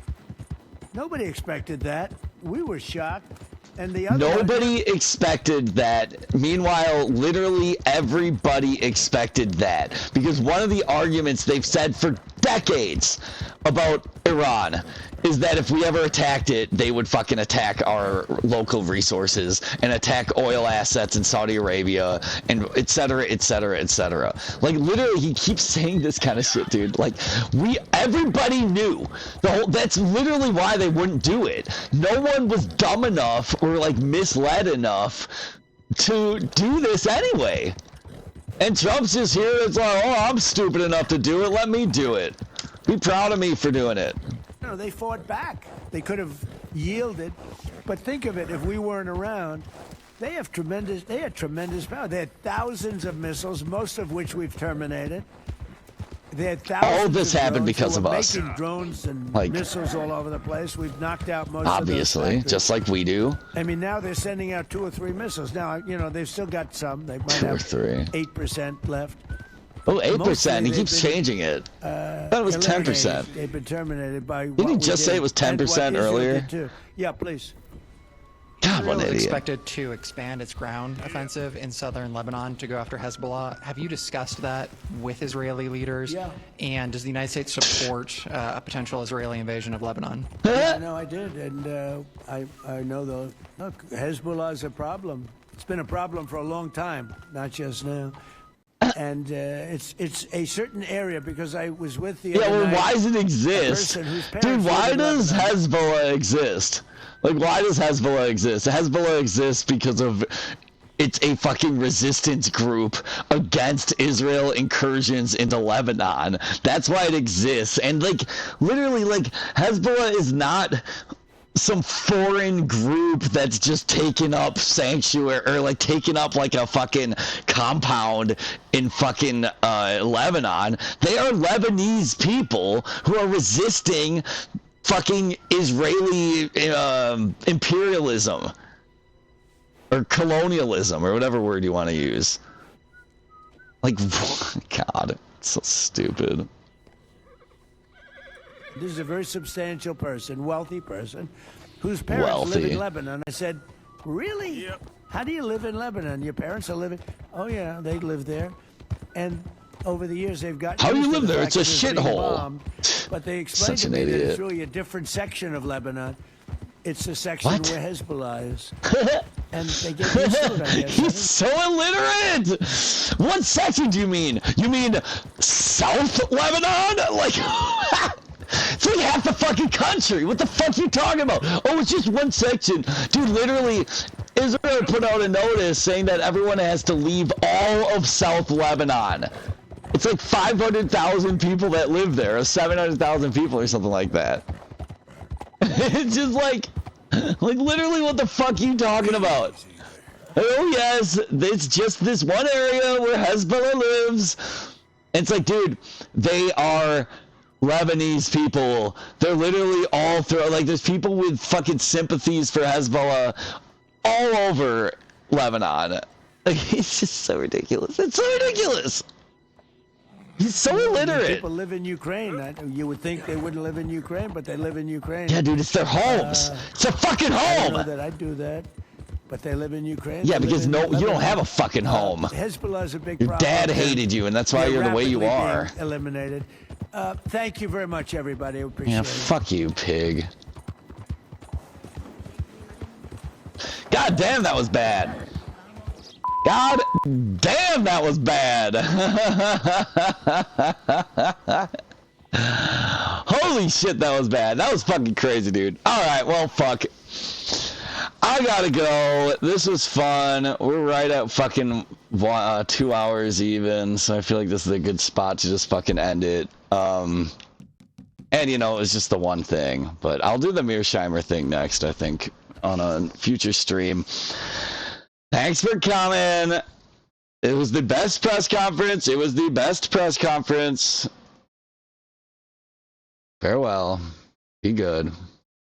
Nobody expected that. We were shocked. And the other Nobody expected that. Meanwhile, literally everybody expected that. Because one of the arguments they've said for decades about Iran is that if we ever attacked it, they would fucking attack our local resources and attack oil assets in Saudi Arabia and et cetera, et cetera, et cetera. Like, literally, he keeps saying this kind of shit, dude. Like, everybody knew. That's literally why they wouldn't do it. No one was dumb enough or, like, misled enough to do this anyway. And Trump's just here, it's like, oh, I'm stupid enough to do it, let me do it. Be proud of me for doing it. No, they fought back. They could have yielded, but think of it: if we weren't around, they had tremendous power. They had thousands of missiles, most of which we've terminated. They had thousands. All of this of happened drones because who of were us. making drones and Like, missiles all over the place. We've knocked out most of those obviously, factories. just like we do. I mean, now they're sending out 2 or 3 missiles. Now, they've still got some. They might 2 or have 3. 8% left. Oh, 8%. He Mostly keeps they've been, changing it. I thought it was 10%. They've been terminated by. Didn't he just say it was 10% earlier? Yeah, please. God, what Israel an is idiot. expected to expand its ground offensive in southern Lebanon to go after Hezbollah. Have you discussed that with Israeli leaders? Yeah. And does the United States support a potential Israeli invasion of Lebanon? Yeah, no, I did, and I know the look. Hezbollah is a problem. It's been a problem for a long time, not just now. And it's a certain area because I was with the. Yeah, other well, night why does it a exist? person whose Dude, parents why live in does Lebanon. Hezbollah exist? Like, why does Hezbollah exist? Hezbollah exists because of it's a fucking resistance group against Israel incursions into Lebanon. That's why it exists. And, like, literally, like, Hezbollah is not some foreign group that's just taken up sanctuary or like taken up like a fucking compound in fucking Lebanon. They are Lebanese people who are resisting fucking Israeli imperialism or colonialism or whatever word you want to use. Like, God, it's so stupid. This is a very substantial person, wealthy person, whose parents live Wealthy. in Lebanon. I said, really? Yep. How do you live in Lebanon? Your parents are living? Oh, yeah, they live there. And over the years, they've got. How do you used to live the there? fact It's a that it's being shithole. bombed. But they explained Such to an me that idiot. it's really a different section of Lebanon. It's the section What? where Hezbollah is. And they get used to it, I guess. He's so illiterate. What section do you mean? You mean South Lebanon? Like, it's like half the fucking country. What the fuck are you talking about? Oh, it's just one section. Dude, literally, Israel put out a notice saying that everyone has to leave all of South Lebanon. It's like 500,000 people that live there, or 700,000 people or something like that. It's just like literally what the fuck are you talking about? Oh yes, it's just this one area where Hezbollah lives. It's like, dude, they are Lebanese people. They're literally all through, like, there's people with fucking sympathies for Hezbollah all over Lebanon. Like, it's just so ridiculous. It's so ridiculous. He's so illiterate. People live in Ukraine. You would think they wouldn't live in Ukraine, but they live in Ukraine. Yeah, dude, it's their homes. It's their fucking I home. know that I do that. but they live in Ukraine. Yeah, They because live in you don't Lebanon. have a fucking home. Hezbollah is a big Your problem. dad hated you, and that's why They're you're the way you rapidly are. being eliminated. Thank you very much, everybody. I appreciate Yeah, it. fuck you, pig. God damn, that was bad. God damn, that was bad. Holy shit, that was bad. That was fucking crazy, dude. Alright, well, fuck. I gotta go. This was fun. We're right at fucking 2 hours even, so I feel like this is a good spot to just fucking end it. And, you know, it's just the one thing. But I'll do the Mearsheimer thing next, I think, on a future stream. Thanks for coming. It was the best press conference. It was the best press conference. Farewell. Be good.